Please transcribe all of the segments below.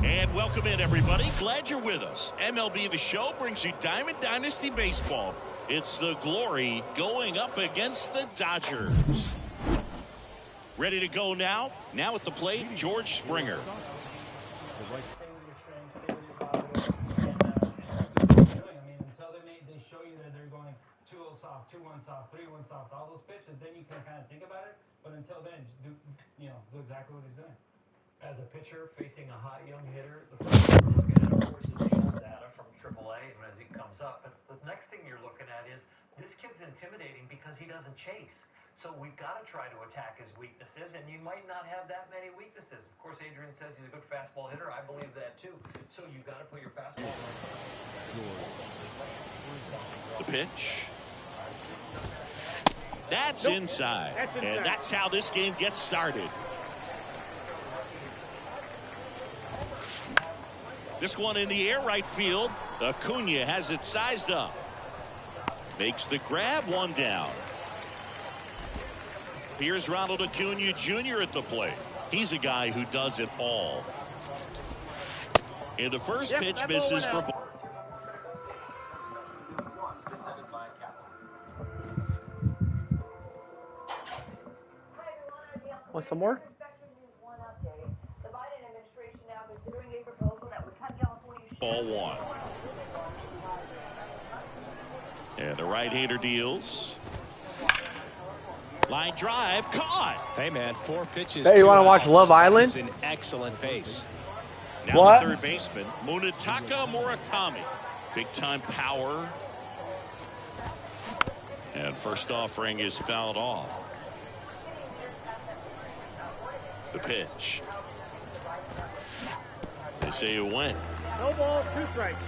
And welcome in, everybody. Glad you're with us. MLB The Show brings you Diamond Dynasty Baseball. It's the Glory going up against the Dodgers. Ready to go now? Now at the plate, George Springer. They show you that they're going 2-0 soft, 2-1 soft, 3-1 soft, all those pitches, then you can kind of think about it. But until then, do exactly what he's doing. As a pitcher facing a hot young hitter, the first thing you're looking at, of course, is the data from AAA and as he comes up. But the next thing you're looking at is this kid's intimidating because he doesn't chase. So we've got to try to attack his weaknesses, and you might not have that many weaknesses. Of course, Adrian says he's a good fastball hitter. I believe that too. So you've got to put your fastball in. The pitch. That's inside. And that's how this game gets started. This one in the air, right field. Acuna has it sized up. Makes the grab, one down. Here's Ronald Acuna Jr. at the plate. He's a guy who does it all. And the first pitch misses for ball. Want some more? Ball one. And the right-hander deals. Line drive, caught. Hey, man, 4 pitches. Hey, you want to watch Love Island? It's an excellent pace. Now What? the third baseman, Munetaka Murakami. Big-time power. And first offering is fouled off. The pitch. They say it went. No ball, 2 strikes.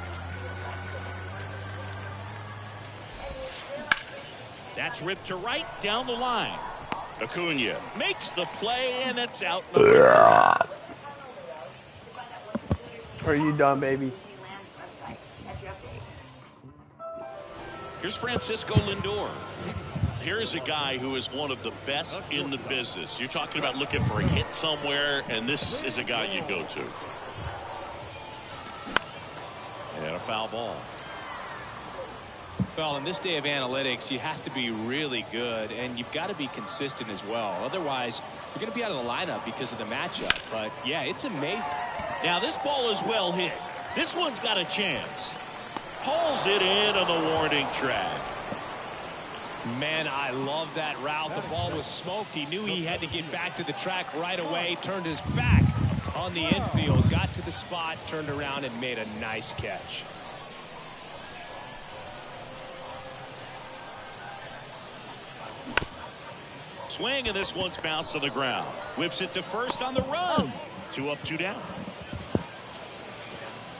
That's ripped to right down the line. Acuna makes the play, and it's out. Are you done, baby? Here's Francisco Lindor. Here's a guy who is one of the best in the business. You're talking about looking for a hit somewhere, and this is a guy you go to. And a foul ball. Well, in this day of analytics, you have to be really good, and you've got to be consistent as well. Otherwise, you're going to be out of the lineup because of the matchup. But, yeah, it's amazing. Now, this ball is well hit. This one's got a chance. Pulls it in on the warning track. Man, I love that route. The ball was smoked. He knew he had to get back to the track right away. Turned his back on the infield. Got to the spot, turned around, and made a nice catch. Swing, and this one's bounced to the ground. Whips it to first on the run. 2 up, 2 down.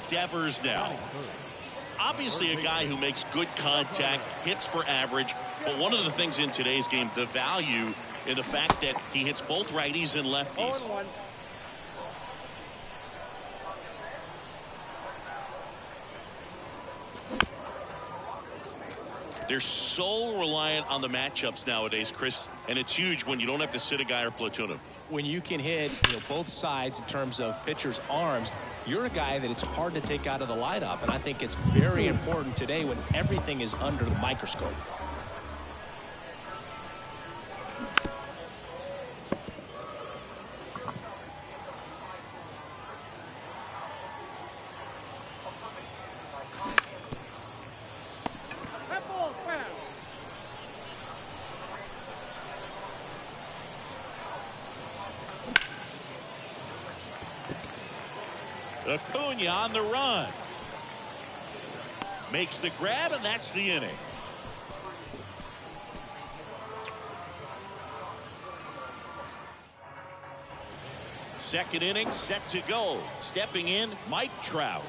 Devers now. Obviously a guy who makes good contact, hits for average. But one of the things in today's game, the value in the fact that he hits both righties and lefties. They're so reliant on the matchups nowadays, Chris, and it's huge when you don't have to sit a guy or platoon him. When you can hit both sides in terms of pitchers' arms, you're a guy that it's hard to take out of the lineup, and I think it's very important today when everything is under the microscope. Acuna on the run. Makes the grab, and that's the inning. Second inning set to go. Stepping in, Mike Trout.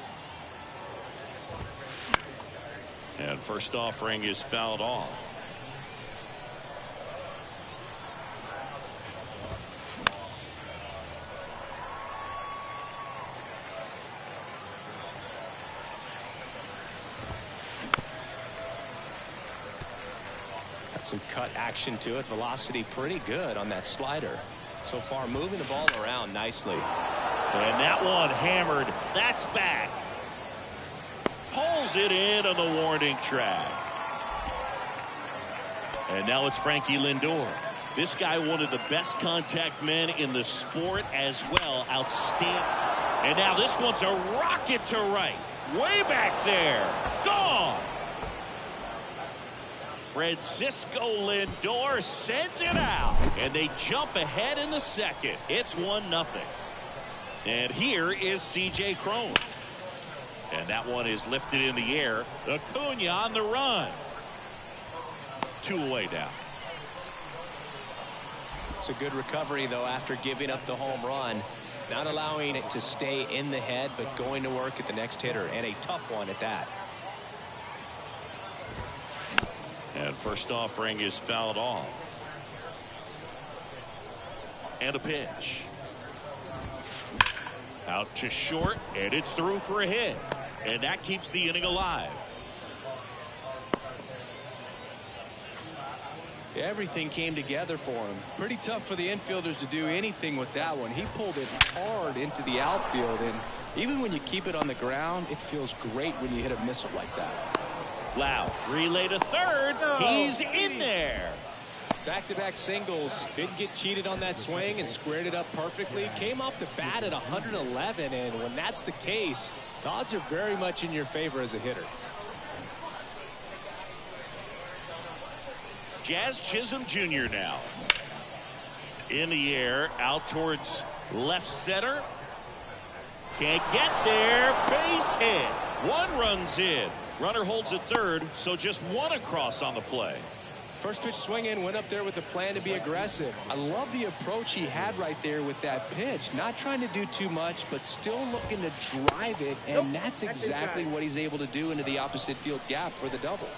And first offering is fouled off. Some cut action to it. Velocity pretty good on that slider. So far moving the ball around nicely. And that one hammered. That's back. Pulls it in on the warning track. And now it's Frankie Lindor. This guy, one of the best contact men in the sport as well. Outstanding. And now this one's a rocket to right. Way back there. Gone. Francisco Lindor sends it out. And they jump ahead in the second. It's 1-0. And here is C.J. Cron. And that one is lifted in the air. Acuna on the run. 2 away now. It's a good recovery, though, after giving up the home run. Not allowing it to stay in the head, but going to work at the next hitter. And a tough one at that. And first offering is fouled off. And a pitch. Out to short, and it's through for a hit. And that keeps the inning alive. Everything came together for him. Pretty tough for the infielders to do anything with that one. He pulled it hard into the outfield, and even when you keep it on the ground, it feels great when you hit a missile like that. Loud relay to third. He's in there. Back-to-back singles. Didn't get cheated on that swing and squared it up perfectly. Came off the bat at 111, and when that's the case, the odds are very much in your favor as a hitter. Jazz Chisholm Jr. now. In the air, out towards left center. Can't get there. Base hit. 1 runs in. Runner holds at third, so just 1 across on the play. First pitch swing in, went up there with the plan to be aggressive. I love the approach he had right there with that pitch. Not trying to do too much, but still looking to drive it, and that's exactly what he's able to do into the opposite field gap for the double.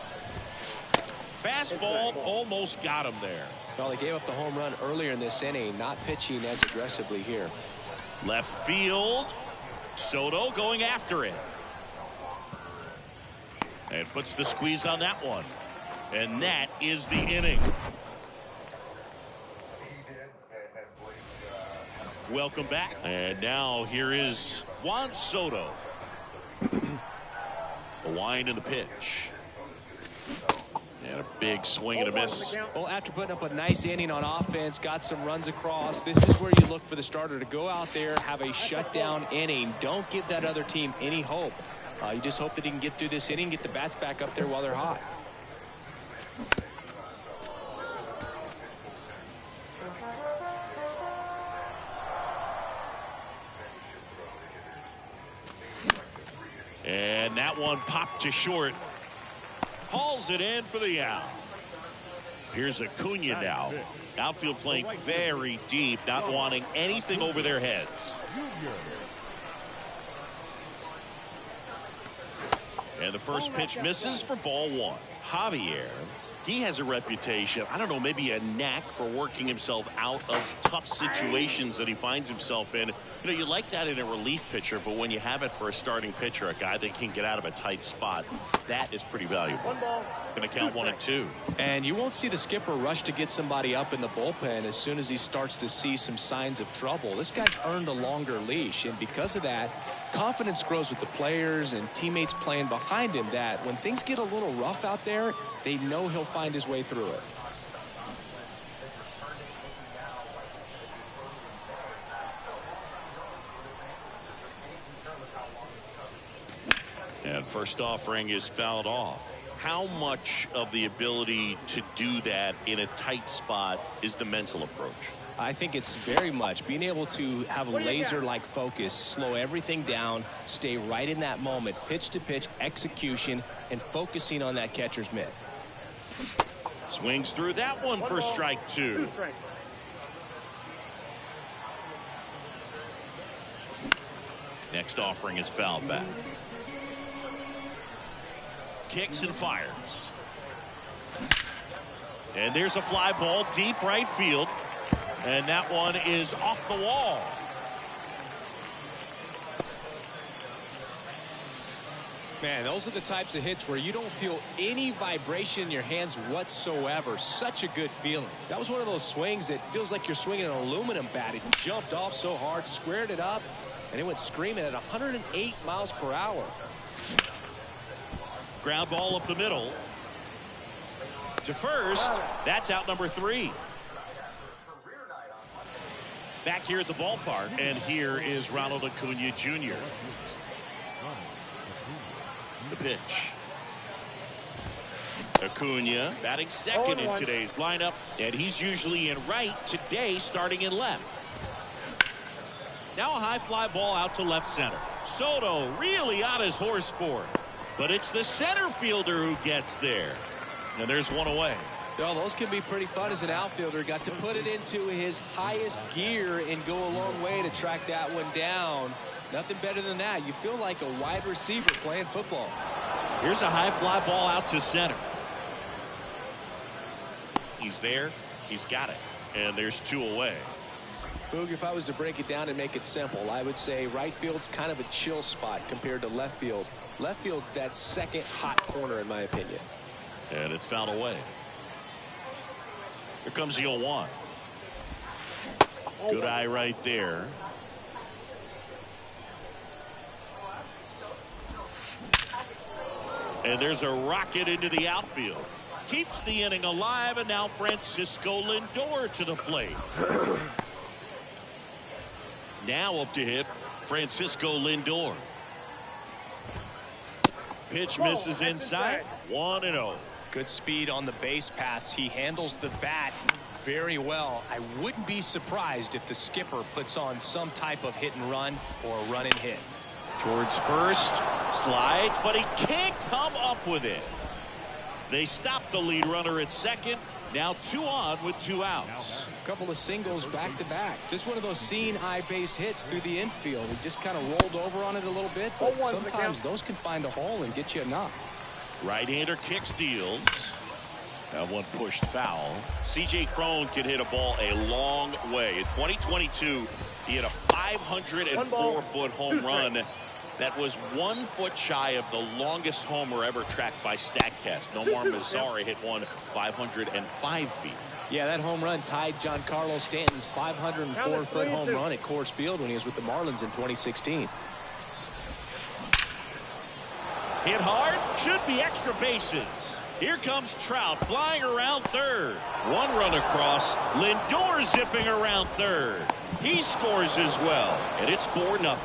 Fastball almost got him there. Well, he gave up the home run earlier in this inning, not pitching as aggressively here. Left field. Soto going after it. And puts the squeeze on that one. And that is the inning. Welcome back. And now here is Juan Soto. A wind in the pitch. And a big swing and a miss. Well, after putting up a nice inning on offense, got some runs across, this is where you look for the starter to go out there, have a shutdown inning. Don't give that other team any hope. You just hope that he can get through this inning, get the bats back up there while they're hot. And that one popped to short. Hauls it in for the out. Here's Acuna now. Outfield playing very deep, not wanting anything over their heads. And the first pitch misses for ball 1. Javier, he has a reputation, I don't know, maybe a knack for working himself out of tough situations that he finds himself in. You know, you like that in a relief pitcher, but when you have it for a starting pitcher, a guy that can get out of a tight spot, that is pretty valuable. Going to count 1 and 2. And you won't see the skipper rush to get somebody up in the bullpen as soon as he starts to see some signs of trouble. This guy's earned a longer leash, and because of that, confidence grows with the players and teammates playing behind him, that when things get a little rough out there, they know he'll find his way through it. And first offering is fouled off. How much of the ability to do that in a tight spot is the mental approach? I think it's very much being able to have a laser-like focus, slow everything down, stay right in that moment, pitch-to-pitch execution, and focusing on that catcher's mitt. Swings through that one for strike 2. Next offering is fouled back. Kicks and fires. And there's a fly ball deep right field. And that one is off the wall. Man, those are the types of hits where you don't feel any vibration in your hands whatsoever. Such a good feeling. That was one of those swings that feels like you're swinging an aluminum bat. It jumped off so hard, squared it up, and it went screaming at 108 miles per hour. Ground ball up the middle. To first. That's out number 3. Back here at the ballpark, and here is Ronald Acuna Jr. The pitch. Acuna batting second in today's lineup, and he's usually in right, today starting in left. Now a high fly ball out to left center. Soto really on his horse for it, but it's the center fielder who gets there. And there's one away. Well, those can be pretty fun as an outfielder. Got to put it into his highest gear and go a long way to track that one down. Nothing better than that. You feel like a wide receiver playing football. Here's a high fly ball out to center. He's there. He's got it. And there's 2 away. Boog, if I was to break it down and make it simple, I would say right field's kind of a chill spot compared to left field. Left field's that second hot corner, in my opinion. And it's fouled away. Here comes the 0-1. Good eye right there. And there's a rocket into the outfield. Keeps the inning alive, and now Francisco Lindor to the plate. Now up to hit, Francisco Lindor. Pitch misses inside. 1-0. Good speed on the base pass. He handles the bat very well. I wouldn't be surprised if the skipper puts on some type of hit and run or a run and hit. Towards first, slides, but he can't come up with it. They stop the lead runner at second. Now 2 on with 2 outs. A couple of singles back to back. Just one of those seeing eye base hits through the infield. He just kind of rolled over on it a little bit, but sometimes those can find a hole and get you a knock. Right-hander kick steals. That one pushed foul. C.J. Cron can hit a ball a long way. In 2022, he had a 504-foot home run. That was 1 foot shy of the longest homer ever tracked by StatCast. Nomar Mazara hit one 505 feet. Yeah, that home run tied Giancarlo Stanton's 504-foot home run at Coors Field when he was with the Marlins in 2016. Hit hard, should be extra bases. Here comes Trout flying around third. 1 run across. Lindor zipping around third. He scores as well, and it's 4-0.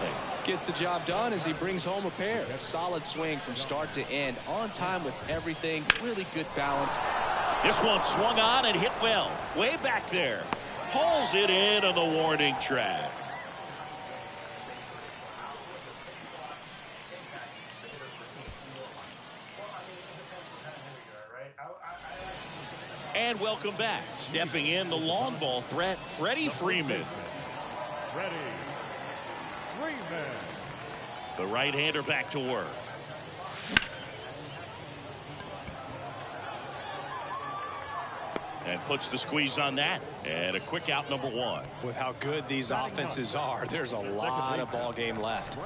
Gets the job done as he brings home a pair. A solid swing from start to end. On time with everything. Really good balance. This one swung on and hit well. Way back there. Pulls it in on the warning track. And welcome back. Stepping in the long ball threat, Freddie Freeman. Freddie Freeman. The right-hander back to work. And puts the squeeze on that. And a quick out, number 1. With how good these offenses are, there's a lot of ball game left.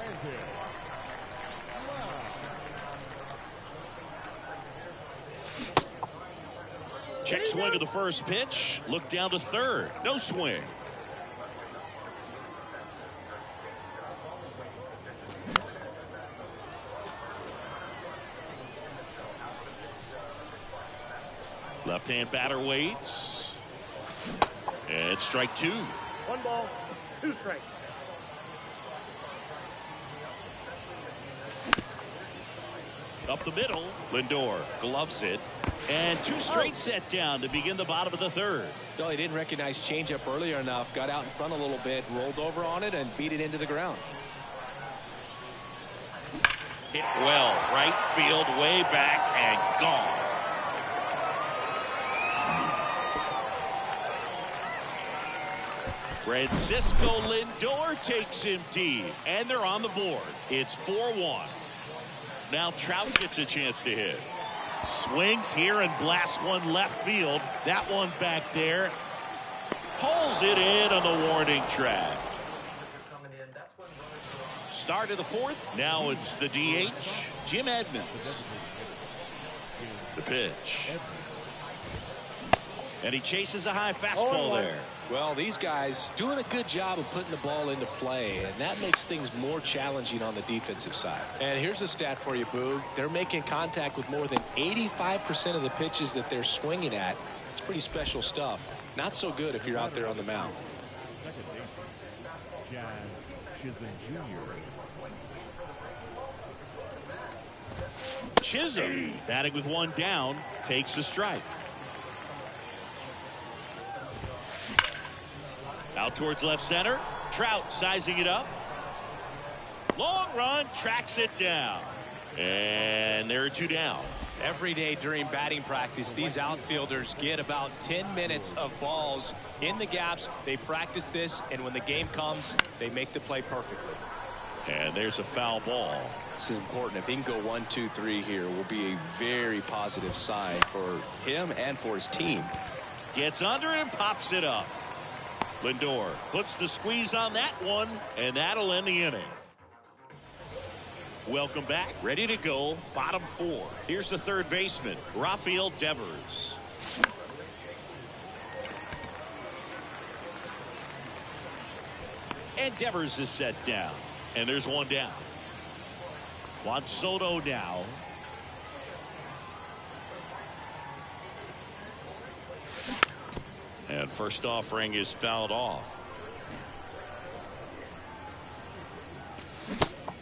Check swing of the first pitch. Look down to third. No swing. Left-hand batter waits. And strike 2. 1 ball, 2 strikes. Up the middle, Lindor gloves it. And 2 straight set down to begin the bottom of the third. No, he didn't recognize changeup earlier enough. Got out in front a little bit, rolled over on it, and beat it into the ground. Hit well, right field, way back, and gone. Francisco Lindor takes him deep, and they're on the board. It's 4-1. Now Trout gets a chance to hit. Swings here and blasts one left field. That one back there. Pulls it in on the warning track. Start of the fourth. Now it's the DH, Jim Edmonds. The pitch. And he chases a high fastball there. Well, these guys doing a good job of putting the ball into play, and that makes things more challenging on the defensive side. And here's a stat for you, Boog. They're making contact with more than 85% of the pitches that they're swinging at. It's pretty special stuff. Not so good if you're out there on the mound. Second baseman, Jazz Chisholm Jr. Chisholm, batting with one down, takes the strike. Out towards left center. Trout sizing it up. Long run, tracks it down. And there are two down. Every day during batting practice, these outfielders get about 10 minutes of balls in the gaps. They practice this, and when the game comes, they make the play perfectly. And there's a foul ball. This is important. If he can go 1, 2, 3 here, will be a very positive sign for him and for his team. Gets under it and pops it up. Lindor puts the squeeze on that one, and that'll end the inning. Welcome back. Ready to go. Bottom four. Here's the third baseman, Rafael Devers. And Devers is set down. And there's one down. Juan Soto now. And first offering is fouled off.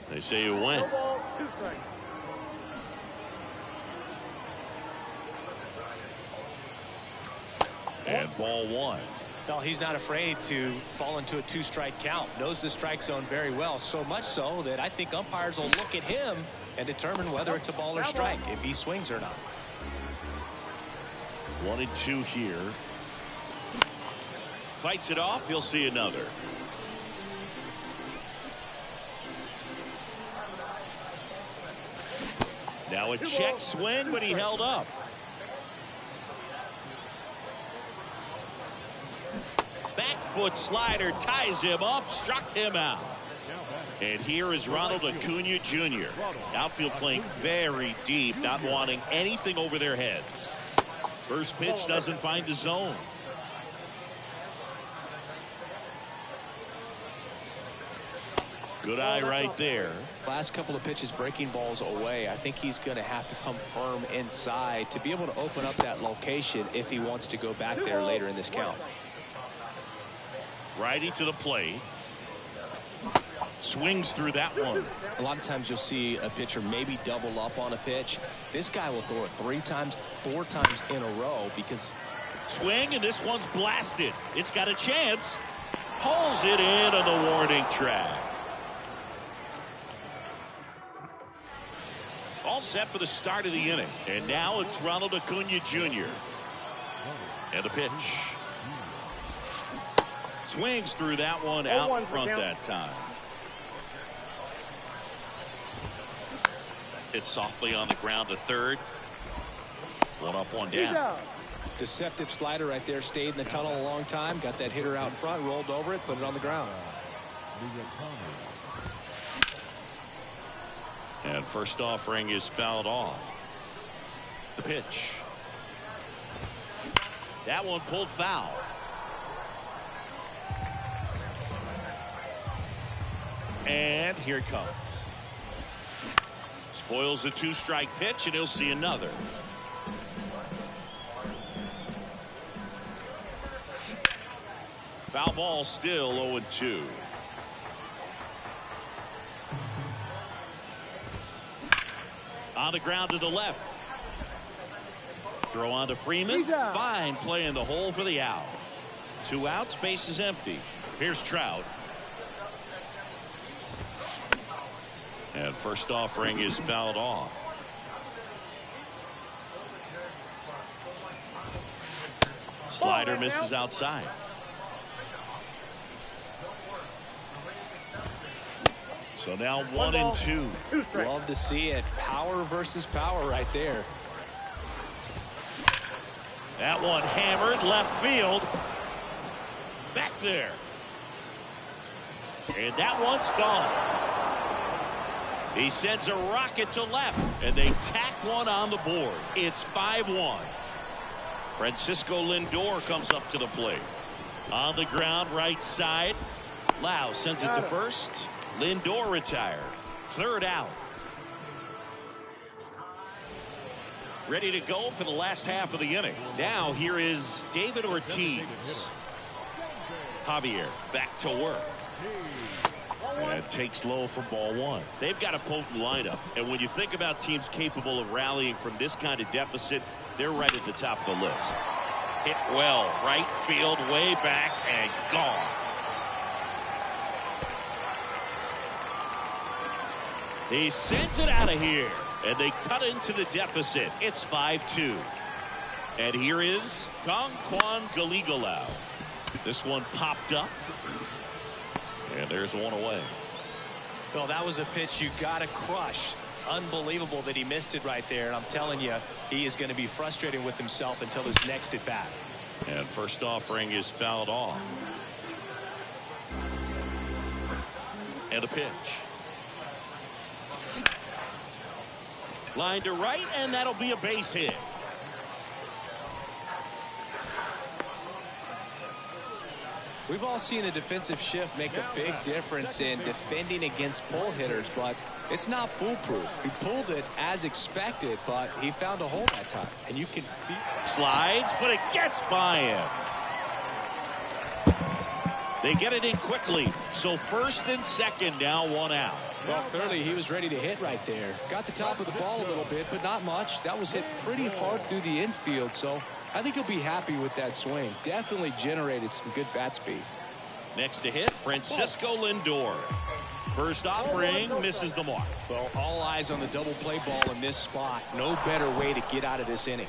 They say you win. And ball one. Well, he's not afraid to fall into a 2-strike count. Knows the strike zone very well. So much so that I think umpires will look at him and determine whether it's a ball or strike, if he swings or not. 1-2 here. Fights it off. He'll see another. Now a check swing, but he held up. Back foot slider ties him up, struck him out. And here is Ronald Acuna Jr. Outfield playing very deep, not wanting anything over their heads. First pitch doesn't find the zone. Good eye right there. Last couple of pitches breaking balls away. I think he's going to have to come firm inside to be able to open up that location if he wants to go back there later in this count. Righty to the plate. Swings through that one. A lot of times you'll see a pitcher maybe double up on a pitch. This guy will throw it 3 times, 4 times in a row because... Swing, and this one's blasted. It's got a chance. Pulls it in on the warning track. All set for the start of the inning. And now it's Ronald Acuna Jr. And the pitch. Swings through that one out in front that time. Hit softly on the ground to third. One up, one down. Deceptive slider right there. Stayed in the tunnel a long time. Got that hitter out in front. Rolled over it. Put it on the ground. And first offering is fouled off. The pitch. That one pulled foul. And here it comes. Spoils the 2-strike pitch, and he'll see another. Foul ball, still 0-2. On the ground to the left. Throw on to Freeman. Fine play in the hole for the out. 2 outs, base is empty. Here's Trout. And first offering is fouled off. Slider misses outside. So now 1-2. Love to see it. Power versus power right there. That one hammered left field. Back there. And that one's gone. He sends a rocket to left, and they tack one on the board. It's 5-1. Francisco Lindor comes up to the plate. On the ground, right side. Lau sends it to first. Lindor retired. Third out. Ready to go for the last half of the inning. Now here is David Ortiz. Javier back to work. And takes low for ball one. They've got a potent lineup. And when you think about teams capable of rallying from this kind of deficit, they're right at the top of the list. Hit well. Right field, way back, and gone. He sends it out of here. And they cut into the deficit. It's 5-2. And here is Kangquan Galigalau. This one popped up. And there's one away. Well, that was a pitch you got to crush. Unbelievable that he missed it right there. And I'm telling you, he is going to be frustrated with himself until his next at bat. And first offering is fouled off. And a pitch. Line to right, and that'll be a base hit. We've all seen the defensive shift make a big difference in defending against pull hitters, but it's not foolproof. He pulled it as expected, but he found a hole that time. And you can slides, but it gets by him. They get it in quickly. So first and second, now one out. Well, clearly he was ready to hit right there. Got the top of the ball a little bit, but not much. That was hit pretty hard through the infield, so I think he'll be happy with that swing. Definitely generated some good bat speed. Next to hit, Francisco Lindor. First offering misses the mark. Well, all eyes on the double play ball in this spot. No better way to get out of this inning.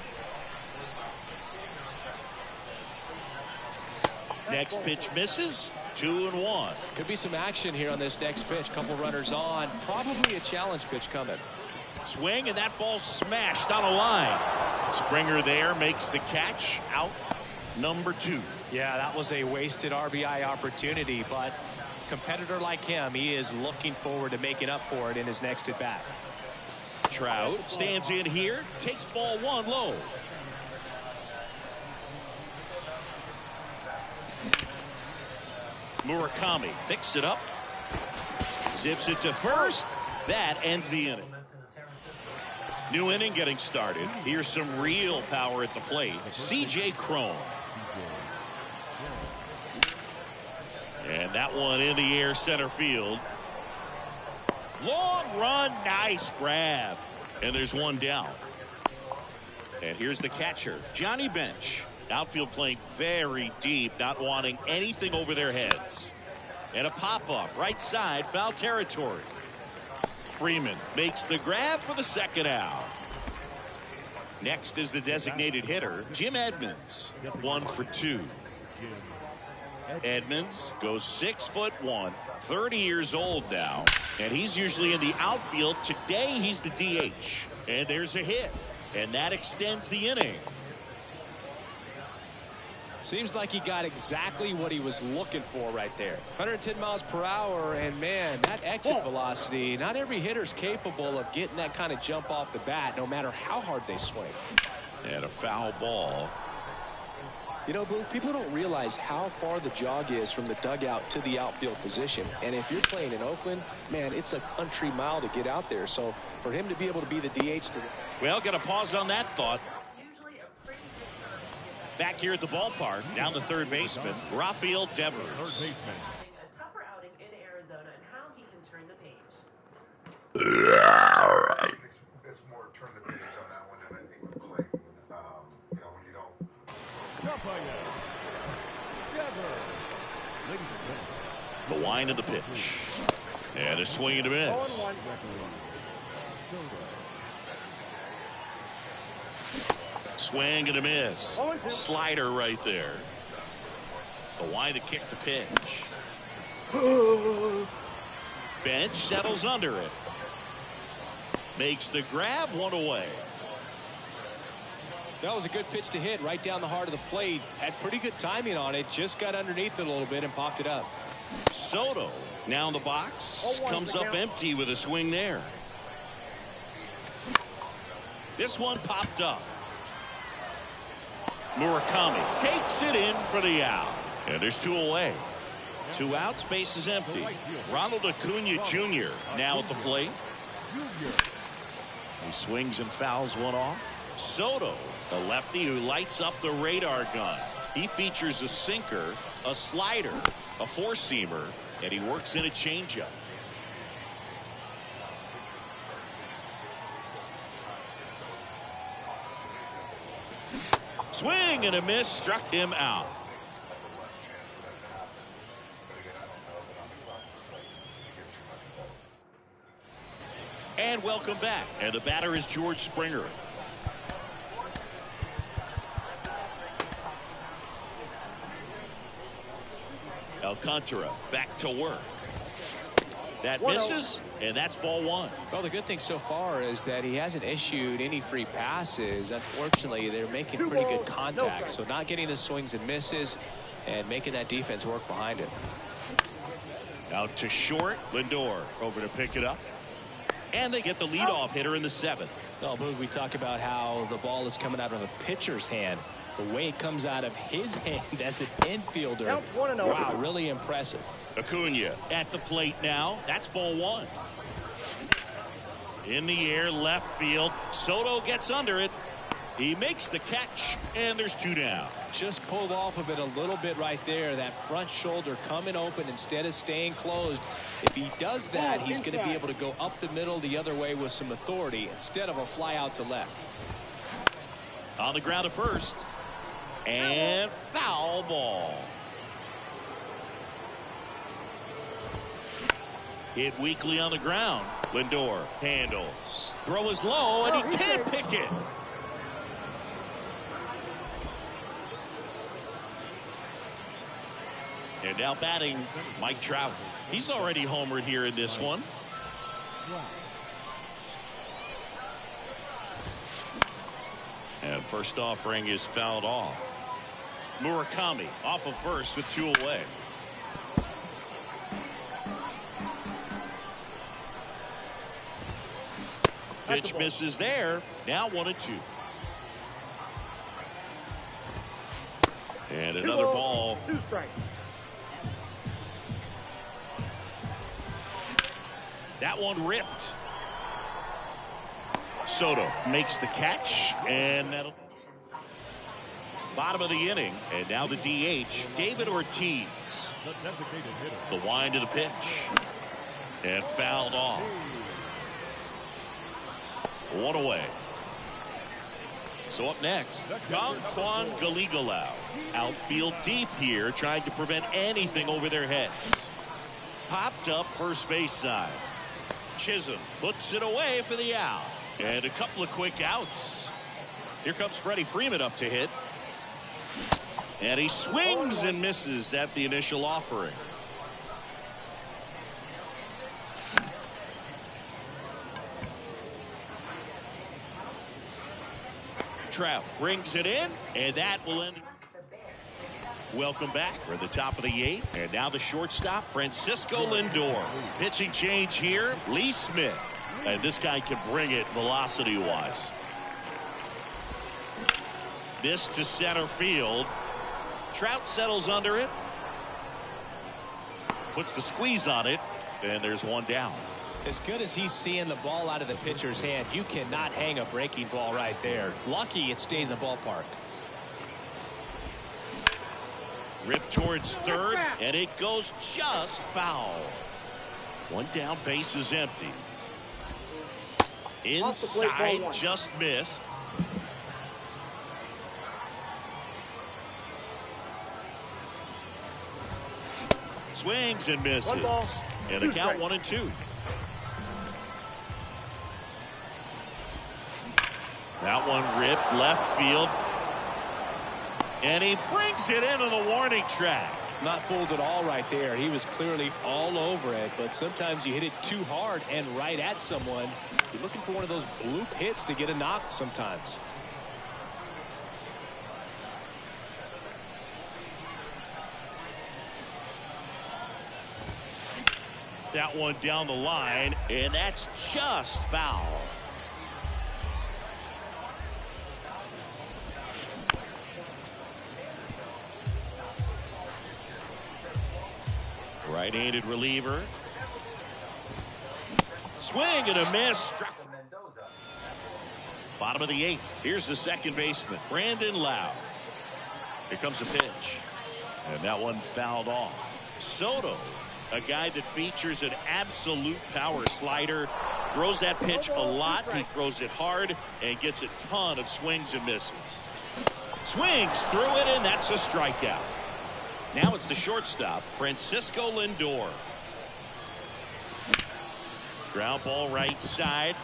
Next pitch misses. 2-1. Could be some action here on this next pitch. Couple runners on. Probably a challenge pitch coming. Swing, and that ball smashed on a line. Springer there makes the catch. Out number 2. Yeah, that was a wasted RBI opportunity, but competitor like him, he is looking forward to making up for it in his next at bat. Trout stands in here, takes ball one low. Murakami picks it up, zips it to first. That ends the inning. New inning getting started. Here's some real power at the plate. C.J. Cron. And that one in the air, center field. Long run, nice grab. And there's one down. And here's the catcher, Johnny Bench. Outfield playing very deep, not wanting anything over their heads. And a pop-up, right side, foul territory. Freeman makes the grab for the second out. Next is the designated hitter, Jim Edmonds. 1 for 2. Edmonds goes 6'1", 30 years old now, and he's usually in the outfield. Today he's the DH, and there's a hit, and that extends the inning. Seems like he got exactly what he was looking for right there. 110 miles per hour, and man, that exit velocity, not every hitter's capable of getting that kind of jump off the bat, no matter how hard they swing. And a foul ball. You know, Blue, people don't realize how far the jog is from the dugout to the outfield position. And if you're playing in Oakland, man, it's a country mile to get out there. So for him to be able to be the DH to... Well, got to pause on that thought. Back here at the ballpark, down the third baseman, Rafael Devers. A tougher outing in Arizona and how he can turn the page. It's more turn the page on that one than I think with Clayton. You know, when you don't. The wind of the pitch. And a swing and a miss. Swing and a miss. Slider right there. The wind to kick the pitch. Bench settles under it. Makes the grab, one away. That was a good pitch to hit right down the heart of the plate. Had pretty good timing on it. Just got underneath it a little bit and popped it up. Soto now in the box. Comes up empty with a swing there. This one popped up. Murakami takes it in for the out. And there's 2 away. 2 outs, base is empty. Ronald Acuna Jr. now at the plate. He swings and fouls one off. Soto, a lefty who lights up the radar gun. He features a sinker, a slider, a four-seamer, and he works in a changeup. Swing and a miss, struck him out. And welcome back. And the batter is George Springer. Alcantara back to work. That misses, and that's ball 1. Well, the good thing so far is that he hasn't issued any free passes. Unfortunately, they're making pretty good contact, so not getting the swings and misses and making that defense work behind it. Out to short. Lindor over to pick it up. And they get the leadoff hitter in the 7th. Well, Boog, we talk about how the ball is coming out of a pitcher's hand. The way it comes out of his hand as an infielder. Wow, really impressive. Acuna at the plate now. That's ball 1. In the air, left field. Soto gets under it. He makes the catch, and there's 2 down. Just pulled off of it a little bit right there. That front shoulder coming open instead of staying closed. If he does that, he's going to be able to go up the middle the other way with some authority instead of a fly out to left. On the ground to first. And foul ball. Hit weakly on the ground. Lindor handles. Throw is low, and he can't pick it. And now batting Mike Trout. He's already homered here in this one. And first offering is fouled off. Murakami off of first with 2 away. Pitch misses there. Now 1-2. And another ball. 2 strikes. That one ripped. Soto makes the catch, and that'll bottom of the inning. And now the DH, David Ortiz. The wind of the pitch, and fouled off. 1 away. So up next, Gongquan Galigalau. Outfield deep here, trying to prevent anything over their heads. Popped up first base side. Chisholm puts it away for the out. And a couple of quick outs. Here comes Freddie Freeman up to hit. And he swings and misses at the initial offering. Trout brings it in, and that will end. Welcome back. We're at the top of the 8th, and now the shortstop, Francisco Lindor. Pitching change here, Lee Smith. And this guy can bring it velocity-wise. This to center field. Trout settles under it. Puts the squeeze on it, and there's 1 down. As good as he's seeing the ball out of the pitcher's hand, you cannot hang a breaking ball right there. Lucky it stayed in the ballpark. Ripped towards third, and it goes just foul. 1 down, base is empty. Inside, just missed. Swings and misses. And the count 1-2. That one ripped left field. And he brings it into the warning track. Not fooled at all right there. He was clearly all over it, but sometimes you hit it too hard and right at someone. You're looking for one of those bloop hits to get a knock sometimes. that one down the line, and that's just foul. Right-handed reliever. Swing and a miss. Bottom of the 8th. Here's the second baseman, Brandon Lowe. Here comes a pitch. And that one fouled off. Soto, a guy that features an absolute power slider. Throws that pitch a lot. He throws it hard and gets a ton of swings and misses. Swings through it, and that's a strikeout. Now it's the shortstop, Francisco Lindor. Ground ball right side.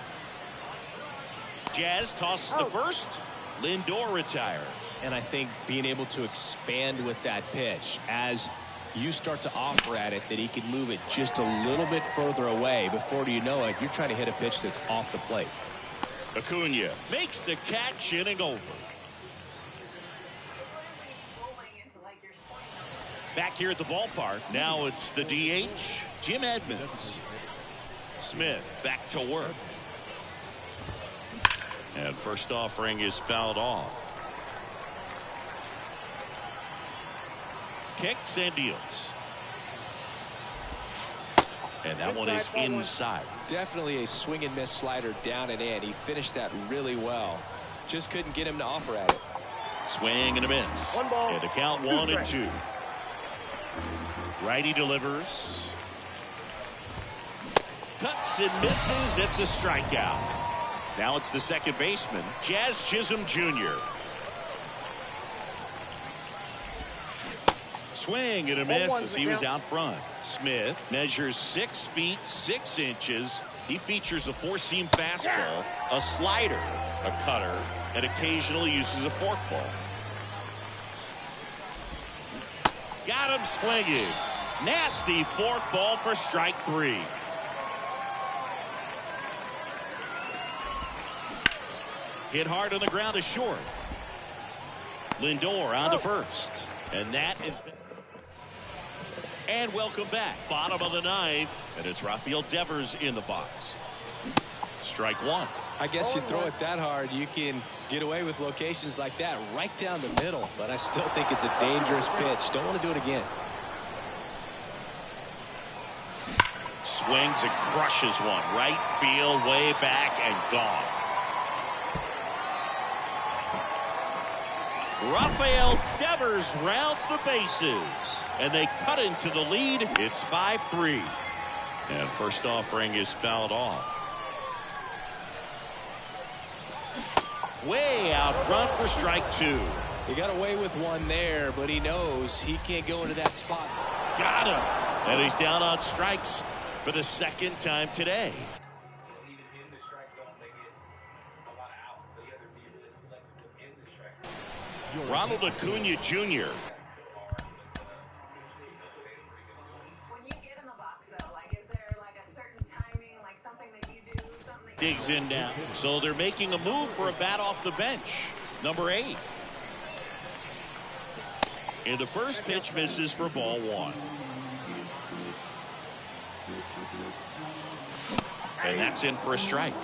Jazz tosses the first. Lindor retired. And I think being able to expand with that pitch as you start to offer at it, that he can move it just a little bit further away. Before you know it, you're trying to hit a pitch that's off the plate. Acuna makes the catch, inning over. Back here at the ballpark, now it's the DH, Jim Edmonds. Smith back to work. And first offering is fouled off. Kicks and deals. And that one is inside. Definitely a swing and miss slider down and in. He finished that really well. Just couldn't get him to offer at it. Swing and a miss. 1 ball. And the count 1-2. Righty delivers. Cuts and misses. It's a strikeout. Now it's the second baseman, Jazz Chisholm Jr. Swing and a miss as he was out front. Smith measures 6 feet 6 inches. He features a 4-seam fastball, a slider, a cutter, and occasionally uses a forkball. Got him swinging. Nasty forkball for strike 3. Hit hard on the ground is short. Lindor on to first. And that is the... And welcome back. Bottom of the 9th. And it's Rafael Devers in the box. Strike 1. I guess you throw it that hard, you can get away with locations like that right down the middle. But I still think it's a dangerous pitch. Don't want to do it again. Swings and crushes one. Right field, way back, and gone. Rafael Devers rounds the bases, and they cut into the lead. It's 5-3. And first offering is fouled off. Way out front for strike 2. He got away with one there, but he knows he can't go into that spot. Got him. And he's down on strikes for the second time today. Ronald Acuna Jr. When you get in the box, though, like, is there like a certain timing, like something that you do, something that Digs in now. So they're making a move for a bat off the bench. Number 8. And the first pitch misses for ball 1. And that's in for a strike.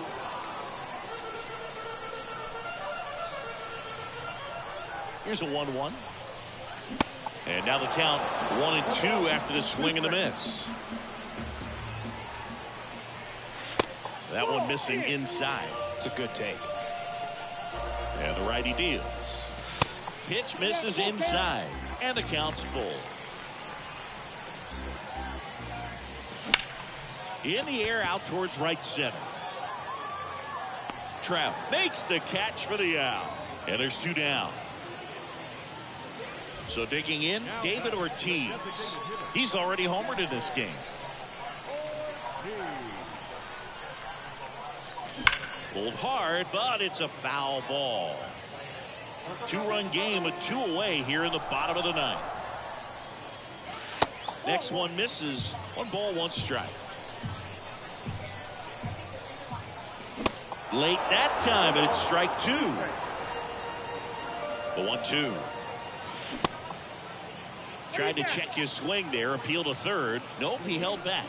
Here's a 1-1. And now the count 1-2 after the swing and the miss. That one missing inside. It's a good take. And the righty deals. Pitch misses inside. And the count's full. In the air out towards right center. Trout makes the catch for the out. And there's 2 down. So digging in, David Ortiz. He's already homered in this game. Pulled hard, but it's a foul ball. 2-run game with 2 away here in the bottom of the 9th. Next one misses. 1 ball, 1 strike. Late that time, and it's strike 2. The 1-2. Tried to check his swing there, appeal to third. Nope, he held back.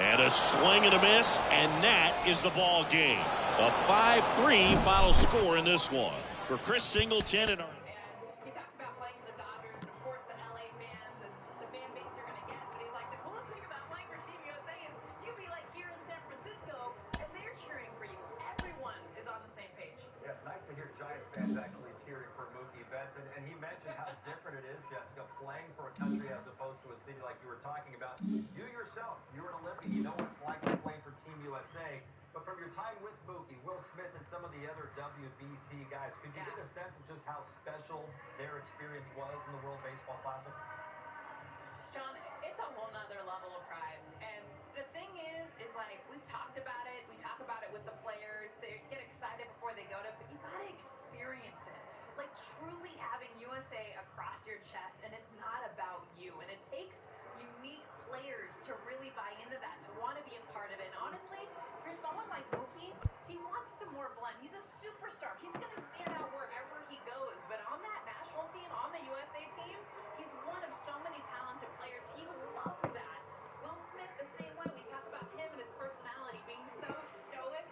And a swing and a miss, and that is the ball game. A 5-3 final score in this one. For Chris Singleton and our... He talked about playing for the Dodgers and, of course, the LA fans and the fan base you're going to get. But he's like, the coolest thing about playing for Team USA is you'd be like here in San Francisco, and they're cheering for you. Everyone is on the same page. Yeah, it's nice to hear Giants fans actually cheering for Mookie Betts. And he mentioned how different it is, Jessica, playing for a country as opposed to a city like you were talking about. You yourself, you're an Olympian. You know what it's like to play for Team USA. But from your time with Mookie, Will Smith, and some of the other WBC guys, could you get a sense of just how special their experience was in the World Baseball Classic? Sean, it's a whole nother level of pride. And the thing is like, we've talked about it. We talk about it with the players. They get excited before they go to, but you got to experience it. Like, truly having USA across your chest, and it's not about you. And it takes unique players to really buy into that, to want to be a part of it. And honestly, for someone like Mookie, he wants to more blend. He's a superstar. He's going to stand out wherever he goes. But on that national team, on the USA team, he's one of so many talented players. He loves that. Will Smith, the same way. We talk about him and his personality being so stoic.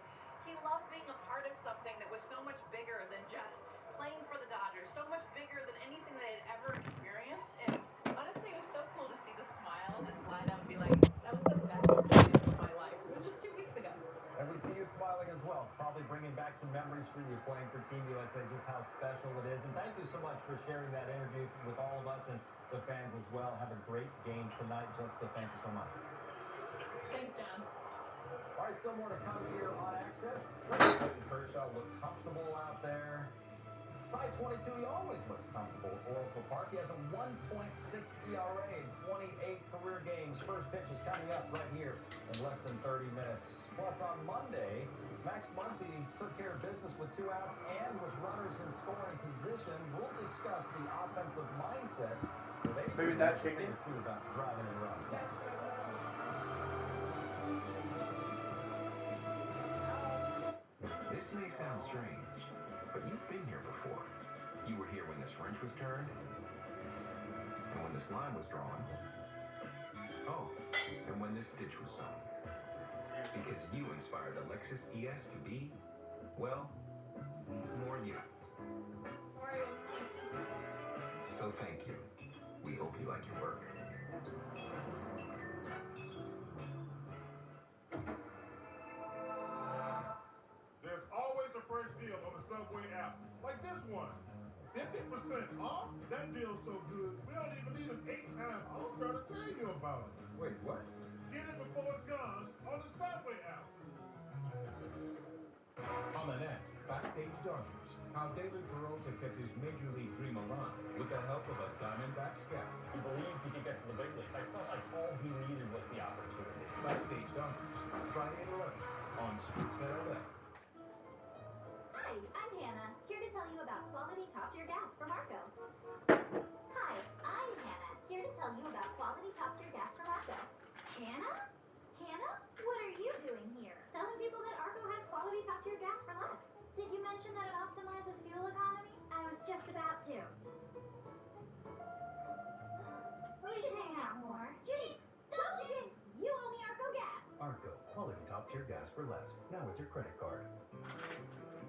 He loved being a part of something that was so much bigger than just playing for the Dodgers, so much bigger than anything they had ever experienced. And honestly, it was so cool to see the smile just slide up and be like, that was the best day of my life. It was just 2 weeks ago. And we see you smiling as well. Probably bringing back some memories for you playing for Team USA, just how special it is. And thank you so much for sharing that interview with all of us and the fans as well. Have a great game tonight. Jessica, thank you so much. Thanks, John. All right, still more to come here on Access. Clayton Kershaw looked comfortable out there. Side 22, he always looks comfortable at Oracle Park. He has a 1.6 ERA in 28 career games. First pitch is coming up right here in less than 30 minutes. Plus, on Monday, Max Muncy took care of business with 2 outs and with runners in scoring position. We'll discuss the offensive mindset with Maybe that chicken too about driving in runs next. This may sound strange, but you've been here before. You were here when this wrench was turned, and when this line was drawn. Oh, and when this stitch was sewn. Because you inspired the Lexus ES to be, well, more you. So thank you. We hope you like your work. There's always a fresh deal on the Subway app, like this one. 50% off? That deal's so good, we don't even need an 8-time offer to tell you about it. Wait, what? Get it before it's gone on the Subway app. On the net, Backstage Dodgers, how David Peralta kept his major league dream alive with the help of a Diamondback scout. He believed he could get to the big league. I felt like all he needed was the opportunity. Backstage Dodgers, Friday at 11 on Sportsnet LA. Hi, I'm Hannah, here to tell you about quality top-tier gas from Arco. Hi, I'm Hannah, here to tell you about quality top-tier gas from Arco. Hannah? Hannah? What are you doing here? Telling people that Arco has quality top-tier gas for less. Did you mention that it optimizes fuel economy? I was just about to. We should hang out more. Gee, don't you? You owe me Arco gas. Arco, quality top-tier gas for less. Now with your credit card.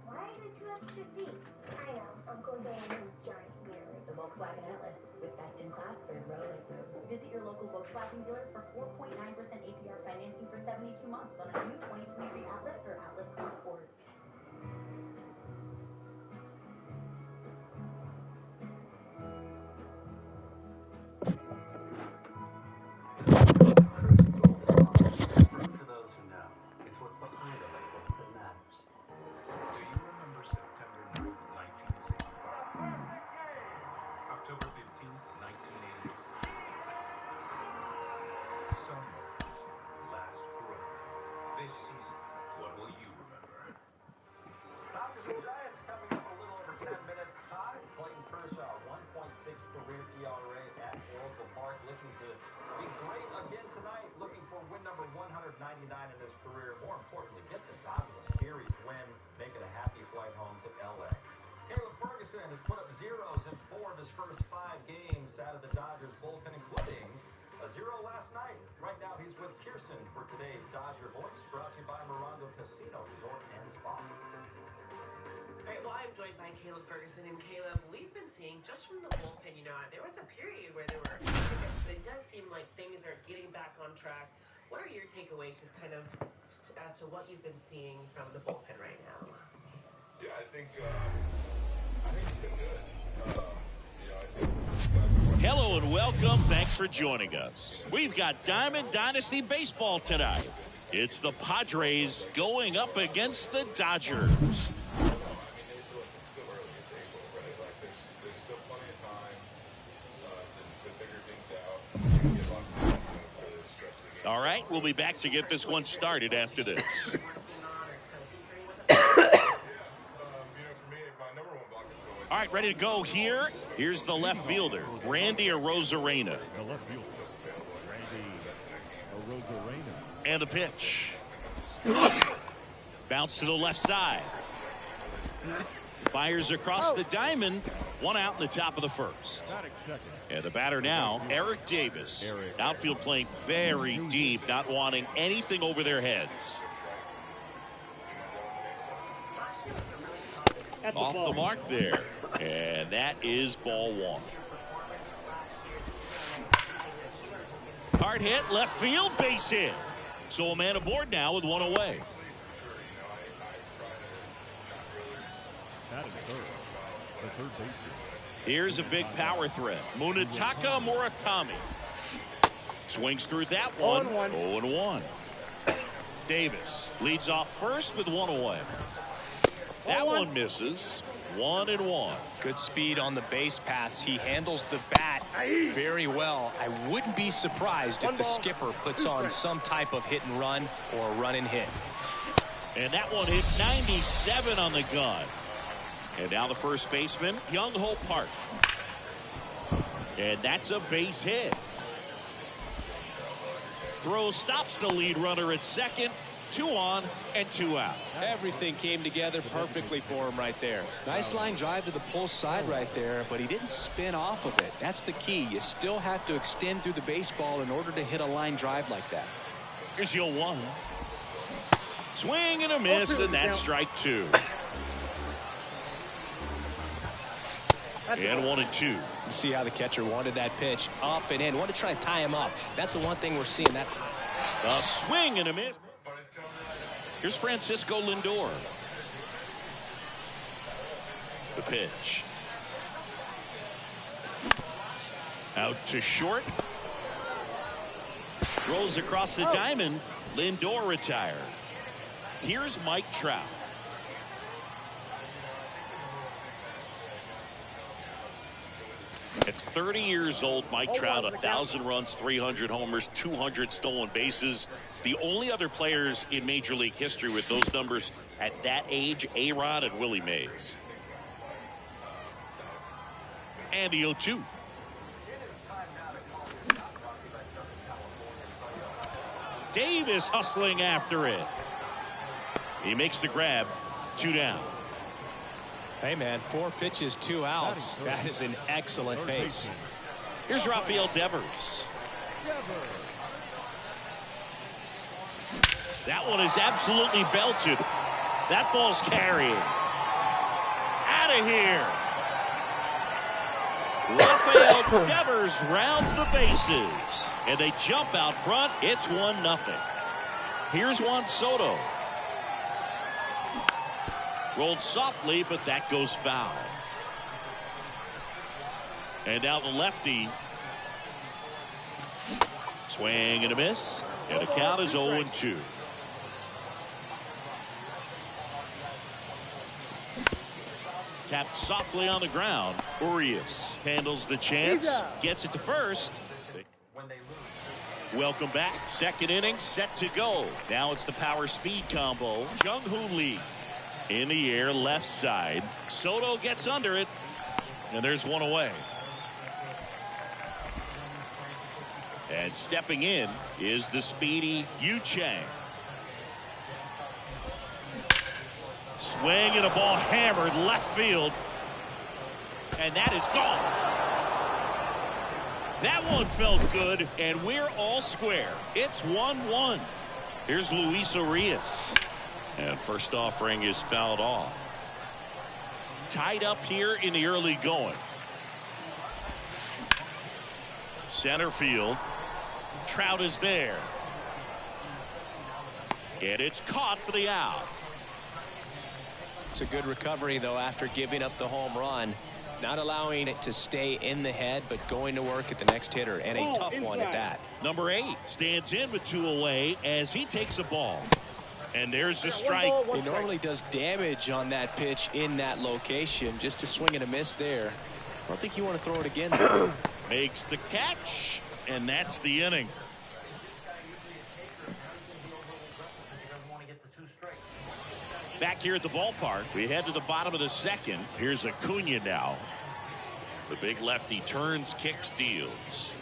Why are there 2 extra seats? I know, Uncle Dan's giant mirror. The Volkswagen Atlas with best-in-class third-row legroom. Visit your local Volkswagen dealer for 4.9% APR financing for 72 months on a new 2023 Atlas or Atlas Cross Sport. For those who know, it's what's behind the label that matters. Do you remember September 9, 1965? October 15, 1980? Some months last forever. This season, what will you remember? Dodgers and Giants coming up a little over 10 minutes time. Clayton Kershaw, 1.6 career ERA at Oracle Park, looking to be great again tonight, looking for win number 199 in his career. More importantly, get the Dodgers a series win, make it a happy flight home to LA. Caleb Ferguson has put up zeros in 4 of his first 5 games out of the Dodgers bullpen, including a 0 last night. Right now he's with Kieran Ferguson for today's Dodger Voice, brought to you by Morongo Casino Resort and Spa. All right, well, I'm joined by Caleb Ferguson. And Caleb, we've been seeing just from the bullpen, you know, there was a period where there were, it does seem like things are getting back on track. What are your takeaways just kind of as to what you've been seeing from the bullpen right now? Yeah, I think it's been good. Hello and welcome. Thanks for joining us. We've got Diamond Dynasty Baseball tonight. It's the Padres going up against the Dodgers. All right, we'll be back to get this one started after this. All right, ready to go here. Here's the left fielder, Randy Arozarena. The left fielder, Randy Arozarena. And the pitch. Bounce to the left side. Fires across the diamond. One out in the top of the first. And the batter now, Eric Davis. Outfield playing very deep, not wanting anything over their heads. Off the mark there. And that is ball one. Hard hit, left field, base hit. So a man aboard now with one away. Batting third. The third baseman. Here's a big power threat. Munetaka Murakami. Swings through that one. 0-1. Davis leads off first with one away. That one misses. 1-1. Good speed on the base pass. He handles the bat very well. I wouldn't be surprised if the skipper puts on some type of hit and run or run and hit. And that one hit 97 on the gun. And now the first baseman, Young-Ho Park. And that's a base hit. Throw stops the lead runner at second. 2 on and 2 out. Everything came together perfectly for him right there. Nice line drive to the pull side right there, but he didn't spin off of it. That's the key. You still have to extend through the baseball in order to hit a line drive like that. Here's 0-1. Swing and a miss, and that's strike 2. And 1-2. You see how the catcher wanted that pitch up and in. Wanted to try and tie him up. That's the one thing we're seeing. That a swing and a miss. Here's Francisco Lindor. The pitch. Out to short. Rolls across the diamond. Lindor retired. Here's Mike Trout. At 30 years old, Mike Trout, 1,000 runs, 300 homers, 200 stolen bases. The only other players in Major League history with those numbers at that age, A-Rod and Willie Mays. And the 0-2. Davis hustling after it. He makes the grab. 2 down. Hey, man, 4 pitches, 2 outs. That is an excellent pace. Here's Rafael Devers. That one is absolutely belted. That ball's carrying. Out of here. Rafael Devers rounds the bases. And they jump out front. It's 1-0. Here's Juan Soto. Rolled softly, but that goes foul. And now the lefty. Swing and a miss. And the count is 0-2. Tapped softly on the ground. Urias handles the chance. Gets it to first. Welcome back. Second inning set to go. Now it's the power speed combo. Jung-Hoo Lee. In the air, left side. Soto gets under it. And there's one away. And stepping in is the speedy Yu Chang. Swing and a ball hammered left field. And that is gone. That one felt good, and we're all square. It's 1-1. Here's Luis Urias. And first offering is fouled off. Tied up here in the early going. Center field. Trout is there. And it's caught for the out. It's a good recovery, though, after giving up the home run. Not allowing it to stay in the head, but going to work at the next hitter, and a tough one at that. Number 8 stands in with 2 away as he takes a ball. And there's the strike. He normally does damage on that pitch in that location. Just a swing and a miss there. I don't think you want to throw it again, though. Makes the catch, and that's the inning. Back here at the ballpark, we head to the bottom of the second. Here's Acuna now. The big lefty turns, kicks, deals.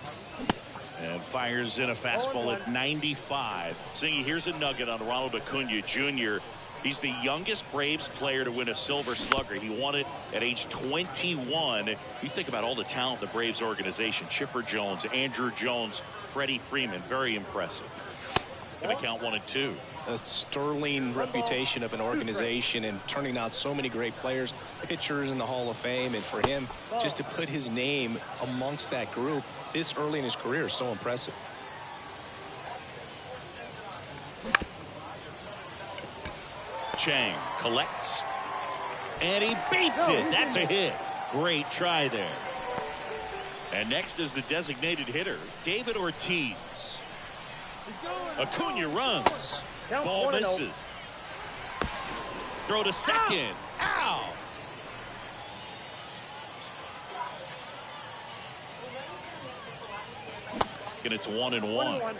And fires in a fastball at 95. Singy, here's a nugget on Ronald Acuna Jr. He's the youngest Braves player to win a Silver Slugger. He won it at age 21. You think about all the talent the Braves organization. Chipper Jones, Andrew Jones, Freddie Freeman. Very impressive. Going to count 1 and 2. A sterling reputation of an organization and turning out so many great players, pitchers in the Hall of Fame, and for him just to put his name amongst that group this early in his career is so impressive. Chang collects, and he beats it. That's a hit. Great try there. And next is the designated hitter, David Ortiz. Acuna runs. Ball misses. Throw to second. Ow! And it's 1-1.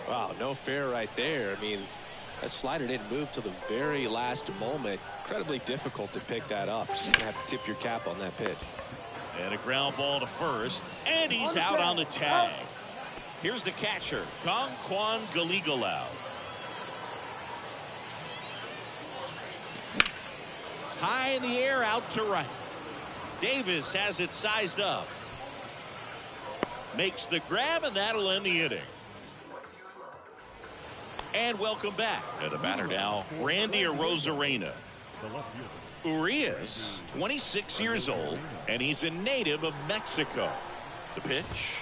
Wow, no fair right there. I mean, that slider didn't move till the very last moment. Incredibly difficult to pick that up. Just gonna have to tip your cap on that pitch. And a ground ball to first, and he's out on the tag. Here's the catcher, Conquan Galigalau. High in the air, out to right. Davis has it sized up. Makes the grab, and that'll end the inning. And welcome back. And the batter now, Randy Arozarena. Urias, 26 years old, and he's a native of Mexico. The pitch.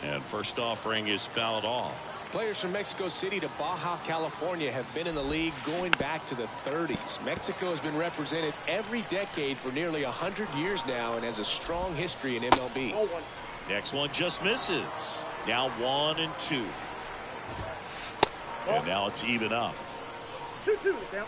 And first offering is fouled off. Players from Mexico City to Baja California have been in the league going back to the 30s. Mexico has been represented every decade for nearly 100 years now and has a strong history in MLB. Next one just misses. Now 1 and 2. And now it's even up. 2-2 down.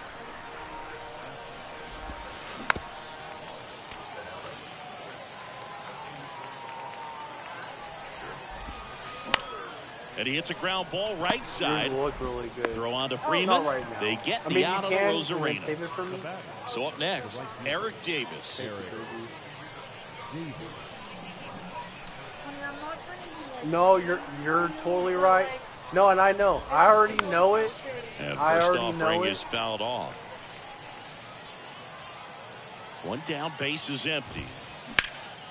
And he hits a ground ball right side. Look really good. Throw on to Freeman. Right now. They get the out of the Arozarena. So up next, Eric Davis. No, you're totally right. No, and I know. I already know it. And first offering is fouled off. One down, base is empty.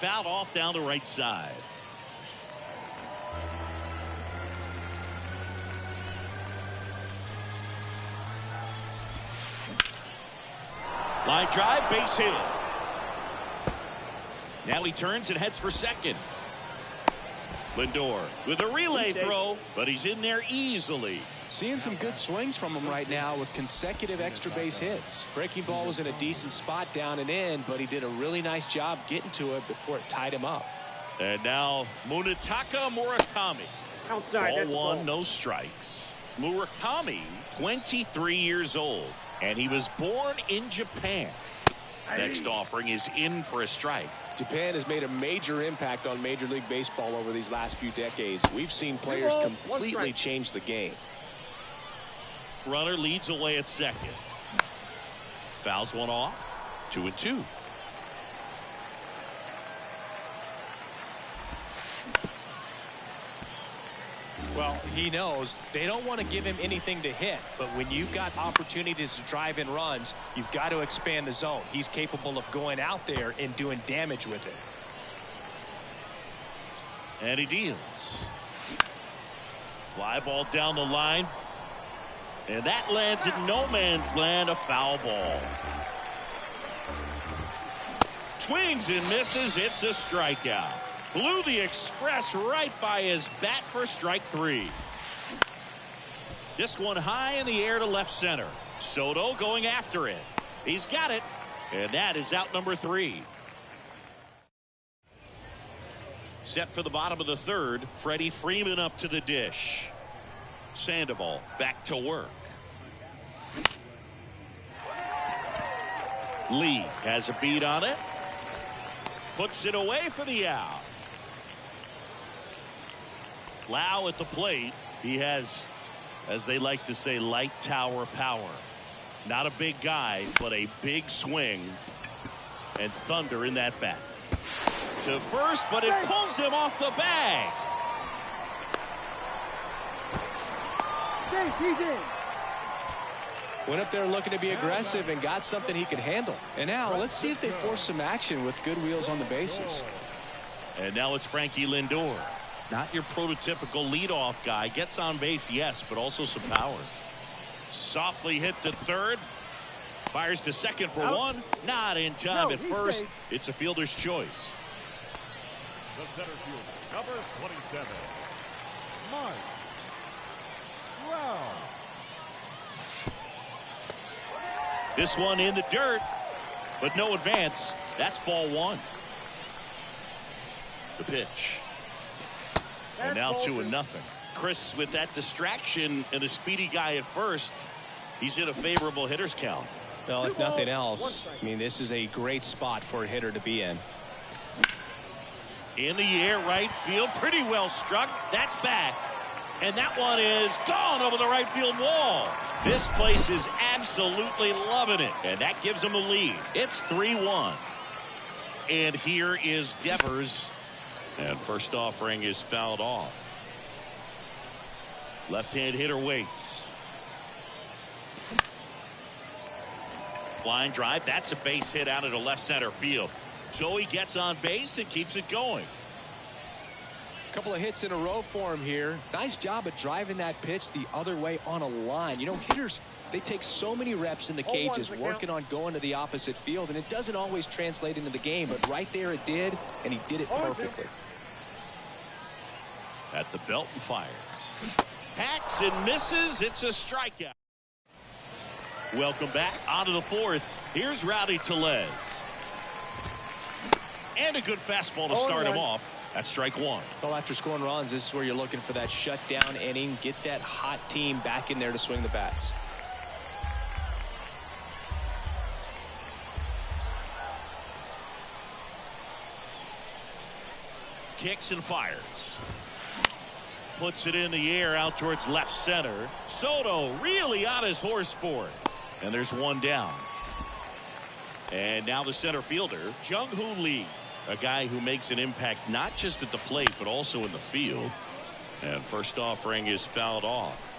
Fouled off down the right side. Line drive, base hit. Now he turns and heads for second. Lindor with a relay throw, but he's in there easily. Seeing some good swings from him right now with consecutive extra base hits. Breaking ball was in a decent spot down and in, but he did a really nice job getting to it before it tied him up. And now Munetaka Murakami. Outside, ball 1, no strikes. Murakami, 23 years old, and he was born in Japan. Next offering is in for a strike. Japan has made a major impact on Major League Baseball over these last few decades. We've seen players completely change the game. Runner leads away at second. Fouls one off. 2 and 2. Well, he knows they don't want to give him anything to hit, but when you've got opportunities to drive in runs, you've got to expand the zone. He's capable of going out there and doing damage with it. And he deals. Fly ball down the line. And that lands in no man's land, a foul ball. Swings and misses. It's a strikeout. Blew the express right by his bat for strike 3. This one high in the air to left center. Soto going after it. He's got it. And that is out number 3. Set for the bottom of the 3rd. Freddie Freeman up to the dish. Sandoval back to work. Lee has a beat on it. Puts it away for the out. Lau at the plate. He has, as they like to say, light tower power. Not a big guy, but a big swing. And thunder in that bat. To first, but it pulls him off the bag. Went up there looking to be aggressive and got something he could handle. And now let's see if they force some action with good wheels on the bases. And now it's Frankie Lindor. Not your prototypical leadoff guy. Gets on base, yes, but also some power. Softly hit to 3rd. Fires to 2nd for 1. Not in time at 1st. It's a fielder's choice. The center fielder, number 27, Mike Trout. This one in the dirt, but no advance. That's ball 1. The pitch. And now 2-0. Chris, with that distraction and a speedy guy at first, he's in a favorable hitter's count. Well, if nothing else, I mean, this is a great spot for a hitter to be in. In the air, right field, pretty well struck. That's back. And that one is gone over the right field wall. This place is absolutely loving it. And that gives them a lead. It's 3-1. And here is Devers. And first offering is fouled off. Left-hand hitter waits. Line drive. That's a base hit out into left center field. So he gets on base and keeps it going. Couple of hits in a row for him here. Nice job of driving that pitch the other way on a line. You know, hitters, they take so many reps in the cages working on going to the opposite field, and it doesn't always translate into the game, but right there it did, and he did it perfectly. At the belt and fires. Hacks and misses. It's a strikeout. Welcome back onto the 4th. Here's Rowdy Tellez. And a good fastball to start him off. That's strike 1. Well, after scoring runs, this is where you're looking for that shutdown inning. Get that hot team back in there to swing the bats. Kicks and fires. Puts it in the air out towards left center. Soto really on his horse for it. And there's one down. And now the center fielder, Jung-Hoo Lee. A guy who makes an impact not just at the plate, but also in the field. And first offering is fouled off.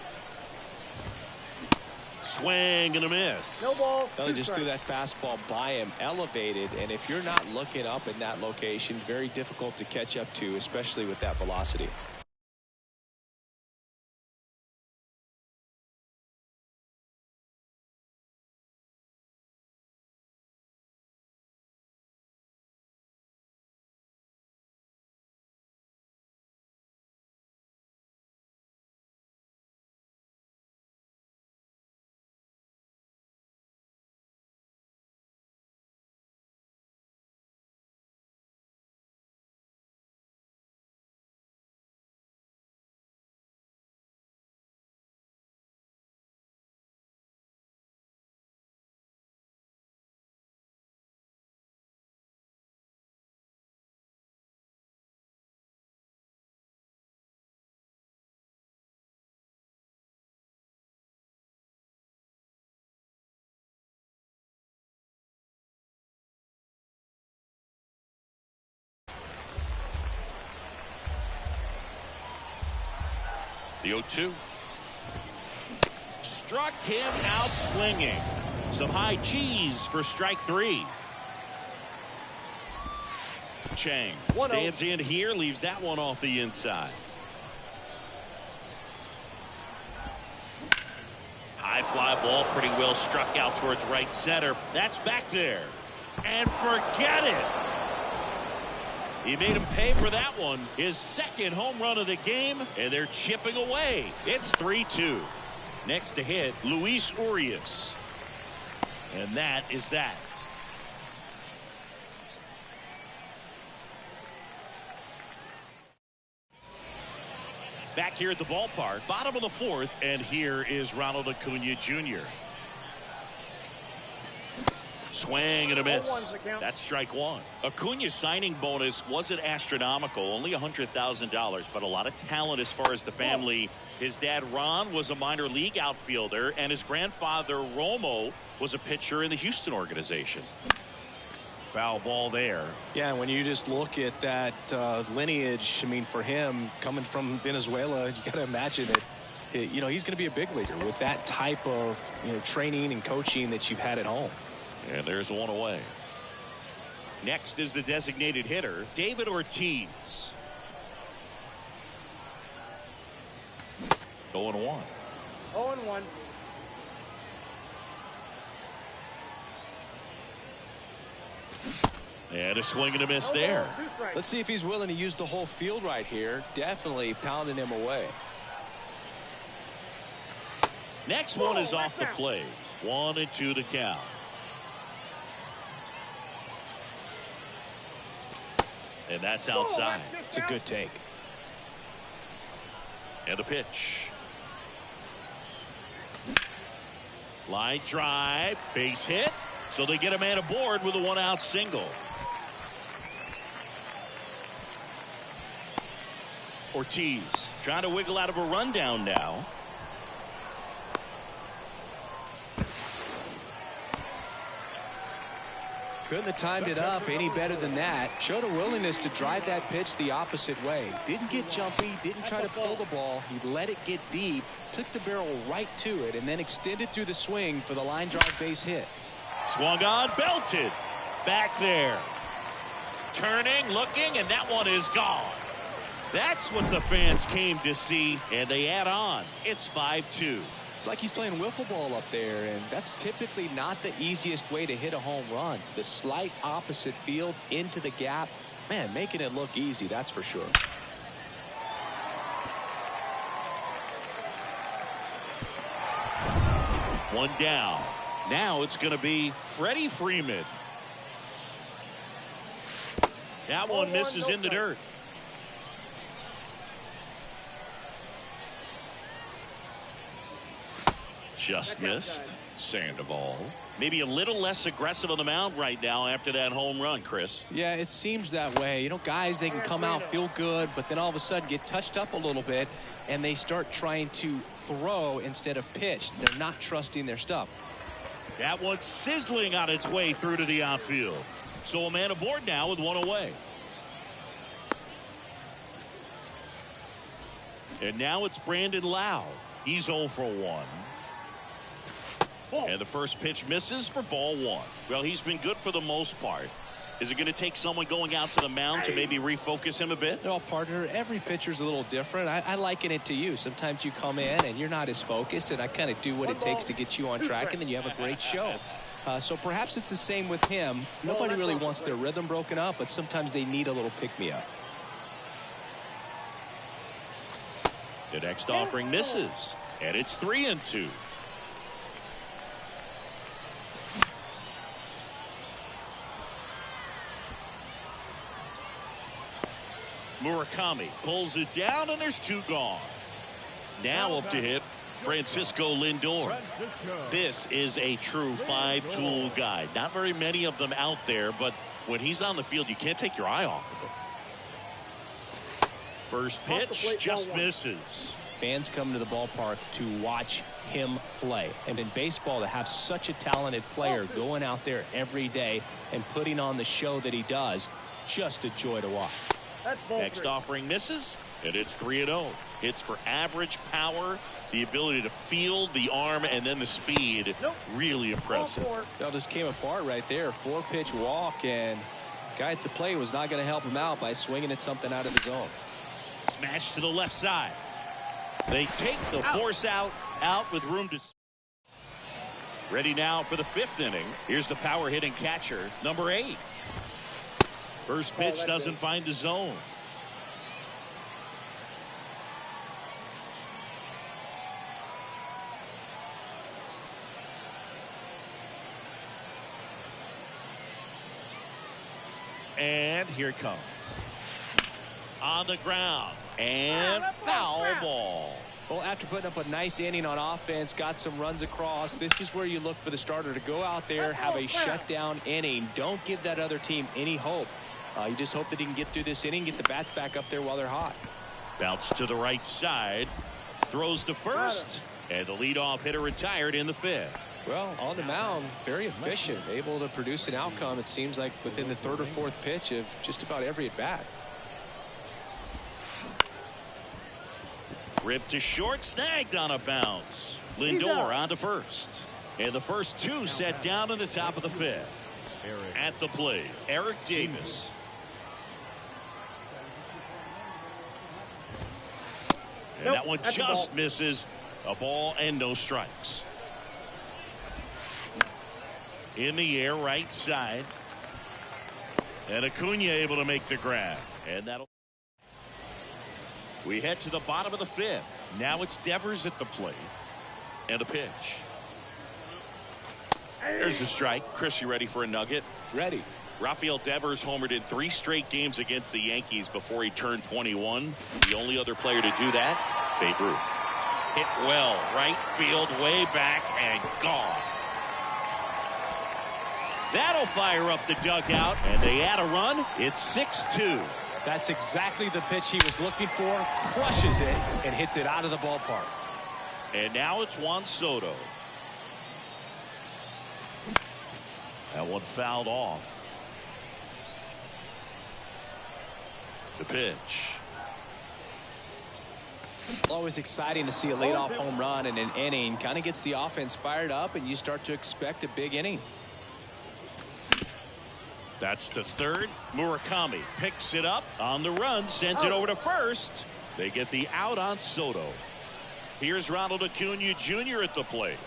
Swing and a miss. No ball. Well, he just threw that fastball by him, elevated, and if you're not looking up in that location, very difficult to catch up to, especially with that velocity. The 0-2. Struck him out swinging. Some high cheese for strike 3. Chang stands in here, leaves that one off the inside. High fly ball, pretty well struck out towards right center. That's back there. And forget it. He made him pay for that one. His second home run of the game, and they're chipping away. It's 3-2. Next to hit, Luis Urias. And that is that. Back here at the ballpark, bottom of the fourth, and here is Ronald Acuna Jr. Swing and a miss. That's strike one. Acuna's signing bonus wasn't astronomical, only $100,000, but a lot of talent as far as the family. His dad, Ron, was a minor league outfielder, and his grandfather, Romo, was a pitcher in the Houston organization. Foul ball there. Yeah, when you just look at that lineage, I mean, for him, coming from Venezuela, you got to imagine that, you know, he's going to be a big leaguer with that type of, you know, training and coaching that you've had at home. And there's one away. Next is the designated hitter, David Ortiz. 0-1. 0-1. And a swing and a miss there. Let's see if he's willing to use the whole field right here. Definitely pounding him away. Next one is off the plate. 1-2 to count. And that's outside. It's a good take. And a pitch. Line drive, base hit. So they get a man aboard with a one-out single. Ortiz trying to wiggle out of a rundown now. Couldn't have timed it up any better than that. Showed a willingness to drive that pitch the opposite way. Didn't get jumpy, didn't try to pull the ball. He let it get deep, took the barrel right to it, and then extended through the swing for the line drive base hit. Swung on, belted. Back there. Turning, looking, and that one is gone. That's what the fans came to see, and they add on. It's 5-2. It's like he's playing wiffle ball up there, and that's typically not the easiest way to hit a home run. To the slight opposite field, into the gap. Man, making it look easy, that's for sure. One down. Now it's going to be Freddie Freeman. That one misses in the dirt. Just missed. Sandoval. Maybe a little less aggressive on the mound right now after that home run, Chris. Yeah, it seems that way. You know, guys, they can come out, feel good, but then all of a sudden get touched up a little bit, and they start trying to throw instead of pitch. They're not trusting their stuff. That one's sizzling on its way through to the outfield. So a man aboard now with one away. And now it's Brandon Lau. He's 0 for 1. And the first pitch misses for ball one. Well, he's been good for the most part. Is it going to take someone going out to the mound to maybe refocus him a bit? Well, partner, every pitcher's a little different. I liken it to you. Sometimes you come in and you're not as focused, and I kind of do what it takes to get you on track, and then you have a great show. So perhaps it's the same with him. Nobody really wants their rhythm broken up, but sometimes they need a little pick-me-up. The next offering misses, and it's 3-2. Murakami pulls it down, and there's 2 gone. Now up to hit Francisco Lindor. This is a true 5-tool guy. Not very many of them out there, but when he's on the field, you can't take your eye off of him. First pitch just misses. Fans come to the ballpark to watch him play. And in baseball, to have such a talented player going out there every day and putting on the show that he does, just a joy to watch. Next offering misses, and it's 3-0. Hits for average power, the ability to field, the arm, and then the speed. Really impressive. That just came apart right there. 4-pitch walk, and Guy at the plate was not going to help him out by swinging at something out of the zone. Smash to the left side. They take the force out with room to. Ready now for the 5th inning. Here's the power hitting catcher, number 8. First pitch doesn't find the zone. And here it comes. On the ground. And foul ball. Well, after putting up a nice inning on offense, got some runs across, this is where you look for the starter to go out there, have a shutdown inning. Don't give that other team any hope. You just hope that he can get through this inning, get the bats back up there while they're hot. Bounce to the right side. Throws to first. And the leadoff hitter retired in the 5th. Well, on the mound, very efficient, able to produce an outcome, it seems like, within the 3rd or 4th pitch of just about every at-bat. Ripped to short, snagged on a bounce. Lindor on to first. And the first 2 set down in the top of the 5th. At the plate, Eric Davis. And that one just misses. A ball and no strikes. In the air, right side. And Acuna able to make the grab. And that'll. We head to the bottom of the 5th. Now it's Devers at the plate. And a pitch. There's a strike. Chris, you ready for a nugget? Ready. Rafael Devers homered in 3 straight games against the Yankees before he turned 21. The only other player to do that, Babe Ruth. Hit well, right field, way back, and gone. That'll fire up the dugout, and they add a run. It's 6-2. That's exactly the pitch he was looking for. Crushes it and hits it out of the ballpark. And now it's Juan Soto. That one fouled off. The pitch. Always exciting to see a leadoff home run in an inning. Kind of gets the offense fired up, and you start to expect a big inning. That's to third. Murakami picks it up on the run, sends it over to first. They get the out on Soto. Here's Ronald Acuna Jr. at the plate.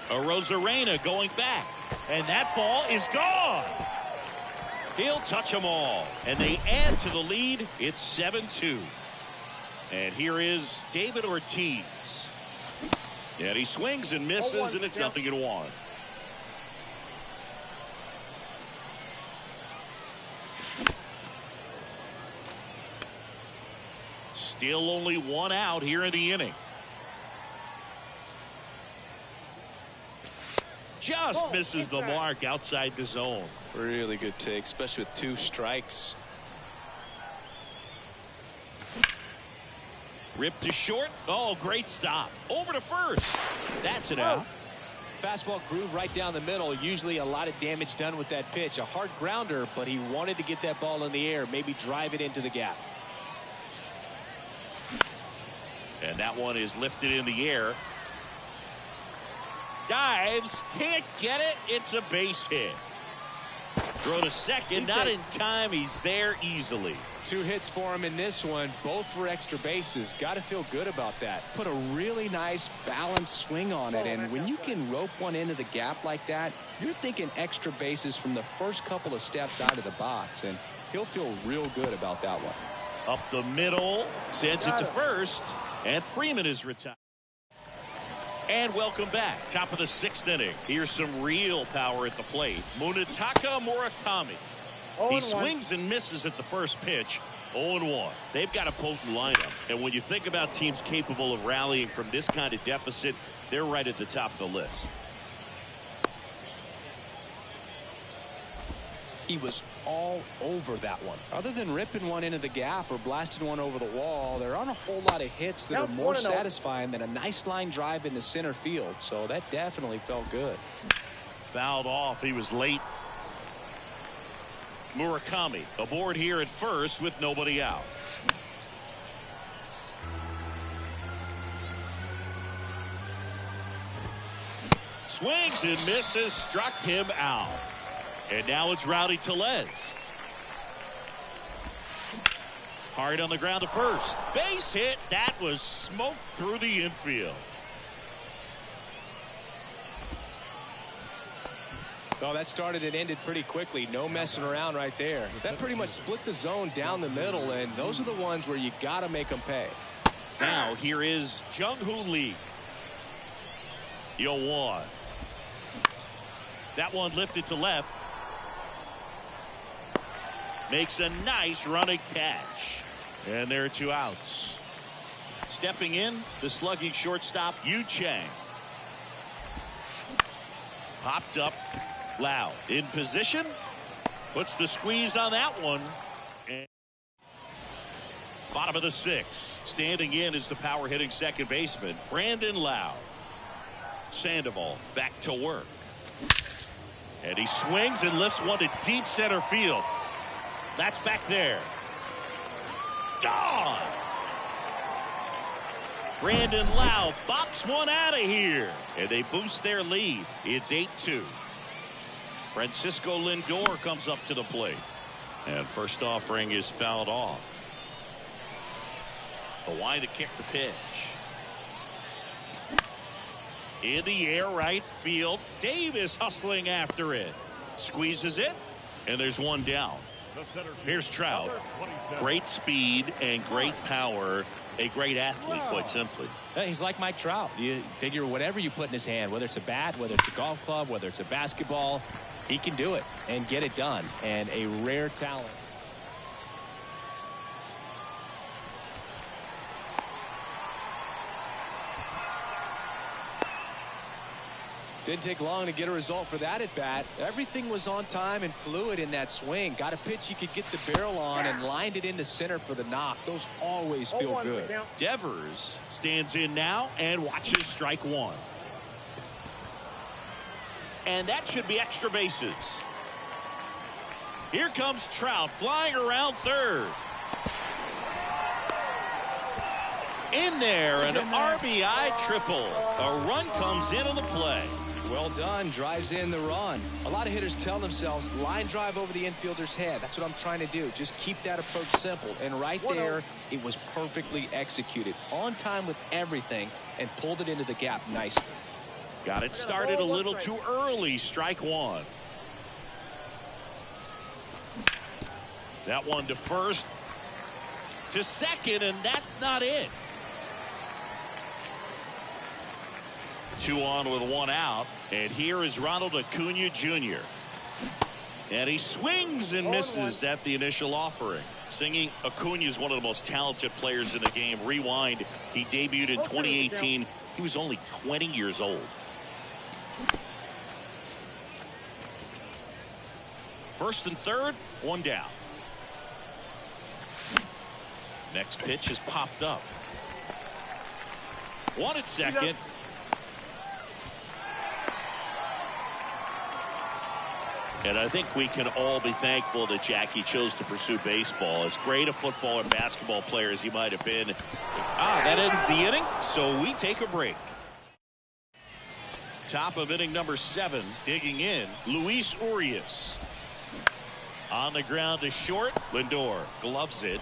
Arozarena going back, and that ball is gone. He'll touch them all, and they add to the lead. It's 7-2. And here is David Ortiz. And he swings and misses, and it's 0-1. Still only 1 out here in the inning. Just misses the mark outside the zone. Really good take, especially with 2 strikes. Ripped to short. Oh, great stop. Over to first. That's it out. Fastball groove right down the middle. Usually a lot of damage done with that pitch. A hard grounder, but he wanted to get that ball in the air, maybe drive it into the gap. And that one is lifted in the air. Dives, can't get it. It's a base hit. Throw to second, not in time. He's there easily. 2 hits for him in this one, both for extra bases. Got to feel good about that. Put a really nice balanced swing on it, and when you can rope one into the gap like that, you're thinking extra bases from the first couple of steps out of the box, and he'll feel real good about that one. Up the middle, sends it to first, and Freeman is retired. And welcome back. Top of the 6th inning. Here's some real power at the plate. Munetaka Murakami. He swings and misses at the first pitch. 0-1. They've got a potent lineup. And when you think about teams capable of rallying from this kind of deficit, they're right at the top of the list. He was all over that one. Other than ripping one into the gap or blasting one over the wall, there aren't a whole lot of hits that are more satisfying than a nice line drive into center field. So that definitely felt good. Fouled off. He was late. Murakami aboard here at first with nobody out. swings and misses, struck him out. And now it's Rowdy Tellez. Hard on the ground to first. Base hit. That was smoked through the infield. Oh, that started and ended pretty quickly. No messing around right there. That pretty much split the zone down the middle, and those are the ones where you got to make them pay. Now here is Jung-Hoo Lee. 0-1. That one lifted to left. Makes a nice running catch. And there are 2 outs. Stepping in, the slugging shortstop, Yu Chang. Popped up. Lau in position. Puts the squeeze on that one. And bottom of the 6th. Standing in is the power hitting second baseman, Brandon Lau. Sandoval back to work. And he swings and lifts one to deep center field. That's back there. Gone! Brandon Lau bops one out of here. And they boost their lead. It's 8-2. Francisco Lindor comes up to the plate. And first offering is fouled off. Hawaii to kick the pitch. In the air, right field. Davis hustling after it. Squeezes it. And there's one down. Here's Trout. Great speed and great power. A great athlete, quite simply. He's like Mike Trout. You figure whatever you put in his hand, whether it's a bat, whether it's a golf club, whether it's a basketball, he can do it and get it done. And a rare talent. Didn't take long to get a result for that at bat. Everything was on time and fluid in that swing. Got a pitch you could get the barrel on and lined it into center for the knock. Those always feel good. Devers stands in now and watches strike one. And that should be extra bases. Here comes Trout flying around third. In there, an RBI triple. A run comes into the play. Well done. Drives in the run. A lot of hitters tell themselves line drive over the infielder's head. That's what I'm trying to do. Just keep that approach simple. And right there, it was perfectly executed. On time with everything and pulled it into the gap nicely. Got it started a little too early. Strike one. That one to first. To second, and that's not it. 2 on with 1 out. And here is Ronald Acuna Jr. And he swings and misses at the initial offering. Singing Acuna is one of the most talented players in the game. Rewind. He debuted in 2018. He was only 20 years old. First and third, 1 down. Next pitch is popped up. 1 at second. And I think we can all be thankful that Jackie chose to pursue baseball. As great a football and basketball player as he might have been. That ends the inning, so we take a break. Top of inning number 7, digging in, Luis Urias. On the ground to short, Lindor gloves it.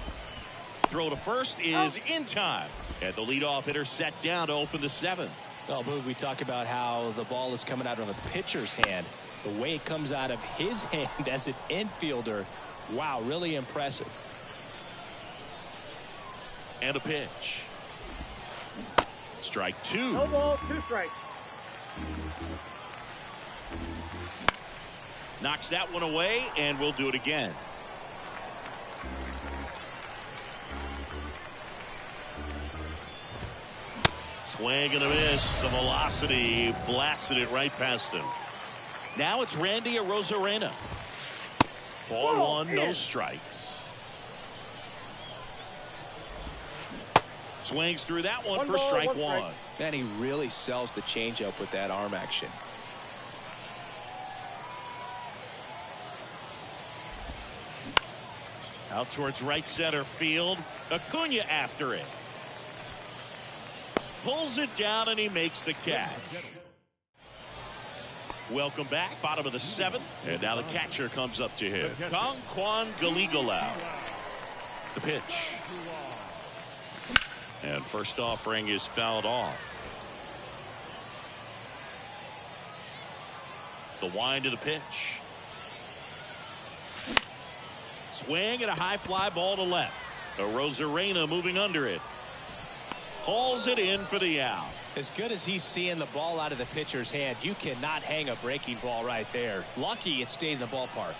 Throw to first is in time. And the leadoff hitter set down to open the 7th. Well, Boog, we talk about how the ball is coming out of a pitcher's hand. The way it comes out of his hand as an infielder, wow, really impressive. And a pitch. Strike 2. No ball, 2 strikes. Knocks that one away, and we'll do it again. Swing and a miss. The velocity blasted it right past him. Now it's Randy Arozarena. Ball 1, no strikes. Swings through that one for strike 1. Man, he really sells the changeup with that arm action. Out towards right center field. Acuna after it. Pulls it down and he makes the catch. Welcome back. Bottom of the 7th. And now the catcher comes up to hit. Conquan Galigalau. The pitch. And first offering is fouled off. The wind of the pitch. Swing and a high fly ball to left. Arozarena moving under it. Hauls it in for the out. As good as he's seeing the ball out of the pitcher's hand, you cannot hang a breaking ball right there. Lucky it stayed in the ballpark.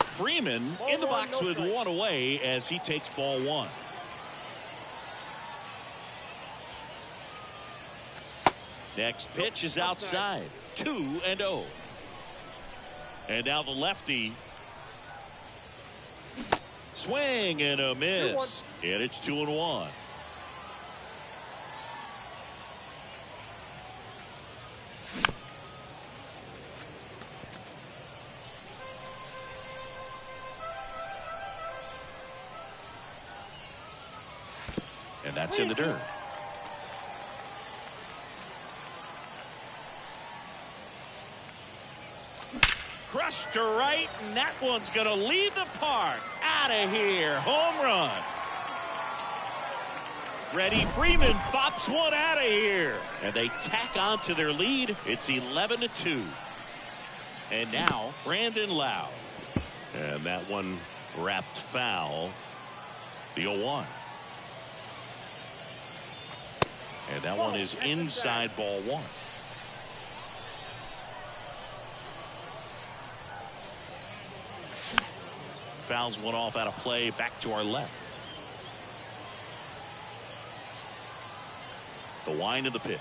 Freeman in the box with one away as he takes ball 1. Next pitch is outside. 2-0. And now the lefty. Swing and a miss. And it's 2-1. And that's in the dirt. Crushed to right, and that one's going to leave the park. Out of here. Home run. Freddie Freeman bops one out of here. And they tack on to their lead. It's 11-2. And now Brandon Lowe. And that one wrapped foul. The 0-1. And that one is inside ball 1. Fouls one off out of play, back to our left. The wind of the pitch.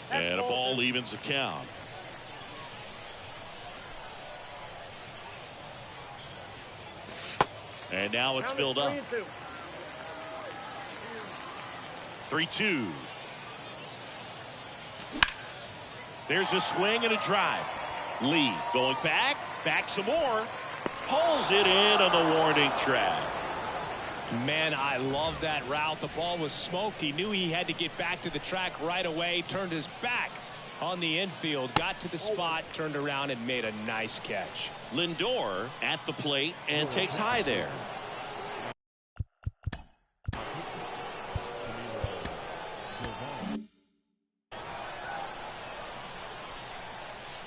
And a ball evens the count. And now it's filled up. 3-2. There's a swing and a drive. Lee going back some more. Pulls it in on the warning track. Man, I love that route. The ball was smoked. He knew he had to get back to the track right away. Turned his back on the infield. Got to the spot, turned around, and made a nice catch. Lindor at the plate and takes high there.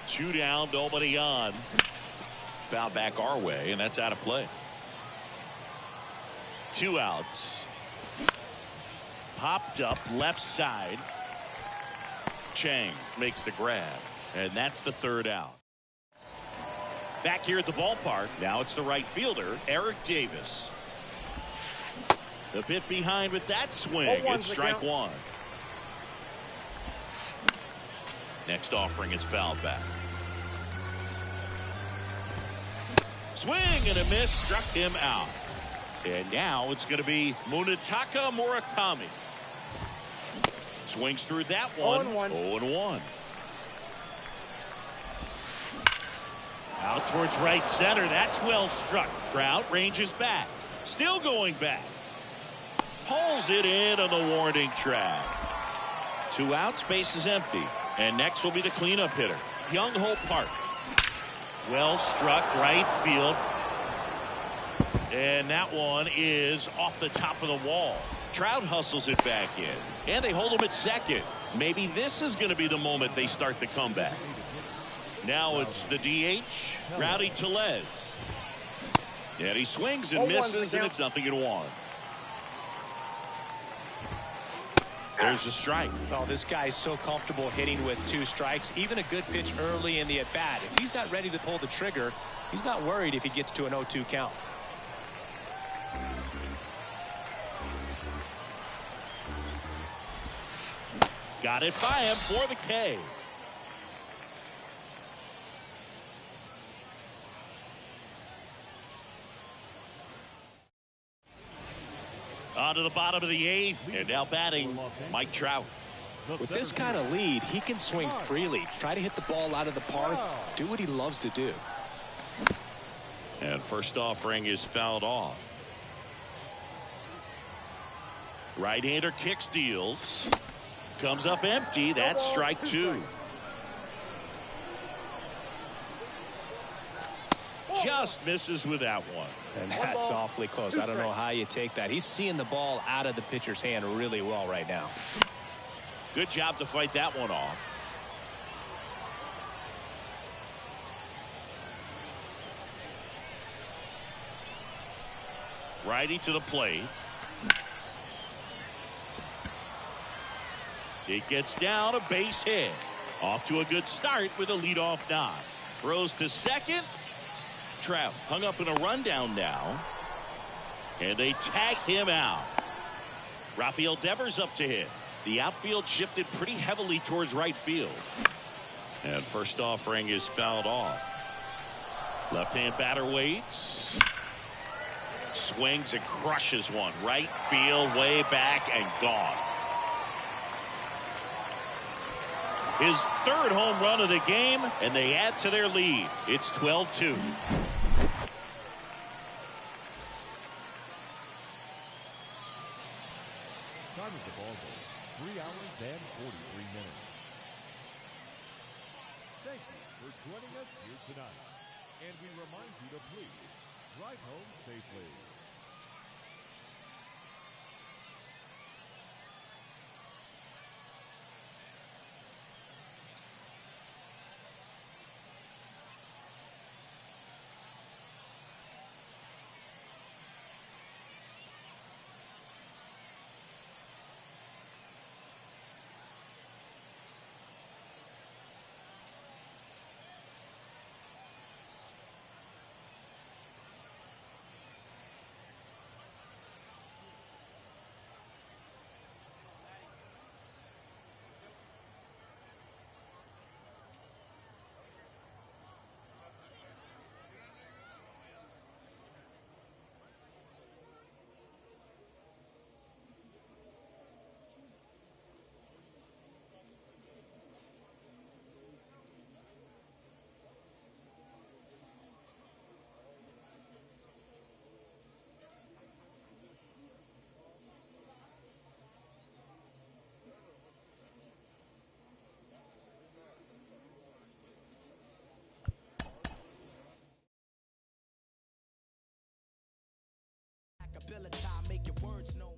Two down, nobody on. Foul back our way, and that's out of play. 2 outs. Popped up left side. Chang makes the grab, and that's the 3rd out. Back here at the ballpark, now it's the right fielder, Eric Davis. A bit behind with that swing. It's strike 1. Next offering is fouled back. Swing and a miss, struck him out. And now it's going to be Munetaka Murakami. Swings through that one. 0-1. Out towards right center. That's well struck. Trout ranges back. Still going back. Pulls it in on the warning track. 2 outs, base is empty. And next will be the cleanup hitter, Young Hope Park. Well struck, right field. And that one is off the top of the wall. Trout hustles it back in. And they hold him at second. Maybe this is going to be the moment they start the comeback. Now it's the DH, Rowdy Tellez. And he swings and misses, and it's 0-1. There's a strike. Oh, this guy's so comfortable hitting with 2 strikes. Even a good pitch early in the at-bat. If he's not ready to pull the trigger, he's not worried if he gets to an 0-2 count. Got it by him for the K. On to the bottom of the 8th, and now batting Mike Trout. With this kind of lead, he can swing freely, try to hit the ball out of the park, do what he loves to do. And first offering is fouled off. Right-hander kicks, deals. Comes up empty. That's strike 2. Just misses with that one. And that's awfully close. I don't know how you take that. He's seeing the ball out of the pitcher's hand really well right now. Good job to fight that one off. Righty to the plate. It gets down, a base hit. Off to a good start with a leadoff knock. Throws to second. Trout hung up in a rundown now. And they tag him out. Rafael Devers up to hit. The outfield shifted pretty heavily towards right field. And first offering is fouled off. Left-hand batter waits. Swings and crushes one. Right field, way back, and gone. His third home run of the game, and they add to their lead. It's 12-2. Time of the ball game, 3 hours and 43 minutes. Thank you for joining us here tonight. And we remind you to please drive home safely. Make your words known.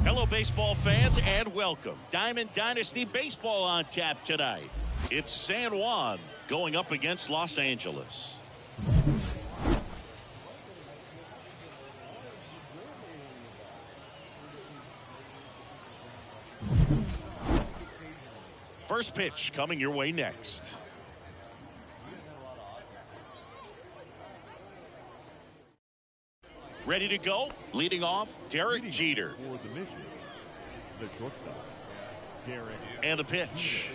Hello, baseball fans, and welcome. Diamond Dynasty Baseball on tap tonight. It's San Juan going up against Los Angeles. First pitch coming your way next. Ready to go? Leading off, Derek Jeter. For the mission, the shortstop, Derek. And the pitch.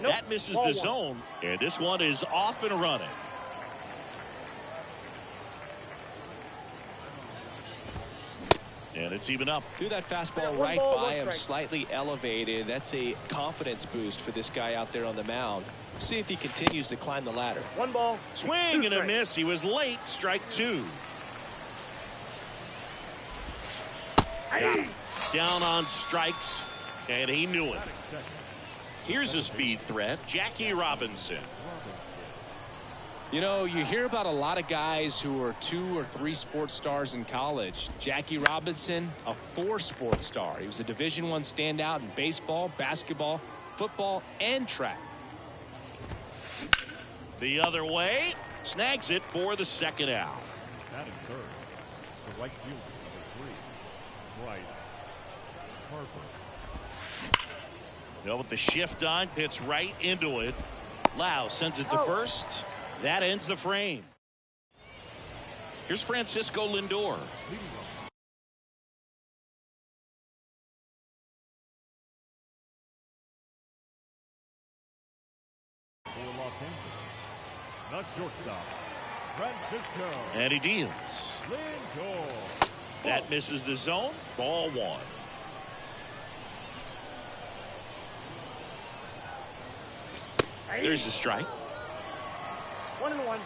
Nope. That misses Ball the one. zone, and this one is off and running. And it's even up. Threw that fastball One right ball, by one him, strike. slightly elevated. That's a confidence boost for this guy out there on the mound. See if he continues to climb the ladder. One ball. Swing two and a strikes. miss. He was late. Strike two. Got him. Down on strikes, and he knew it. Here's a speed threat, Jackie Robinson. You know, you hear about a lot of guys who are 2 or 3 sports stars in college. Jackie Robinson, a 4 sports star. He was a Division I standout in baseball, basketball, football, and track. The other way, snags it for the second out. Batting third, the right fielder, number 3, Bryce Harper. Well, with the shift on, hits right into it. Lau sends it to first. That ends the frame. Here's Francisco Lindor. For Los Angeles, the shortstop, Francisco And he deals. Lindor. That misses the zone. Ball one. There's the strike. 1-1.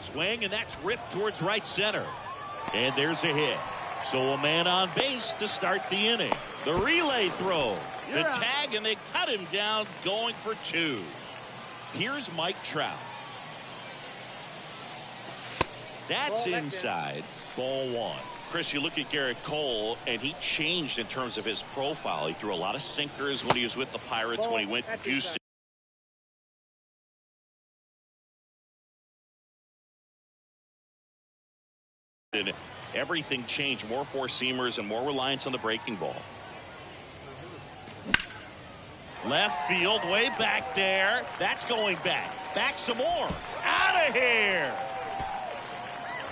Swing, and that's ripped towards right center. And there's a hit. So a man on base to start the inning. The relay throw. The tag, and they cut him down going for 2. Here's Mike Trout. That's inside. Ball one. Chris, you look at Garrett Cole, and he changed in terms of his profile. He threw a lot of sinkers when he was with the Pirates, when he went to Houston. And everything changed. More four-seamers and more reliance on the breaking ball. Left field, way back there. That's going back. Back some more. Out of here.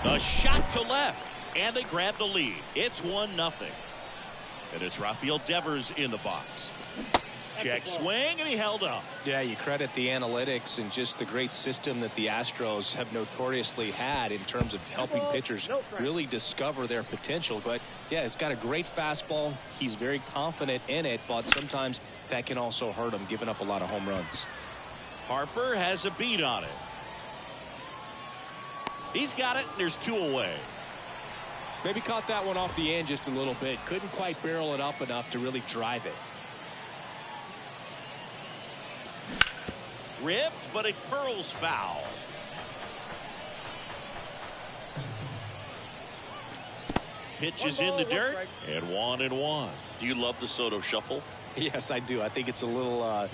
A shot to left, and they grab the lead. It's 1-0. And it's Rafael Devers in the box. Check swing, and he held up. Yeah, you credit the analytics and just the great system that the Astros have notoriously had in terms of helping pitchers really discover their potential. But, yeah, he's got a great fastball. He's very confident in it, but sometimes that can also hurt him, giving up a lot of home runs. Harper has a beat on it. He's got it, and there's 2 away. Maybe caught that one off the end just a little bit. Couldn't quite barrel it up enough to really drive it. Ripped, but it curls foul. Pitch is in the dirt, and 1-1. Do you love the Soto shuffle? Yes, I do. I think it's a little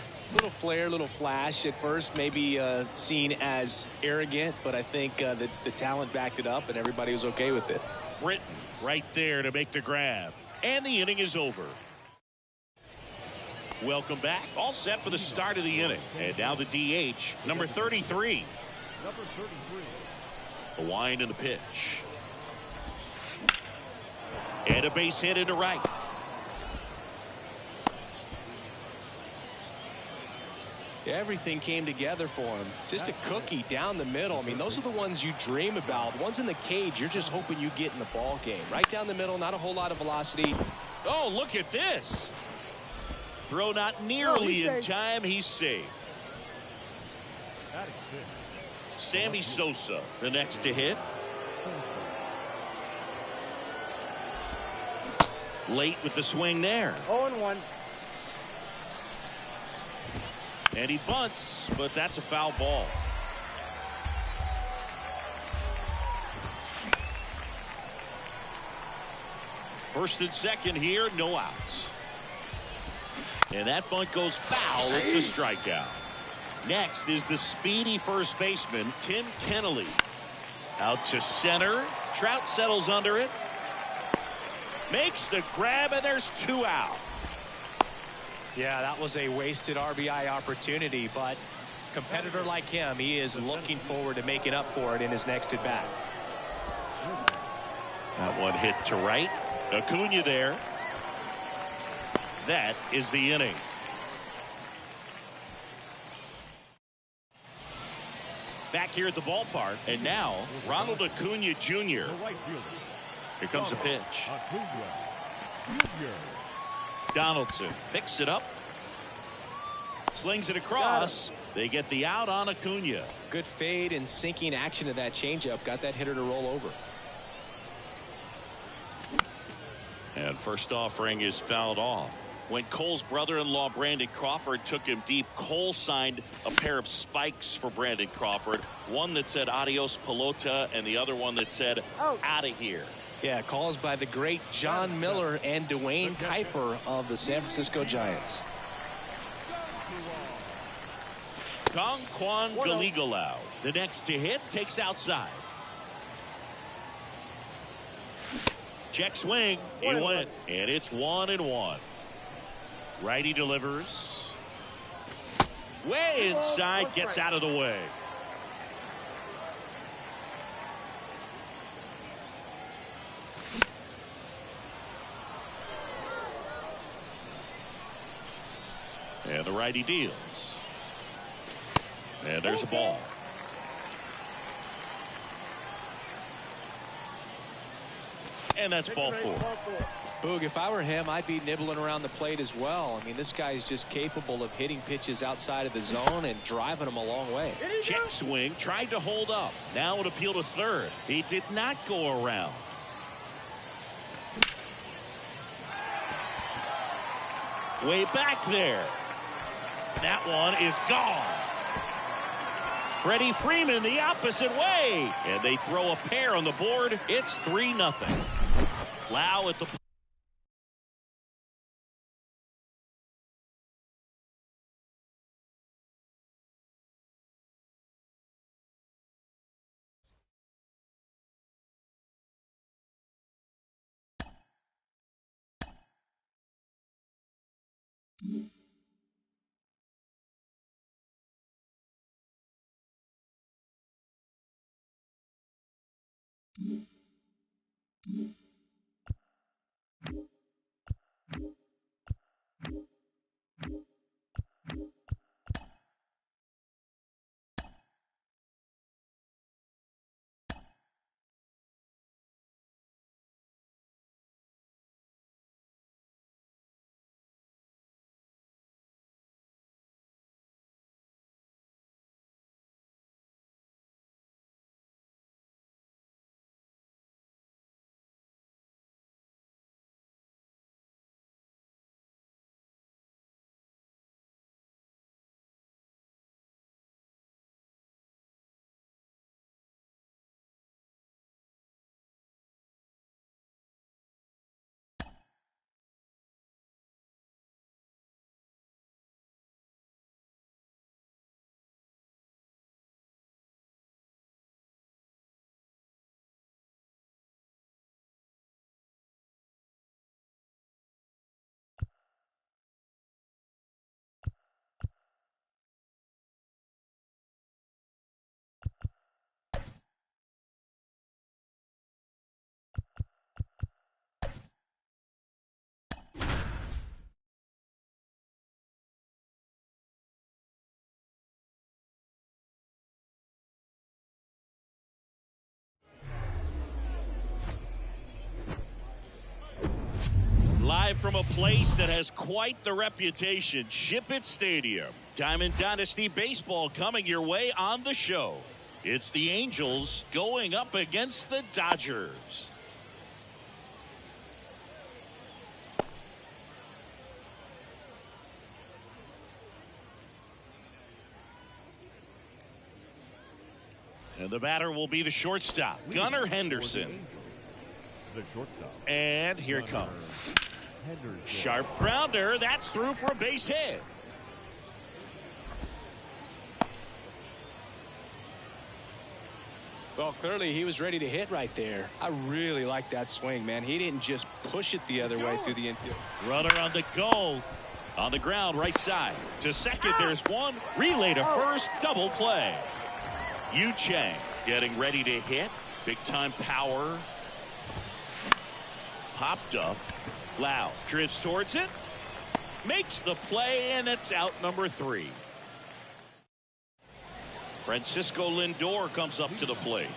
flair, little flash at first, maybe seen as arrogant, but I think the talent backed it up, and everybody was okay with it. Britton right there to make the grab, and the inning is over. Welcome back. All set for the start of the inning. And now the DH, number 33. Number 33. The wind and the pitch. And a base hit into right. Everything came together for him. Just a cookie down the middle. I mean, those are the ones you dream about. The ones in the cage, you're just hoping you get in the ball game. Right down the middle, not a whole lot of velocity. Oh, look at this. Throw not nearly in time. He's safe. Sammy Sosa, the next to hit. Late with the swing there. 0-1. And he bunts, but that's a foul ball. First and second here, no outs. And that bunt goes foul. It's a strikeout. Next is the speedy first baseman, Tim Kennelly. Out to center. Trout settles under it. Makes the grab, and there's 2 out. Yeah, that was a wasted RBI opportunity, but competitor like him, he is looking forward to making up for it in his next at bat. That one hit to right. Acuna there. That is the inning. Back here at the ballpark, and now Ronald Acuna Jr. Here comes a pitch. Donaldson picks it up. Slings it across. They get the out on Acuna. Good fade and sinking action of that changeup. Got that hitter to roll over. And first offering is fouled off. When Cole's brother-in-law Brandon Crawford took him deep, Cole signed a pair of spikes for Brandon Crawford. One that said adios pelota and the other one that said out of here. Yeah, calls by the great John Miller and Dwayne Kuiper of the San Francisco Giants. Conquan Galigalau, the next to hit, takes outside. Check swing. He went, and it's 1-1. Righty delivers. Way inside, gets out of the way. And the righty deals. And there's a ball. And that's ball 4. Boog, if I were him, I'd be nibbling around the plate as well. I mean, this guy's just capable of hitting pitches outside of the zone and driving them a long way. Check swing, tried to hold up. Now an appeal to third. He did not go around. Way back there. That one is gone. Freddie Freeman the opposite way. And they throw a pair on the board. It's 3-0. Lau at the Live from a place that has quite the reputation, Ship It Stadium. Diamond Dynasty Baseball coming your way on the show. It's the Angels going up against the Dodgers. And the batter will be the shortstop, Gunnar Henderson. The shortstop. And here it comes. Sharp grounder. That's through for a base hit. Well, clearly he was ready to hit right there. I really like that swing, man. He didn't just push it the other way through the infield. Runner on the go. On the ground, right side. To second, there's one. Relay to first. Double play. Yu Chang getting ready to hit. Big time power. Popped up. Lau drifts towards it. Makes the play, and it's out number 3. Francisco Lindor comes up to the plate.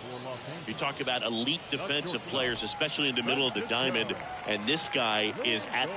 You talk about elite defensive players, especially in the middle of the diamond, and this guy is at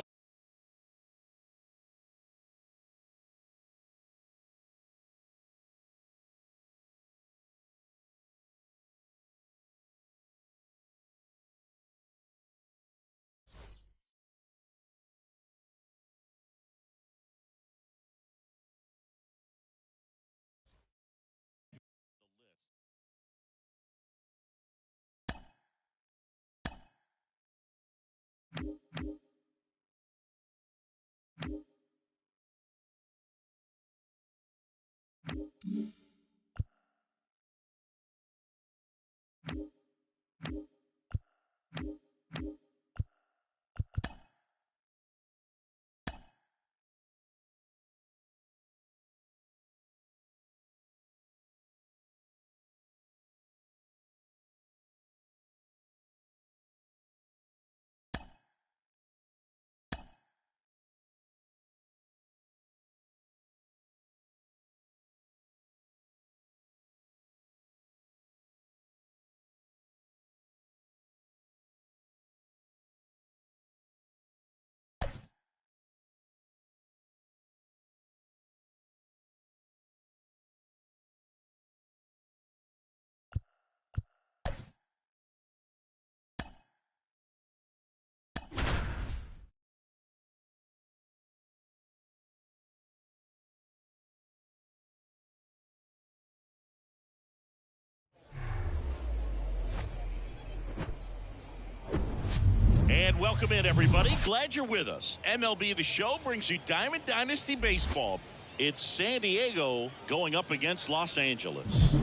And welcome in, everybody. Glad you're with us. MLB The Show brings you Diamond Dynasty Baseball. It's San Diego going up against Los Angeles.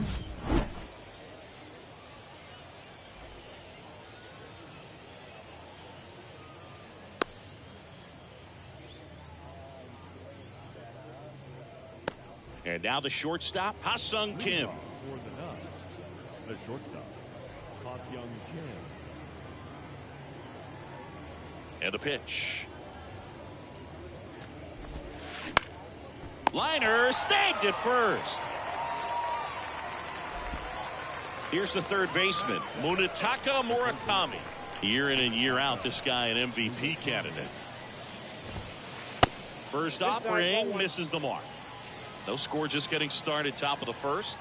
And now the shortstop, Ha-Seong Kim. The shortstop, Ha-Seong Kim. And a pitch. Liner snagged at first. Here's the third baseman, Munetaka Murakami. Year in and year out, this guy an MVP candidate. First offering misses the mark. No score, just getting started, top of the first.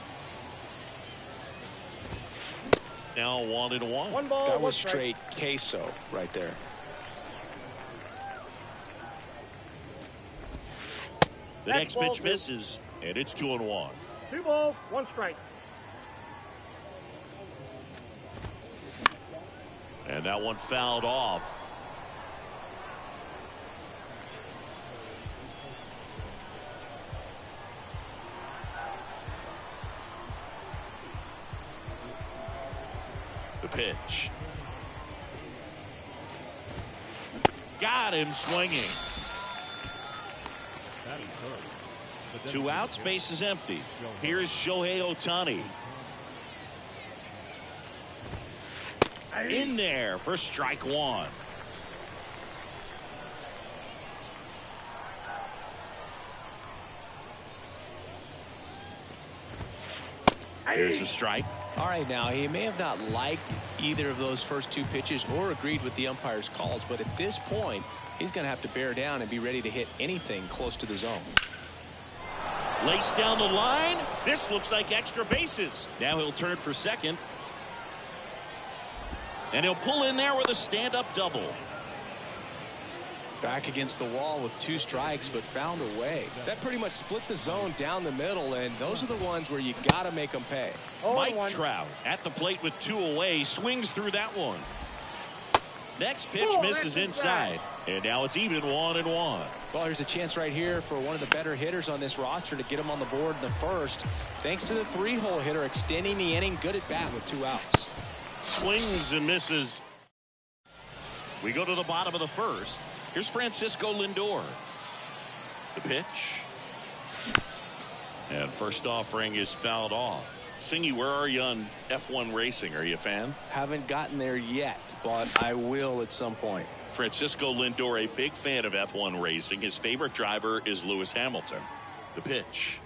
Now 1-1. One ball, that was straight queso right there. The next pitch misses, and it's 2-1. 2 balls, 1 strike. And that one fouled off. The pitch. Got him swinging. 2 outs, base is empty. Here's Shohei Ohtani. In there for strike 1. Here's the strike. All right, now he may have not liked either of those first two pitches or agreed with the umpire's calls, but at this point, he's going to have to bear down and be ready to hit anything close to the zone. Laced down the line. This looks like extra bases. Now he'll turn for second. And he'll pull in there with a stand-up double. Back against the wall with 2 strikes, but found a way. That pretty much split the zone down the middle, and those are the ones where you got to make them pay. Mike Trout at the plate with 2 away, swings through that one. Next pitch misses inside, and now it's even 1-1. Well, there's a chance right here for one of the better hitters on this roster to get him on the board in the first, thanks to the 3-hole hitter extending the inning. Good at bat with 2 outs. Swings and misses. We go to the bottom of the first. Here's Francisco Lindor. The pitch. And first offering is fouled off. Singy, where are you on F1 racing? Are you a fan? Haven't gotten there yet, but I will at some point. Francisco Lindor, a big fan of F1 racing. His favorite driver is Lewis Hamilton. The pitch.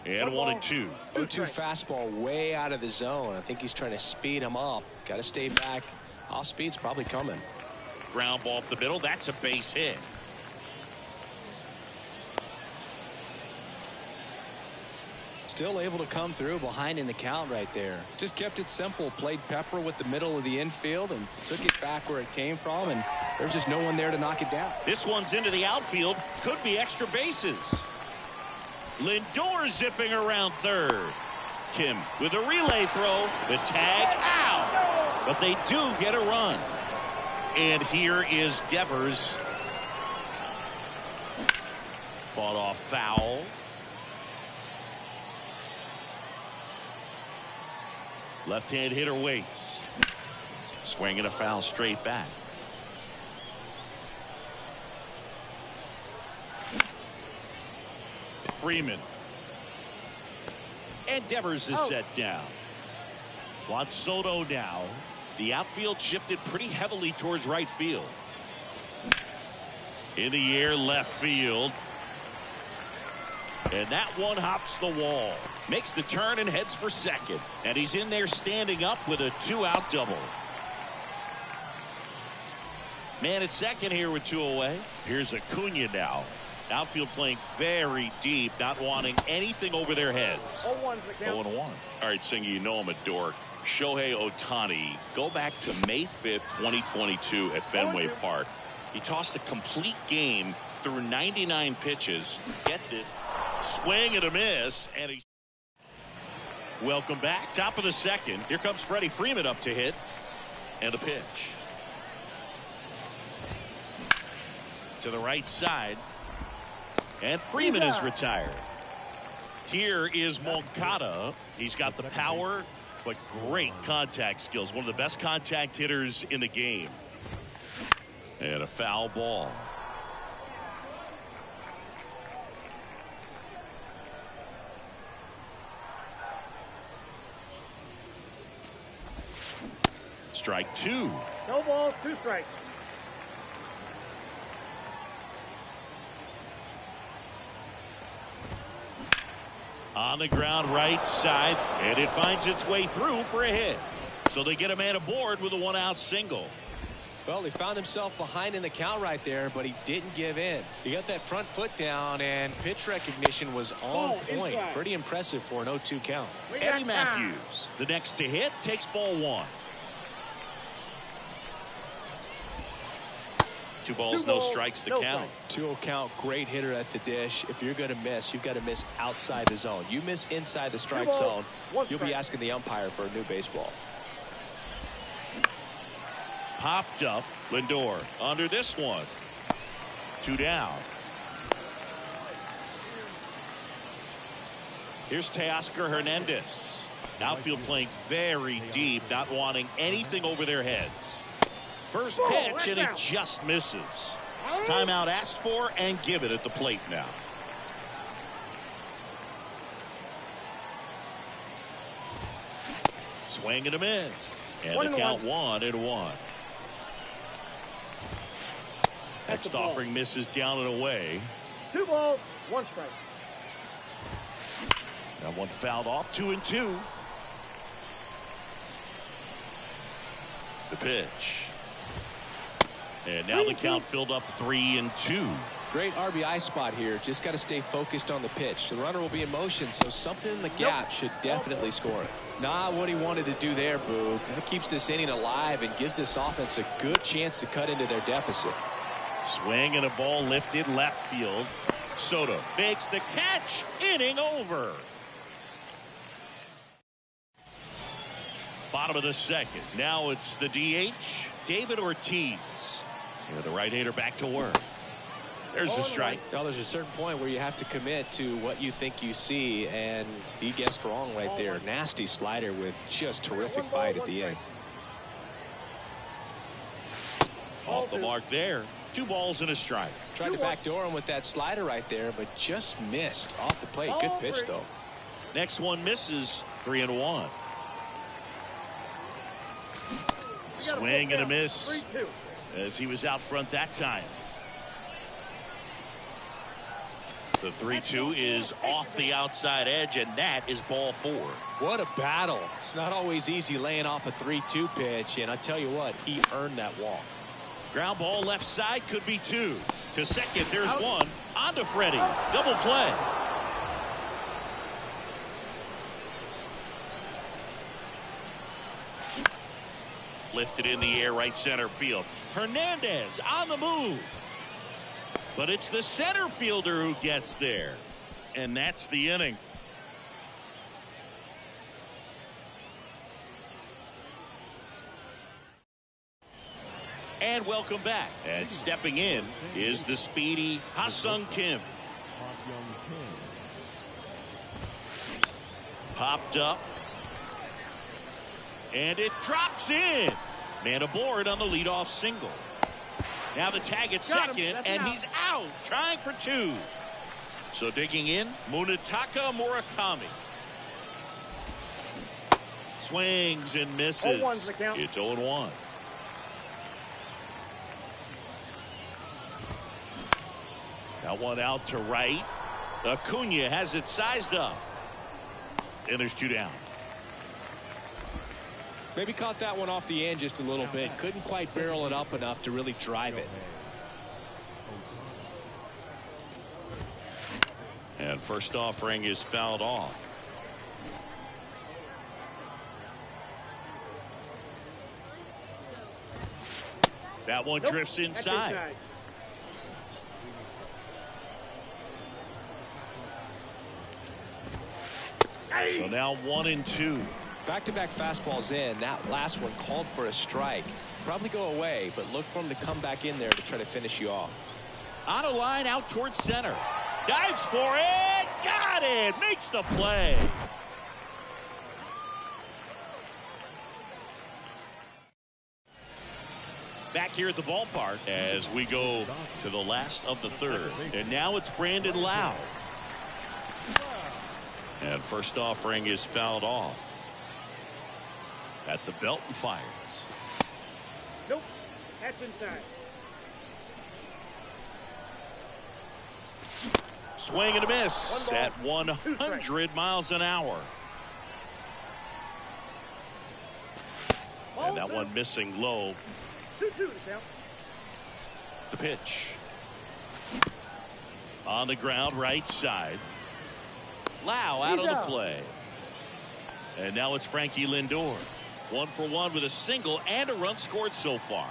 And 1-2. 0-2 fastball way out of the zone. I think he's trying to speed him up. Got to stay back. Off speed's probably coming. Ground ball up the middle. That's a base hit. Still able to come through behind in the count right there. Just kept it simple. Played pepper with the middle of the infield and took it back where it came from. And there's just no one there to knock it down. This one's into the outfield. Could be extra bases. Lindor zipping around third. Kim with a relay throw. The tag out. But they do get a run. And here is Devers. Fought off foul. Left-hand hitter waits. Swinging a foul straight back. Freeman. And Devers is set down. Juan Soto now. The outfield shifted pretty heavily towards right field. In the air, left field. And that one hops the wall. Makes the turn and heads for second. And he's in there standing up with a 2-out double. Man at second here with 2 away. Here's Acuna now. Outfield playing very deep, not wanting anything over their heads. 0-1. All right, Singy, you know I'm a dork. Shohei Ohtani, go back to May 5th, 2022 at Fenway Park. He tossed a complete game through 99 pitches. Get this. Swing and a miss. And he. Welcome back. Top of the second. Here comes Freddie Freeman up to hit. And a pitch. To the right side. And Freeman is retired. Here is Moncada. He's got the power, but great contact skills. One of the best contact hitters in the game. And a foul ball. Strike 2. No balls, 2 strikes. On the ground right side, and it finds its way through for a hit. So they get a man aboard with a 1-out single. Well, he found himself behind in the count right there, but he didn't give in. He got that front foot down, and pitch recognition was on point. Inside. Pretty impressive for an 0-2 count. Eddie Matthews, the next to hit, takes ball 1. 2 balls, no strikes to count. 2-0 count, great hitter at the dish. If you're going to miss, you've got to miss outside the zone. You miss inside the strike zone, you'll be asking the umpire for a new baseball. Popped up. Lindor under this one. 2 down. Here's Teoscar Hernandez. Outfield playing very deep, not wanting anything over their heads. First pitch, and it just misses. Timeout asked for and given at the plate now. Swing and a miss. And the count 1-1. Next offering misses down and away. 2 balls, 1 strike. That one fouled off. 2-2. The pitch. And now the count filled up 3-2. Great RBI spot here. Just got to stay focused on the pitch. The runner will be in motion, so something in the gap should definitely score it. Not what he wanted to do there, Boog. That keeps this inning alive and gives this offense a good chance to cut into their deficit. Swing and a ball lifted left field. Soto makes the catch. Inning over. Bottom of the second. Now it's the DH, David Ortiz. And the right-hander back to work. There's the strike. Now there's a certain point where you have to commit to what you think you see, and he guessed wrong right there. Nasty slider with just terrific bite at the end. Off the mark there. 2 balls and a strike. Tried to backdoor him with that slider right there, but just missed off the plate. Good pitch, though. Next one misses. 3-1. Swing and a miss as he was out front that time. The 3-2 is off the outside edge, and that is ball 4. What a battle. It's not always easy laying off a 3-2 pitch, and I tell you what, he earned that walk. Ground ball left side, could be 2. To second, there's 1. On to Freddie. Double play. Lifted in the air, right center field. Hernandez on the move. But it's the center fielder who gets there. And that's the inning. And welcome back. And stepping in is the speedy Ha-Seong Kim. Popped up. And it drops in. Man aboard on the leadoff single. Now the tag at second, and he's out, trying for 2. So digging in, Munetaka Murakami. Swings and misses. It's 0-1. Got one out to right. Acuna has it sized up. And there's 2 down. Maybe caught that one off the end just a little bit. Couldn't quite barrel it up enough to really drive it. And first offering is fouled off. That one drifts inside. So now 1-2. Back-to-back fastballs in. That last one called for a strike. Probably go away, but look for him to come back in there to try to finish you off. On a line out towards center. Dives for it. Got it. Makes the play. Back here at the ballpark as we go to the last of the third. And now it's Brandon Lowe. And first offering is fouled off. At the belt and fires. Nope. That's inside. Swing and a miss at 100 miles an hour. And that one missing low. 2-2 to count. The pitch. On the ground, right side. Lowe out of the play. And now it's Frankie Lindor. 1 for 1 with a single and a run scored so far.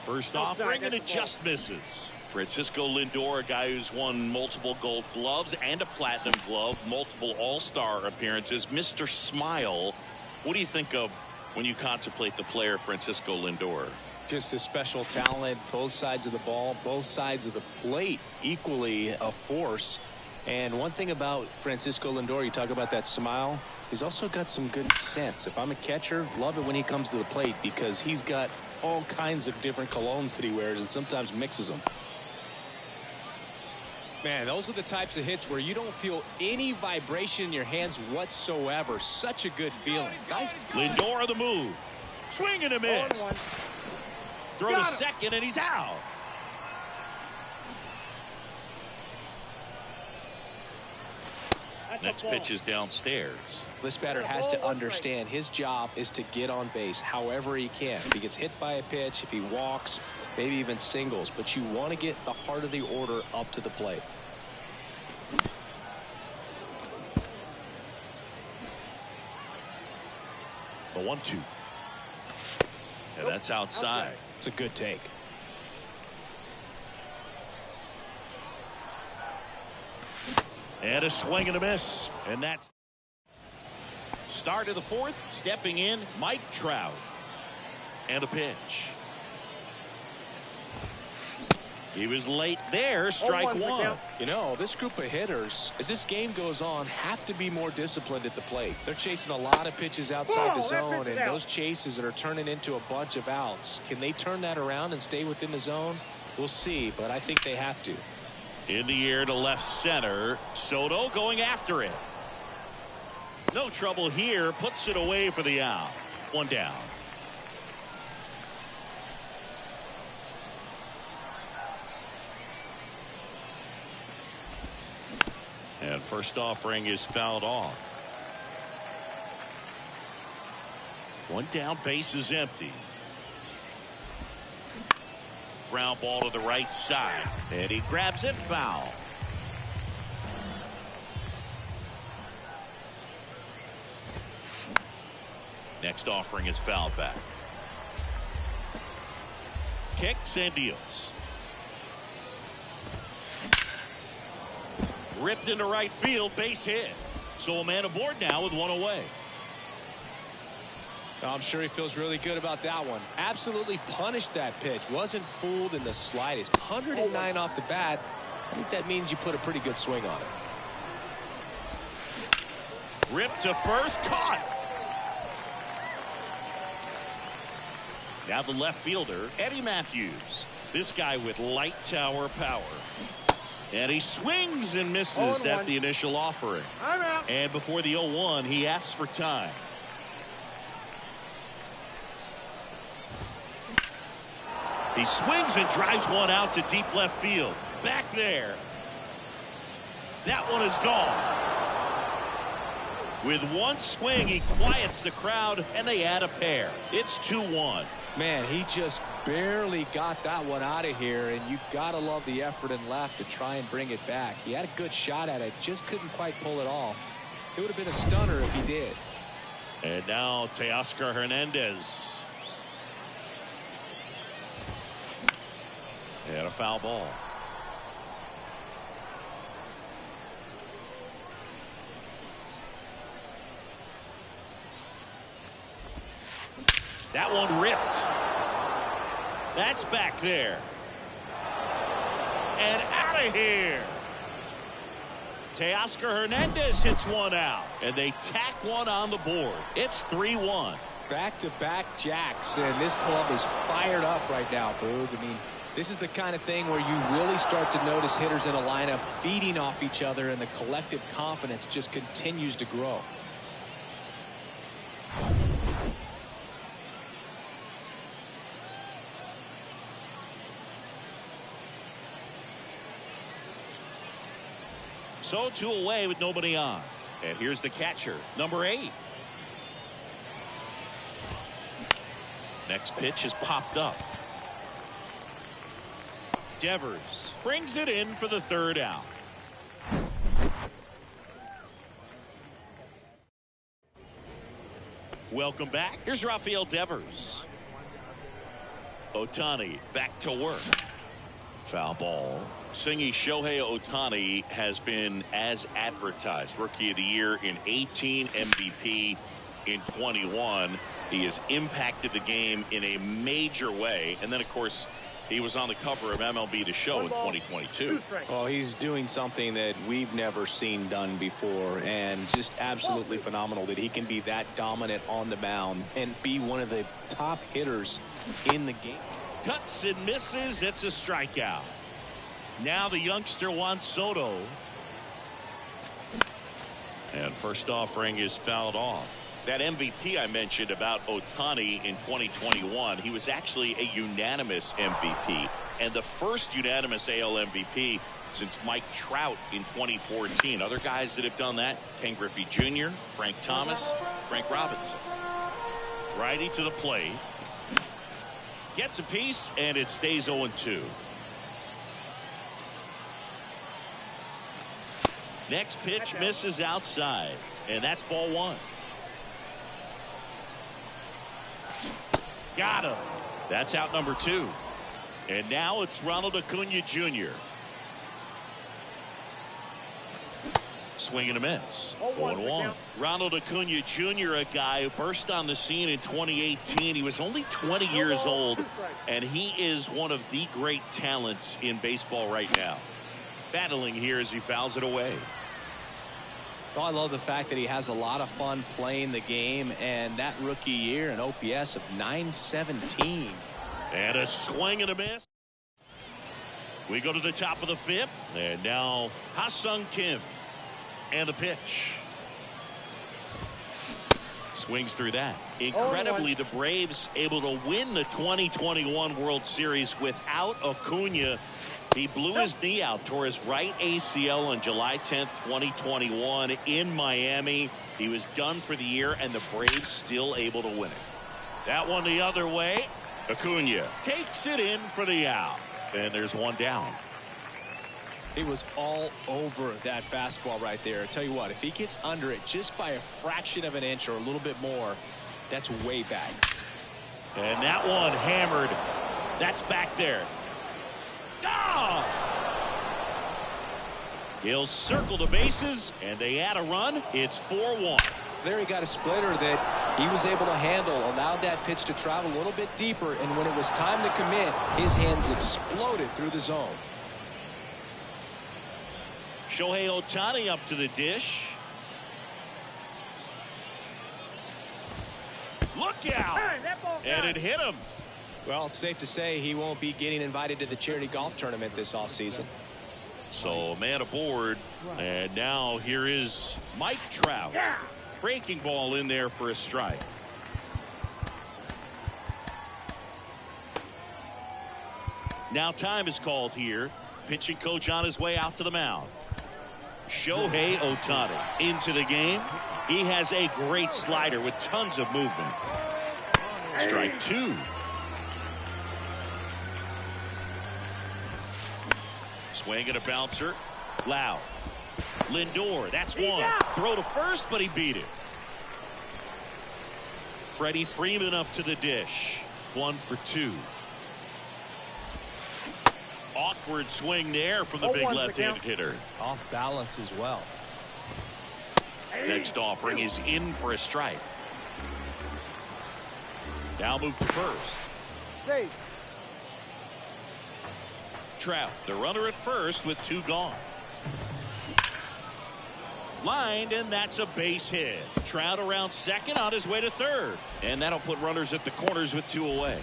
First offering, and it just misses. Francisco Lindor, a guy who's won multiple Gold Gloves and a Platinum Glove, multiple All-Star appearances. Mr. Smile, what do you think of when you contemplate the player Francisco Lindor? Just a special talent, both sides of the ball, both sides of the plate, equally a force. And one thing about Francisco Lindor, you talk about that smile, he's also got some good sense. If I'm a catcher, love it when he comes to the plate because he's got all kinds of different colognes that he wears and sometimes mixes them. Man, those are the types of hits where you don't feel any vibration in your hands whatsoever. Such a good feeling. Guys, Lindor on the move. Swing and a miss. Throw to second, and he's out. Next pitch is downstairs. This batter has to understand his job is to get on base however he can. If he gets hit by a pitch, if he walks, maybe even singles, but you want to get the heart of the order up to the plate. The 1-2. And that's outside. It's a good take. And a swing and a miss. And that's start of the fourth. Stepping in, Mike Trout. And a pitch. He was late there. Strike one. You know, this group of hitters, as this game goes on, have to be more disciplined at the plate. They're chasing a lot of pitches outside the zone, and those chases that are turning into a bunch of outs. Can they turn that around and stay within the zone? We'll see, but I think they have to. In the air to left center. Soto going after it. No trouble here. Puts it away for the out. One down. And first offering is fouled off. One down, base is empty. Ground ball to the right side. And he grabs it, foul. Next offering is fouled back. Kicks and deals. Ripped into right field, base hit. So a man aboard now with one away. I'm sure he feels really good about that one. Absolutely punished that pitch. Wasn't fooled in the slightest. 109 off the bat. I think that means you put a pretty good swing on it. Ripped to first, caught. Now the left fielder, Eddie Matthews. This guy with light tower power. And he swings and misses at the initial offering. And before the 0-1, he asks for time. He swings and drives one out to deep left field. Back there. That one is gone. With one swing, he quiets the crowd, and they add a pair. It's 2-1. Man, he just barely got that one out of here, and you gotta love the effort in left to try and bring it back. He had a good shot at it, just couldn't quite pull it off. It would have been a stunner if he did. And now Teoscar Hernandez. And a foul ball. That one ripped. That's back there. And out of here. Teoscar Hernandez hits one out. And they tack one on the board. It's 3-1. Back-to-back jacks. And this club is fired up right now, Boog. I mean, this is the kind of thing where you really start to notice hitters in a lineup feeding off each other, and the collective confidence just continues to grow. So 2 away with nobody on. And here's the catcher, number 8. Next pitch is popped up. Devers brings it in for the third out. Welcome back. Here's Rafael Devers. Ohtani back to work. Foul ball. Singy Shohei Ohtani has been as advertised. Rookie of the Year in 18, MVP in 21. He has impacted the game in a major way. And then, of course, he was on the cover of MLB The Show in 2022. Well, he's doing something that we've never seen done before, and just absolutely phenomenal that he can be that dominant on the mound and be one of the top hitters in the game. Cuts and misses. It's a strikeout. Now the youngster Juan Soto. And first offering is fouled off. That MVP I mentioned about Ohtani in 2021, he was actually a unanimous MVP. and the first unanimous AL MVP since Mike Trout in 2014. Other guys that have done that: Ken Griffey Jr., Frank Thomas, Frank Robinson. Righty to the plate. Gets a piece, and it stays 0-2. Next pitch misses outside, and that's ball one. Got him. That's out number 2. And now it's Ronald Acuna Jr. Swing and a miss. 0-1. Ronald Acuna Jr., a guy who burst on the scene in 2018. He was only 20 years old, and he is one of the great talents in baseball right now. Battling here as he fouls it away. Oh, I love the fact that he has a lot of fun playing the game, and that rookie year an OPS of .917. And a swing and a miss. We go to the top of the 5th, and now Ha-Seong Kim. And the pitch. Swings through that. Incredibly, the Braves able to win the 2021 World Series without Acuna. He blew his knee out, tore his right ACL on July 10th, 2021 in Miami. He was done for the year, and the Braves still able to win it. That one the other way. Acuna takes it in for the out. And there's one down. He was all over that fastball right there. I tell you what, if he gets under it just by a fraction of an inch or a little bit more, that's way back. And that one hammered. That's back there. Ah! He'll circle the bases, and they add a run. It's 4-1. There he got a splitter that he was able to handle, allowed that pitch to travel a little bit deeper, and when it was time to commit, his hands exploded through the zone. Shohei Ohtani up to the dish. Look out! And it hit him. Well, it's safe to say he won't be getting invited to the charity golf tournament this offseason. So a man aboard, and now here is Mike Trout. Breaking ball in there for a strike. Now time is called here. Pitching coach on his way out to the mound. Shohei Ohtani into the game. He has a great slider with tons of movement. Strike 2. Swing and a bouncer. Loud. Lindor, that's one. Throw to first, but he beat it. Freddie Freeman up to the dish. 1 for 2. Awkward swing there from the big left-handed hitter. Off balance as well. Next offering is in for a strike. Now move to first. Safe. Trout, the runner at first with 2 gone. Lined, and that's a base hit. Trout around second on his way to third. And that'll put runners at the corners with 2 away.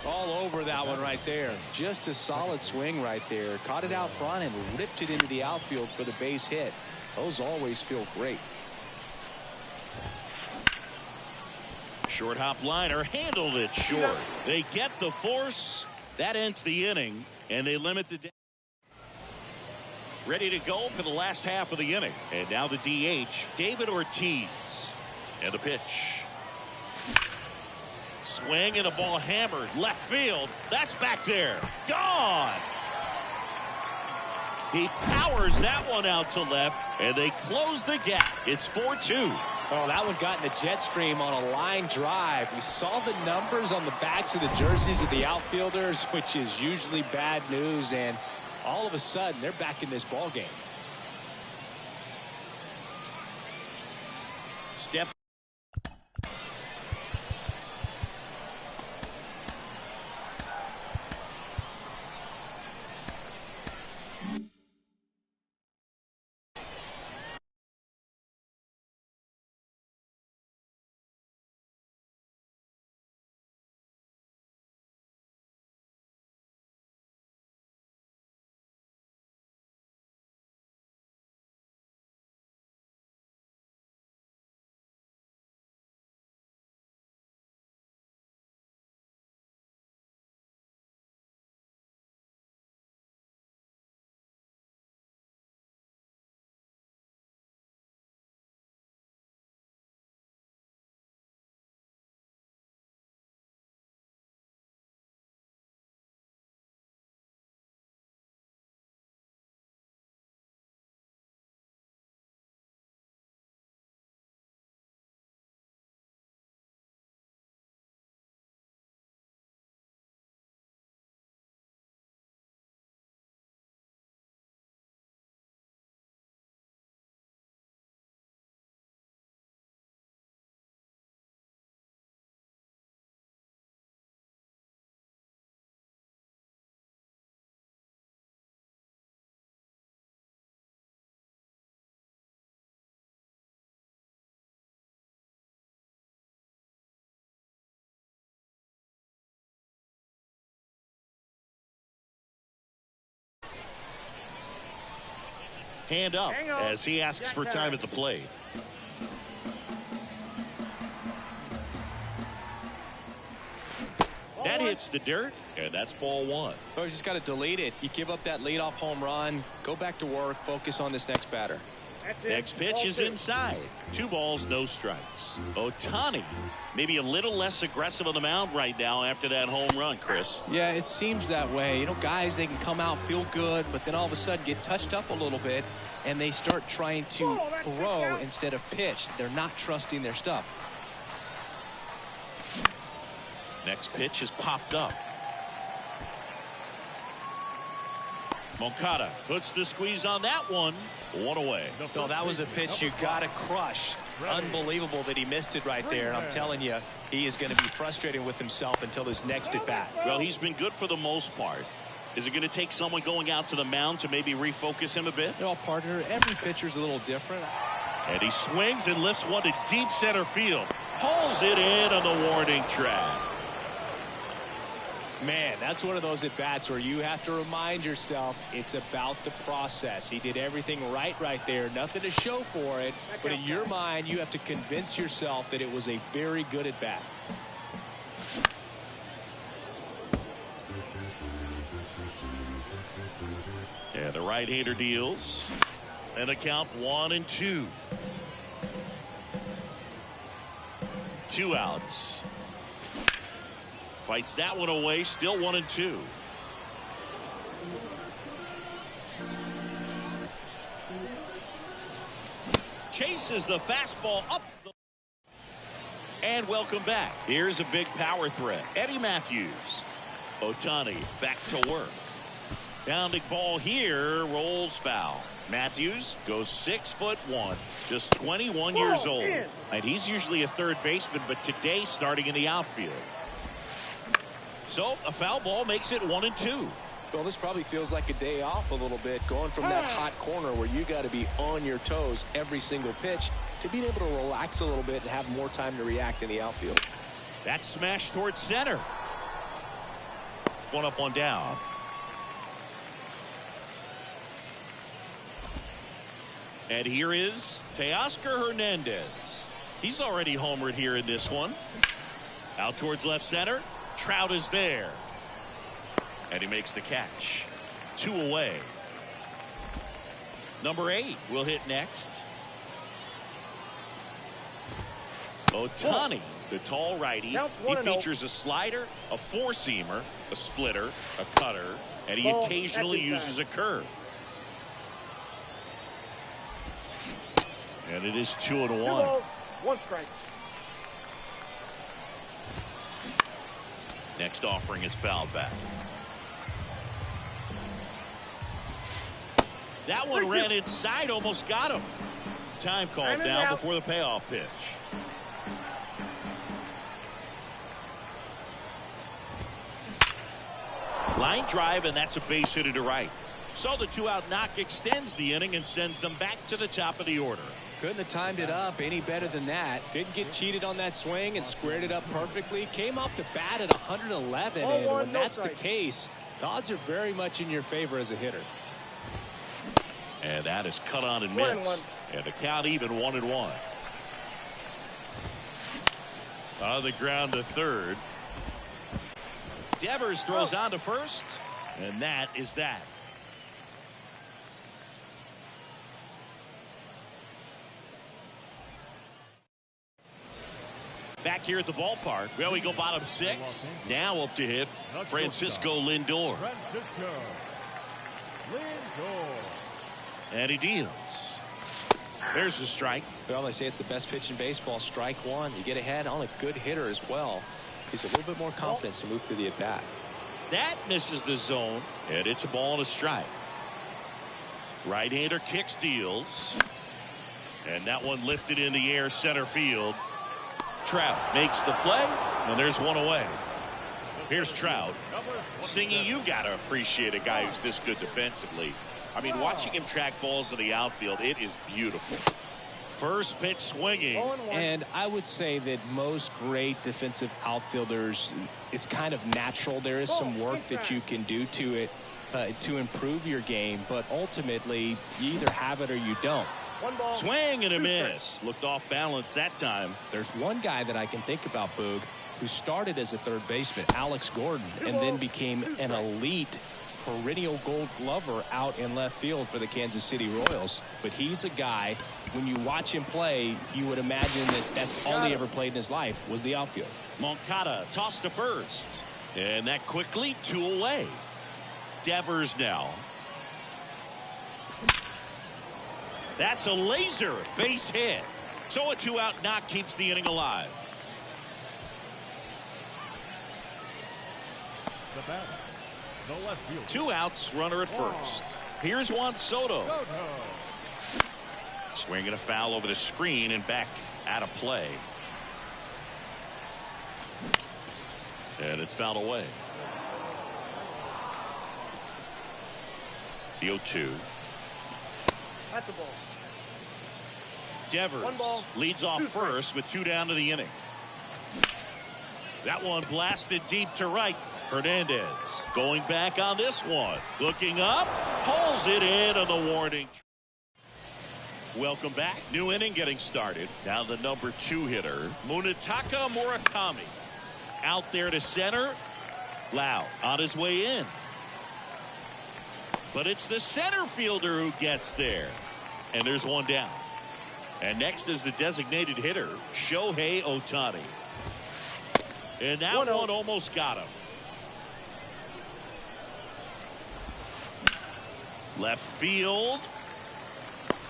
All over that one right there. Just a solid swing right there. Caught it out front and ripped it into the outfield for the base hit. Those always feel great. Short hop liner, handled it short. They get the force. That ends the inning, and they limit the. Ready to go for the last half of the inning. And now the DH, David Ortiz. And the pitch. Swing and a ball hammered left field. That's back there. Gone. He powers that one out to left, and they close the gap. It's 4-2. Oh, that one got in the jet stream on a line drive. We saw the numbers on the backs of the jerseys of the outfielders, which is usually bad news, and all of a sudden they're back in this ball game. Step Hand up as he asks for time at the plate. That hits the dirt, and that's ball one. Oh, you just got to delete it. You give up that leadoff home run, go back to work, focus on this next batter. Next pitch is inside. 2 balls, no strikes. Ohtani maybe a little less aggressive on the mound right now after that home run, Chris. Yeah, it seems that way. You know, guys, they can come out, feel good, but then all of a sudden get touched up a little bit, and they start trying to throw instead of pitch. They're not trusting their stuff. Next pitch is popped up. Moncada puts the squeeze on that one. 1 away. No, that was a pitch you got to crush. Unbelievable that he missed it right there. And I'm telling you, he is going to be frustrated with himself until his next at bat. Well, he's been good for the most part. Is it going to take someone going out to the mound to maybe refocus him a bit? No, partner, every pitcher's a little different. And he swings and lifts one to deep center field. Hauls it in on the warning track. Man, that's one of those at-bats where you have to remind yourself it's about the process. He did everything right there. Nothing to show for it. But in your mind, you have to convince yourself that it was a very good at-bat. Yeah, the right-hander deals. And a count 1-2. 2 outs. Fights that one away, still 1-2. Chases the fastball up. And welcome back. Here's a big power threat. Eddie Matthews. Ohtani back to work. Pounding ball here, rolls foul. Matthews goes 6'1", just 21 years old. And he's usually a third baseman, but today starting in the outfield. So a foul ball makes it 1-2. Well, this probably feels like a day off a little bit, going from that hot corner where you got to be on your toes every single pitch to being able to relax a little bit and have more time to react in the outfield. That smash towards center. 1 up, 1 down. And here is Teoscar Hernandez. He's already homered here in this one. Out towards left center. Trout is there. And he makes the catch. 2 away. Number 8 will hit next. Ohtani, the tall righty. He features a slider, a 4-seamer, a splitter, a cutter, and he occasionally uses a curve. And it is 2-1. 1 strike. Next offering is fouled back. That one ran inside, almost got him. Time called now before the payoff pitch. Line drive, and that's a base hit to right. So the 2-out knock extends the inning and sends them back to the top of the order. Couldn't have timed it up any better than that. Didn't get cheated on that swing and squared it up perfectly. Came off the bat at 111, and when that's the case, the odds are very much in your favor as a hitter. And that is cut on and missed. And the count even 1-1. On the ground to third. Devers throws on to first, and that is that. Back here at the ballpark. Well, we go bottom 6. Now up to hit Francisco Lindor. And he deals. There's the strike. Well, they say it's the best pitch in baseball. Strike 1. You get ahead on a good hitter as well. Gives a little bit more confidence to move through the at-bat. That misses the zone, and it's a ball and a strike. Right-hander kicks, deals. And that one lifted in the air center field. Trout makes the play, and there's 1 away. Here's Trout. Singy, you got to appreciate a guy who's this good defensively. I mean, watching him track balls in the outfield, it is beautiful. First pitch swinging. And I would say that most great defensive outfielders, it's kind of natural. There is some work that you can do to it to improve your game, but ultimately you either have it or you don't. Swing and a miss. Looked off balance that time. There's one guy that I can think about, Boog, who started as a third baseman, Alex Gordon, and then became an elite perennial Gold Glover out in left field for the Kansas City Royals. But he's a guy, when you watch him play, you would imagine that that's all he ever played in his life was the outfield. Moncada tossed to first, and that quickly 2 away. Devers now. That's a laser base hit. So a 2-out knock keeps the inning alive. The batter, the left fielder. 2 outs, runner at first. Here's Juan Soto. Swinging a foul over the screen and back out of play. And it's fouled away. The 0-2. At the ball. Devers leads off first with 2 down to the inning. That one blasted deep to right. Hernandez going back on this one. Looking up. Pulls it in on the warning. Welcome back. New inning getting started. Now the number 2 hitter, Munetaka Murakami. Out there to center. Lau on his way in. But it's the center fielder who gets there. And there's 1 down. And next is the designated hitter, Shohei Ohtani. And that one almost got him. Left field.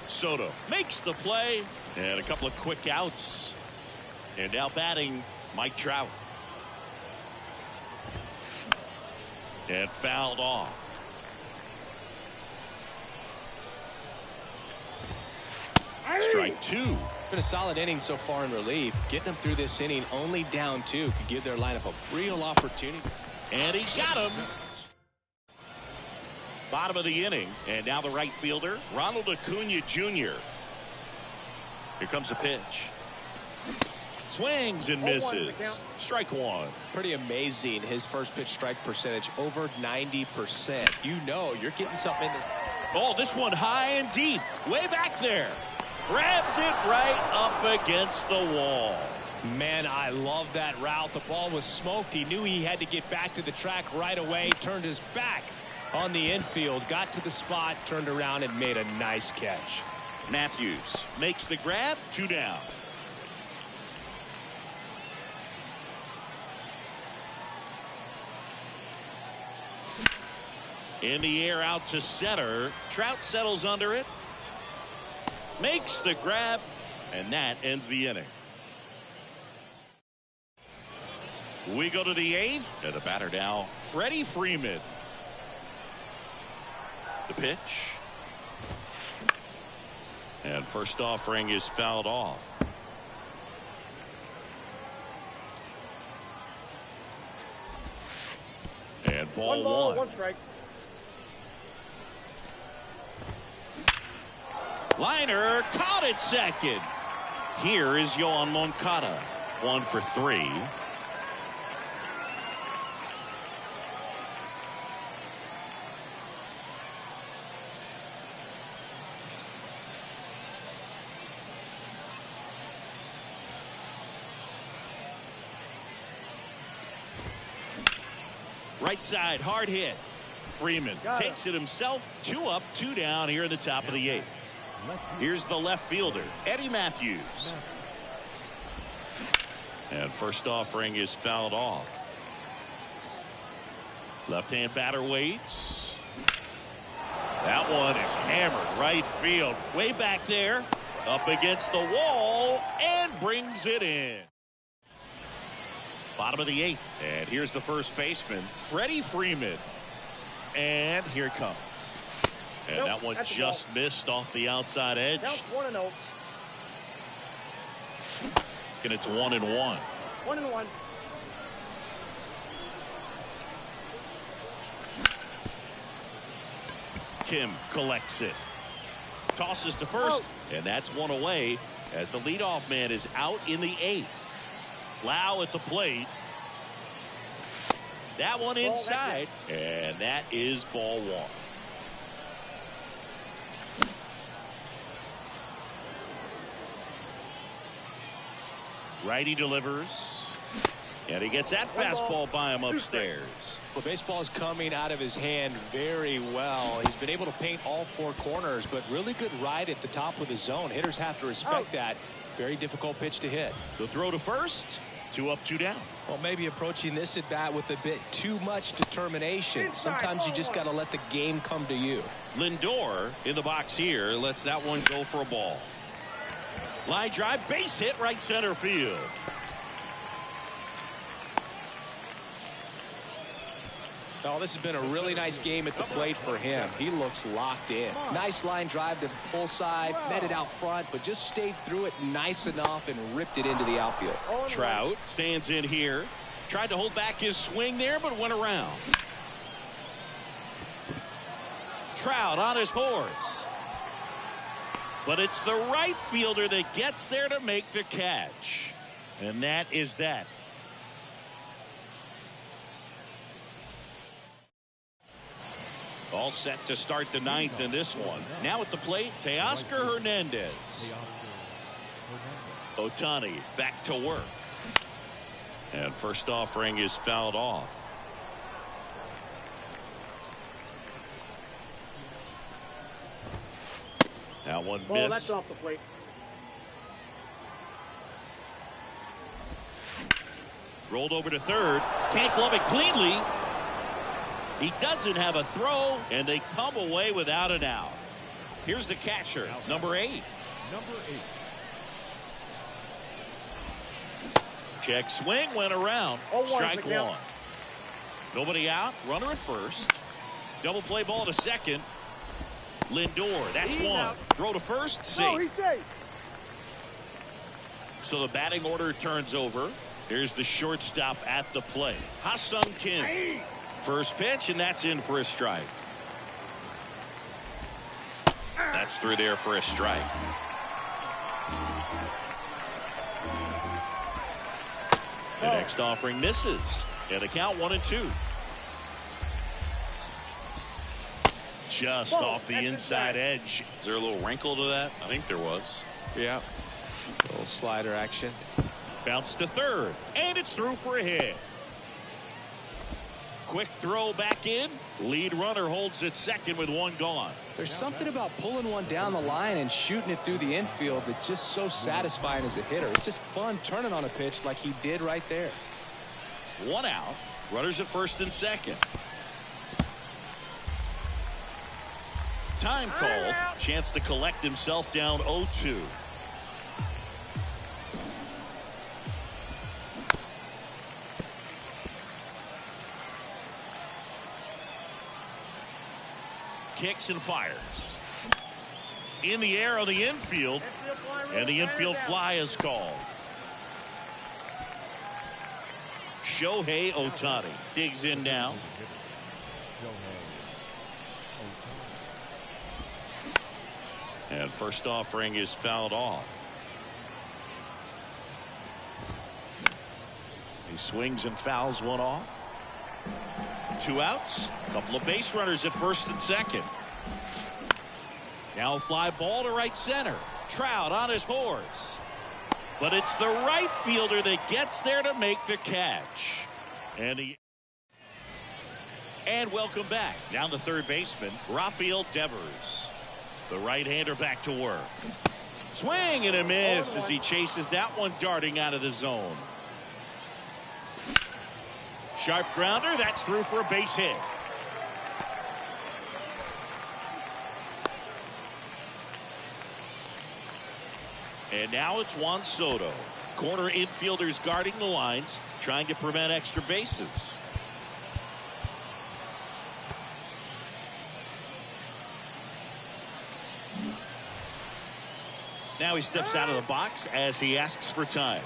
Soto makes the play. And a couple of quick outs. And now batting Mike Trout. And fouled off. Strike 2. Been a solid inning so far in relief. Getting them through this inning only down 2 could give their lineup a real opportunity. And he got him. Bottom of the inning. And now the right fielder, Ronald Acuna Jr. Here comes the pitch. Swings and misses. Strike 1. Pretty amazing. His first pitch strike percentage over 90%. You know you're getting something in there. Oh, this one high and deep. Way back there. Grabs it right up against the wall. Man, I love that route. The ball was smoked. He knew he had to get back to the track right away. Turned his back on the infield. Got to the spot. Turned around and made a nice catch. Matthews makes the grab. 2 down. In the air out to center. Trout settles under it. Makes the grab. And that ends the inning. We go to the 8th. And the batter now, Freddie Freeman. The pitch. And first offering is fouled off. And ball 1. 1 strike. Liner caught at second. Here is Yoan Moncada. 1 for 3. Right side, hard hit. Freeman takes it himself. 2 up, 2 down here in the top of the 8th. Here's the left fielder, Eddie Matthews. And first offering is fouled off. Left-hand batter waits. That one is hammered right field. Way back there. Up against the wall and brings it in. Bottom of the 8th. And here's the first baseman, Freddie Freeman. And here it comes. And that one just missed off the outside edge. Count 1-0. And it's 1-1. 1-1. Kim collects it. Tosses to first. And that's 1 away. as the leadoff man is out in the 8th. Lau at the plate. That one inside, and that is ball 1. Righty delivers, and he gets that fastball by him upstairs. Well, baseball is coming out of his hand very well. He's been able to paint all 4 corners, but really good ride at the top of the zone. Hitters have to respect that. Very difficult pitch to hit. The throw to first. 2 up, 2 down. Well, maybe approaching this at bat with a bit too much determination. Sometimes you just got to let the game come to you. Lindor in the box here lets that one go for a ball. Line drive, base hit, right center field. Oh, this has been a really nice game at the plate for him. He looks locked in. Nice line drive to the pull side, met it out front, but just stayed through it nice enough and ripped it into the outfield. Trout stands in here. Tried to hold back his swing there, but went around. Trout on his horse. But it's the right fielder that gets there to make the catch. And that is that. All set to start the 9th in this one. Now at the plate, Teoscar Hernandez. Ohtani back to work. And first offering is fouled off. That one missed. That's off the plate. Rolled over to third. Can't glove it cleanly. He doesn't have a throw, and they come away without an out. Here's the catcher, number 8. Check swing, went around. Strike 1. Nobody out. Runner at first. Double play ball to second. Lindor, that's 1. Throw to first, safe. No, he's safe. So the batting order turns over. Here's the shortstop at the plate, Ha-Seong Kim. First pitch, and that's in for a strike. That's through there for a strike. The next offering misses, and the count 1-2. Just off the inside edge. Is there a little wrinkle to that? I think there was. Yeah. A little slider action. Bounce to third, and it's through for a hit. Quick throw back in. Lead runner holds at second with 1 gone. There's something about pulling one down the line and shooting it through the infield that's just so satisfying as a hitter. It's just fun turning on a pitch like he did right there. 1 out. Runners at first and second. Time called. Chance to collect himself down 0-2. Kicks and fires. In the air on the infield, and the infield fly is called. Shohei Ohtani digs in now. And first offering is fouled off. He swings and fouls one off. 2 outs. A couple of base runners at first and second. Now a fly ball to right center. Trout on his horse. But it's the right fielder that gets there to make the catch. And welcome back. Down the third baseman, Rafael Devers. The right-hander back to work. Swing and a miss as he chases that one darting out of the zone. Sharp grounder. That's through for a base hit. And now it's Juan Soto. Corner infielders guarding the lines, trying to prevent extra bases. Now he steps out of the box as he asks for time.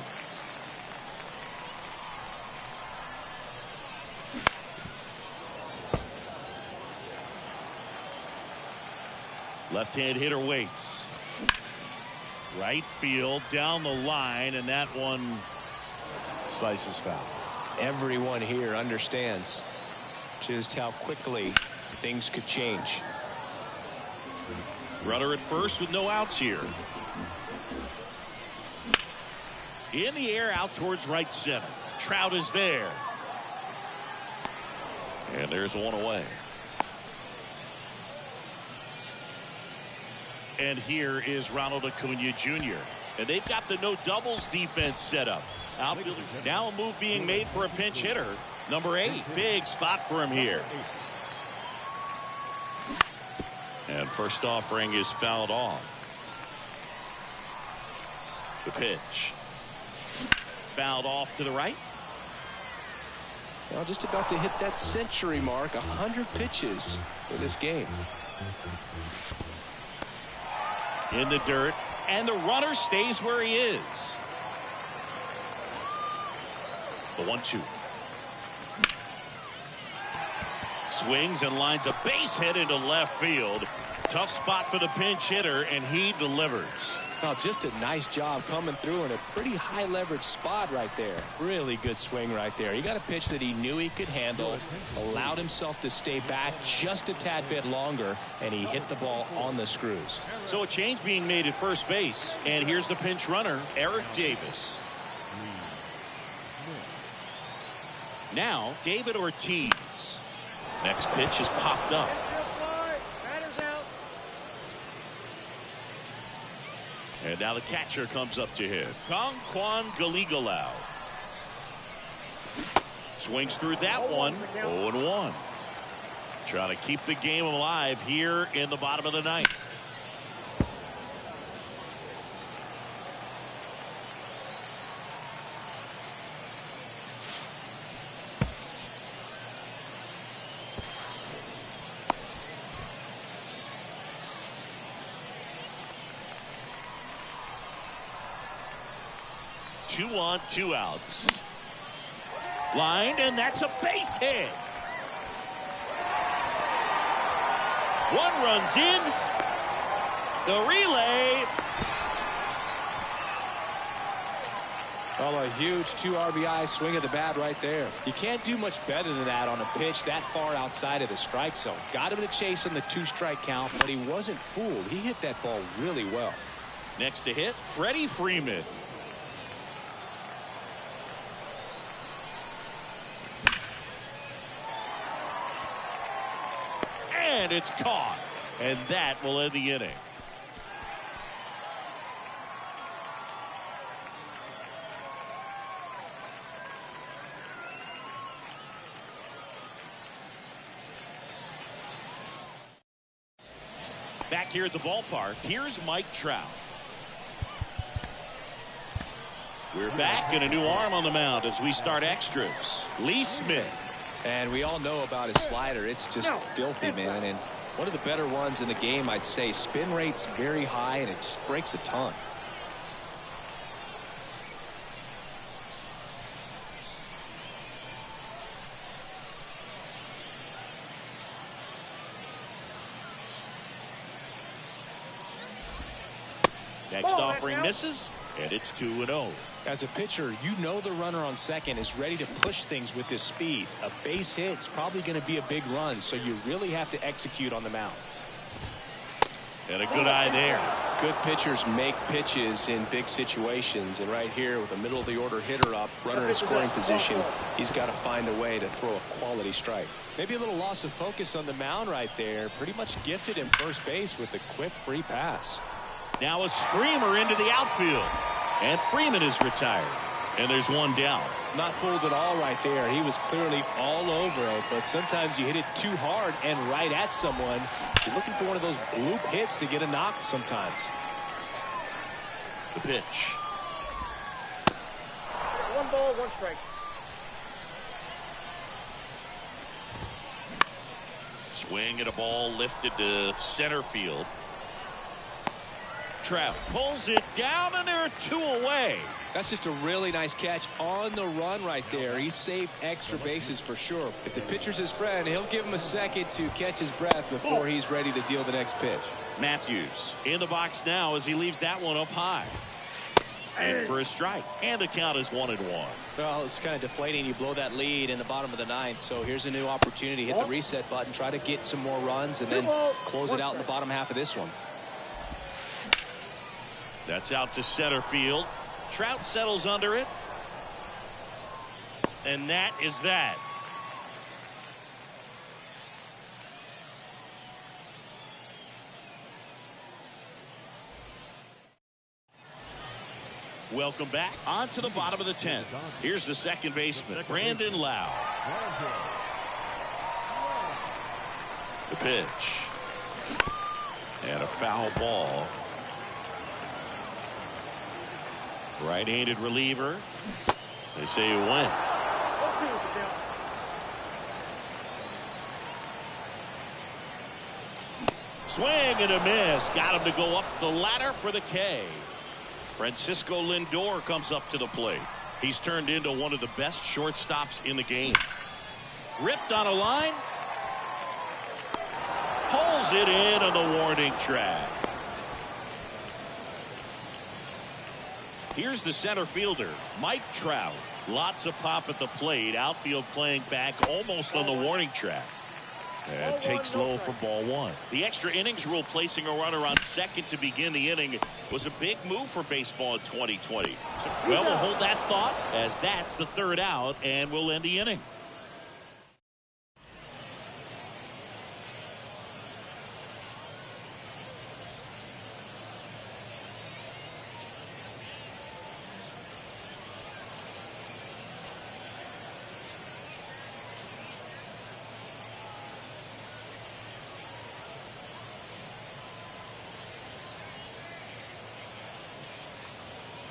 Left-hand hitter waits. Right field down the line, and that one slices foul. Everyone here understands just how quickly things could change. Runner at first with no outs here. In the air out towards right center. Trout is there. And there's one away. And here is Ronald Acuna Jr. And they've got the no doubles defense set up. Outfielder now a move being made for a pinch hitter. Number 8. Big spot for him here. And first offering is fouled off. The pitch. Fouled off to the right. Now just about to hit that century mark. 100 pitches for this game. In the dirt, and the runner stays where he is. The 1-2. Swings and lines a base hit into left field. Tough spot for the pinch hitter, and he delivers. Oh, just a nice job coming through in a pretty high leverage spot right there. Really good swing right there. He got a pitch that he knew he could handle, allowed himself to stay back just a tad bit longer, and he hit the ball on the screws. So a change being made at first base, and here's the pinch runner, Eric Davis. Now David Ortiz. Next pitch is popped up. And now the catcher comes up to hit. Conquan Galigalao. Swings through that one. 0-1. Trying to keep the game alive here in the bottom of the ninth. Two on, 2 outs. Lined, and that's a base hit. One runs in. The relay. Well, a huge 2 RBI swing of the bat right there. You can't do much better than that on a pitch that far outside of the strike zone. Got him to chase on the 2-strike count, but he wasn't fooled. He hit that ball really well. Next to hit, Freddie Freeman. And it's caught, and that will end the inning. Back here at the ballpark, here's Mike Trout. We're back, and a new arm on the mound as we start extras. Lee Smith. And we all know about his slider. It's just filthy, man. And one of the better ones in the game, I'd say. Spin rate's very high, and it just breaks a ton. Next offering misses, and it's 2-0. As a pitcher, you know the runner on second is ready to push things with his speed. A base hit's probably going to be a big run, so you really have to execute on the mound. And a good eye there. Good pitchers make pitches in big situations, and right here with a middle of the order hitter up, runner in scoring position, he's got to find a way to throw a quality strike. Maybe a little loss of focus on the mound right there. Pretty much gifted him first base with a quick free pass. Now a screamer into the outfield. And Freeman is retired. And there's one down. Not fooled at all right there. He was clearly all over it. But sometimes you hit it too hard and right at someone. You're looking for one of those bloop hits to get a knock sometimes. The pitch. 1 ball, 1 strike. Swing and a ball lifted to center field. Trout pulls it down, and there are 2 away. That's just a really nice catch on the run right there. He saved extra bases for sure. If the pitcher's his friend, he'll give him a second to catch his breath before he's ready to deal the next pitch. Matthews in the box now as he leaves that one up high. And for a strike. And the count is 1-1. Well, it's kind of deflating. You blow that lead in the bottom of the 9th. So here's a new opportunity. Hit the reset button. Try to get some more runs and then close it out in the bottom half of this one. That's out to center field. Trout settles under it. And that is that. Welcome back on to the bottom of the 10th. Here's the second baseman, Brandon Lowe. The pitch. And a foul ball. Right-handed reliever. They say it went. Swing and a miss. Got him to go up the ladder for the K. Francisco Lindor comes up to the plate. He's turned into one of the best shortstops in the game. Ripped on a line. Pulls it in on the warning track. Here's the center fielder, Mike Trout. Lots of pop at the plate. Outfield playing back almost on the warning track. And takes low for ball 1. The extra innings rule placing a runner on second to begin the inning was a big move for baseball in 2020. Well, we'll hold that thought as that's the 3rd out, and we'll end the inning.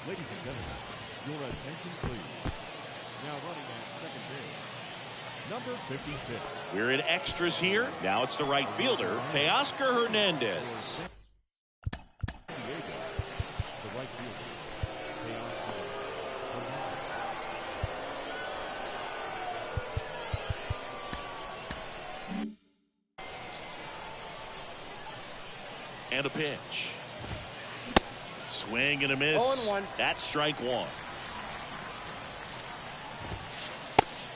Ladies and gentlemen, your attention please. Now running at second base, number 56. We're in extras here. Now it's the right fielder, Teoscar Hernandez. Diego, the right fielder, Teoscar Hernandez. And a pitch. Swing and a miss. 0-1. That's strike 1.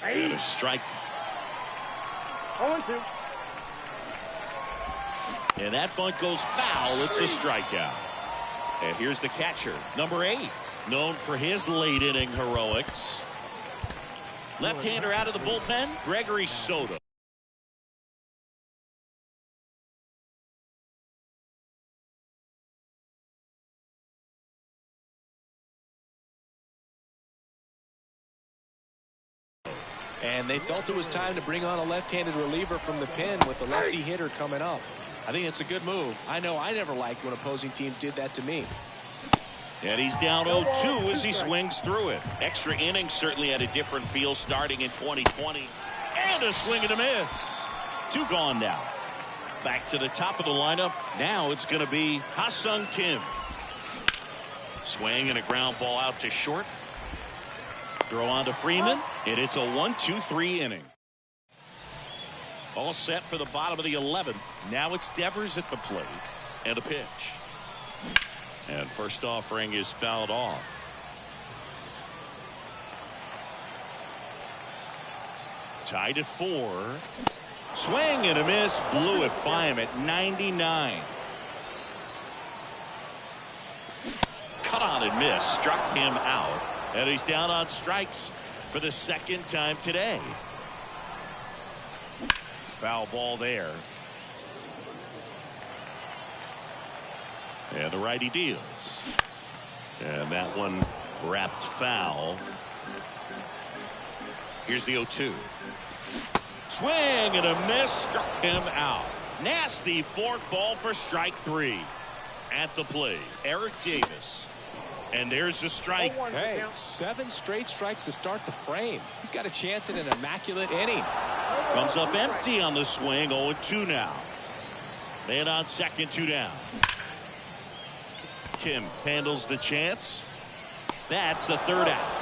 And a strike. 0-2. And that bunt goes foul. It's a strikeout. And here's the catcher, number 8, known for his late inning heroics. Left-hander out of the bullpen, Gregory Soto. And they felt it was time to bring on a left-handed reliever from the pen with the lefty hitter coming up. I think it's a good move. I know I never liked when opposing teams did that to me. And he's down 0-2 as he swings through it. Extra innings certainly had a different feel starting in 2020. And a swing and a miss. 2 gone now. Back to the top of the lineup. Now it's going to be Ha-Seong Kim. Swing and a ground ball out to short. Throw on to Freeman, and it's a 1-2-3 inning. All set for the bottom of the 11th. Now it's Devers at the plate, and a pitch. And first offering is fouled off. Tied at 4. Swing and a miss, blew it by him at 99. Cut on and miss, struck him out. And he's down on strikes for the second time today. Foul ball there. And the righty deals. And that one wrapped foul. Here's the 0-2. Swing and a miss, struck him out. Nasty fork ball for strike 3. At the plate, Eric Davis. And there's the strike. Hey, 7 straight strikes to start the frame. He's got a chance at an immaculate inning. Comes up empty on the swing. 0-2 now. Man on second, 2 down. Kim handles the chance. That's the third out.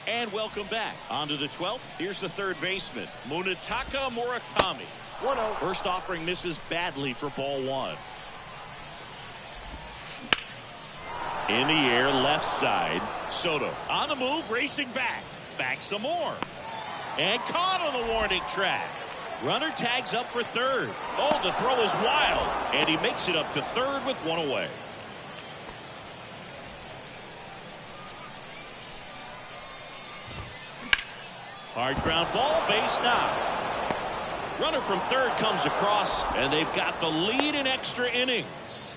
And welcome back. On to the 12th. Here's the third baseman, Munetaka Murakami. 1-0. First offering misses badly for ball one. In the air, left side. Soto on the move, racing back. Back some more. And caught on the warning track. Runner tags up for third. Oh, the throw is wild. And he makes it up to third with one away. Hard ground ball, base knock. Runner from third comes across, and they've got the lead in extra innings.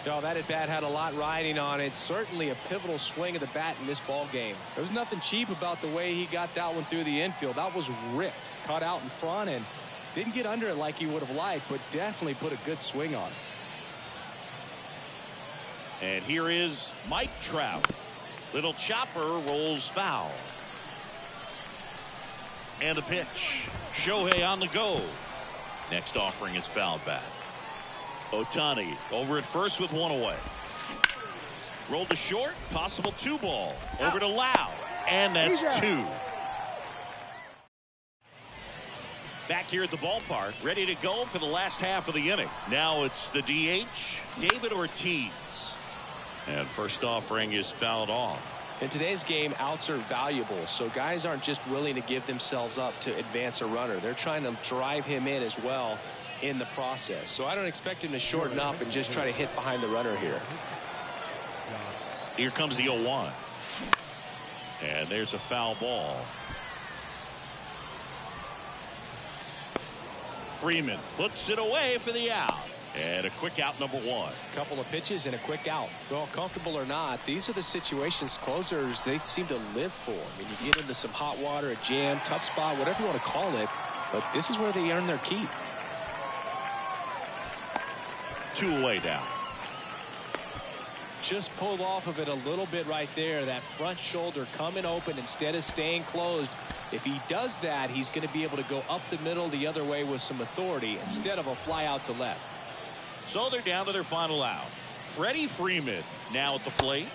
Oh, that at bat had a lot riding on it. Certainly a pivotal swing of the bat in this ball game. There was nothing cheap about the way he got that one through the infield. That was ripped, caught out in front, and didn't get under it like he would have liked, but definitely put a good swing on it. And here is Mike Trout. Little chopper rolls foul. And the pitch. Shohei on the go. Next offering is fouled back. Ohtani over at first with one away. Rolled to short. Possible 2-ball. Over to Lau. And that's 2. Back here at the ballpark. Ready to go for the last half of the inning. Now it's the DH, David Ortiz. And first offering is fouled off. In today's game, outs are valuable, so guys aren't just willing to give themselves up to advance a runner. They're trying to drive him in as well in the process. So I don't expect him to shorten up and just try to hit behind the runner here. Here comes the 0-1. And there's a foul ball. Freeman puts it away for the out. And a quick out, number 1. Couple of pitches and a quick out. Well, comfortable or not, these are the situations closers they seem to live for. I mean, you get into some hot water, a jam, tough spot, whatever you want to call it, but this is where they earn their keep. 2 away now. Just pulled off of it a little bit right there. That front shoulder coming open instead of staying closed. If he does that, he's going to be able to go up the middle the other way with some authority instead of a fly out to left. So they're down to their final out. Freddie Freeman now at the plate.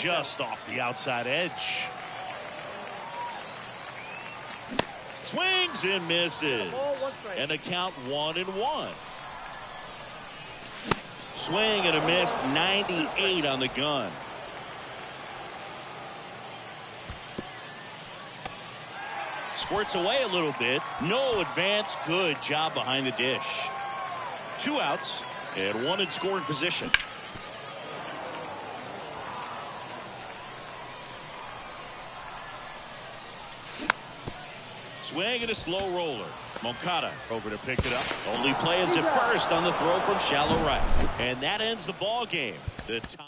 Just off the outside edge. Swings and misses. And a count 1-1. Swing and a miss, 98 on the gun. Squirts away a little bit. No advance. Good job behind the dish. 2 outs and 1 in scoring position. Swing and a slow roller. Moncada over to pick it up. Only play is at first on the throw from shallow right. And that ends the ball game. The time.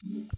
You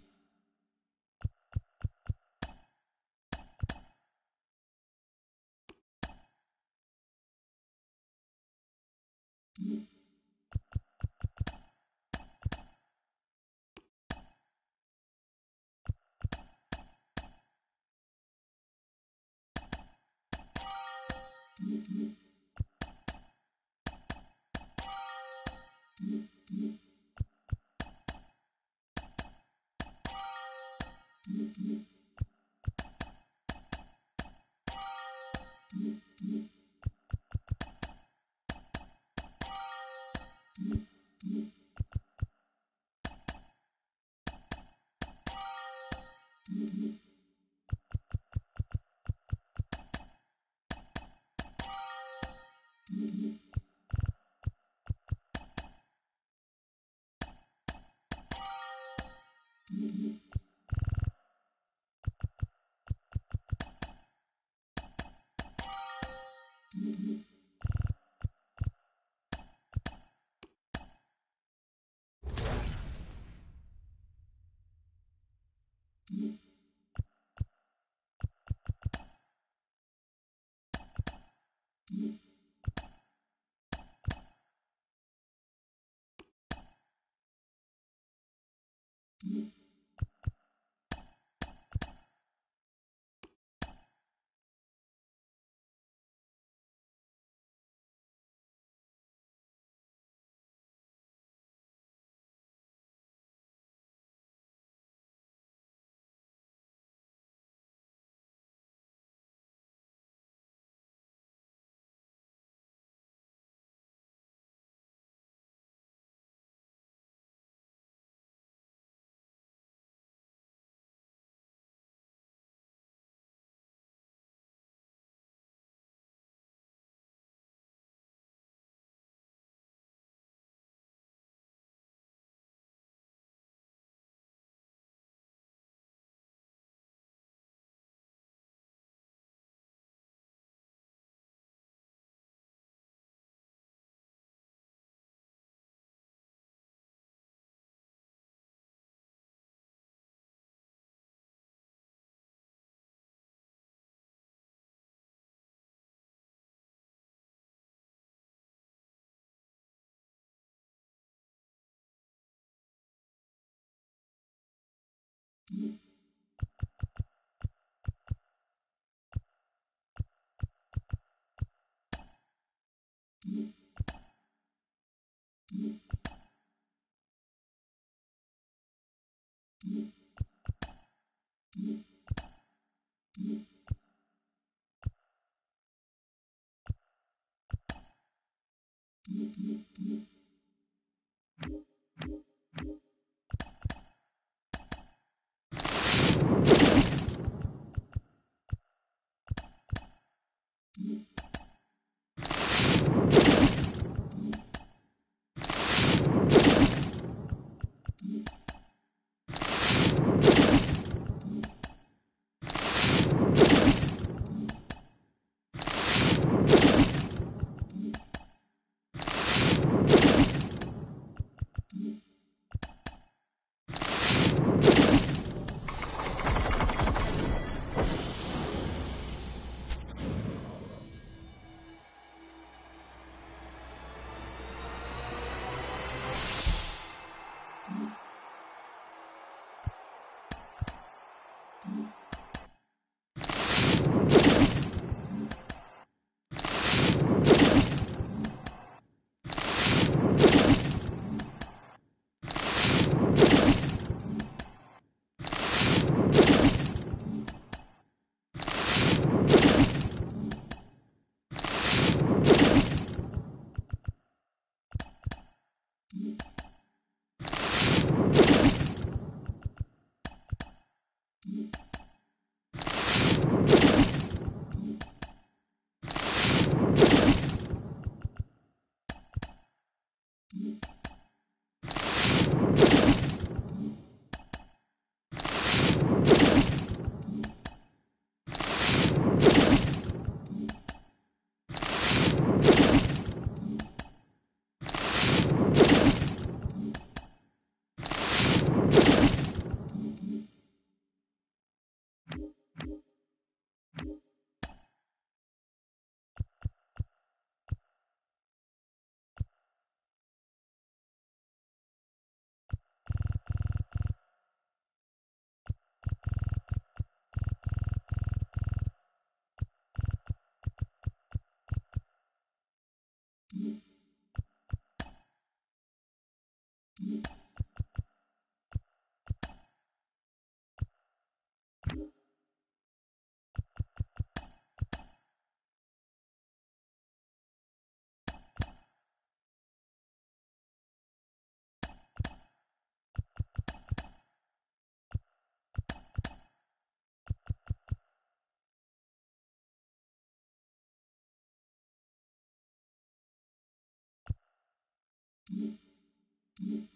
Yeah.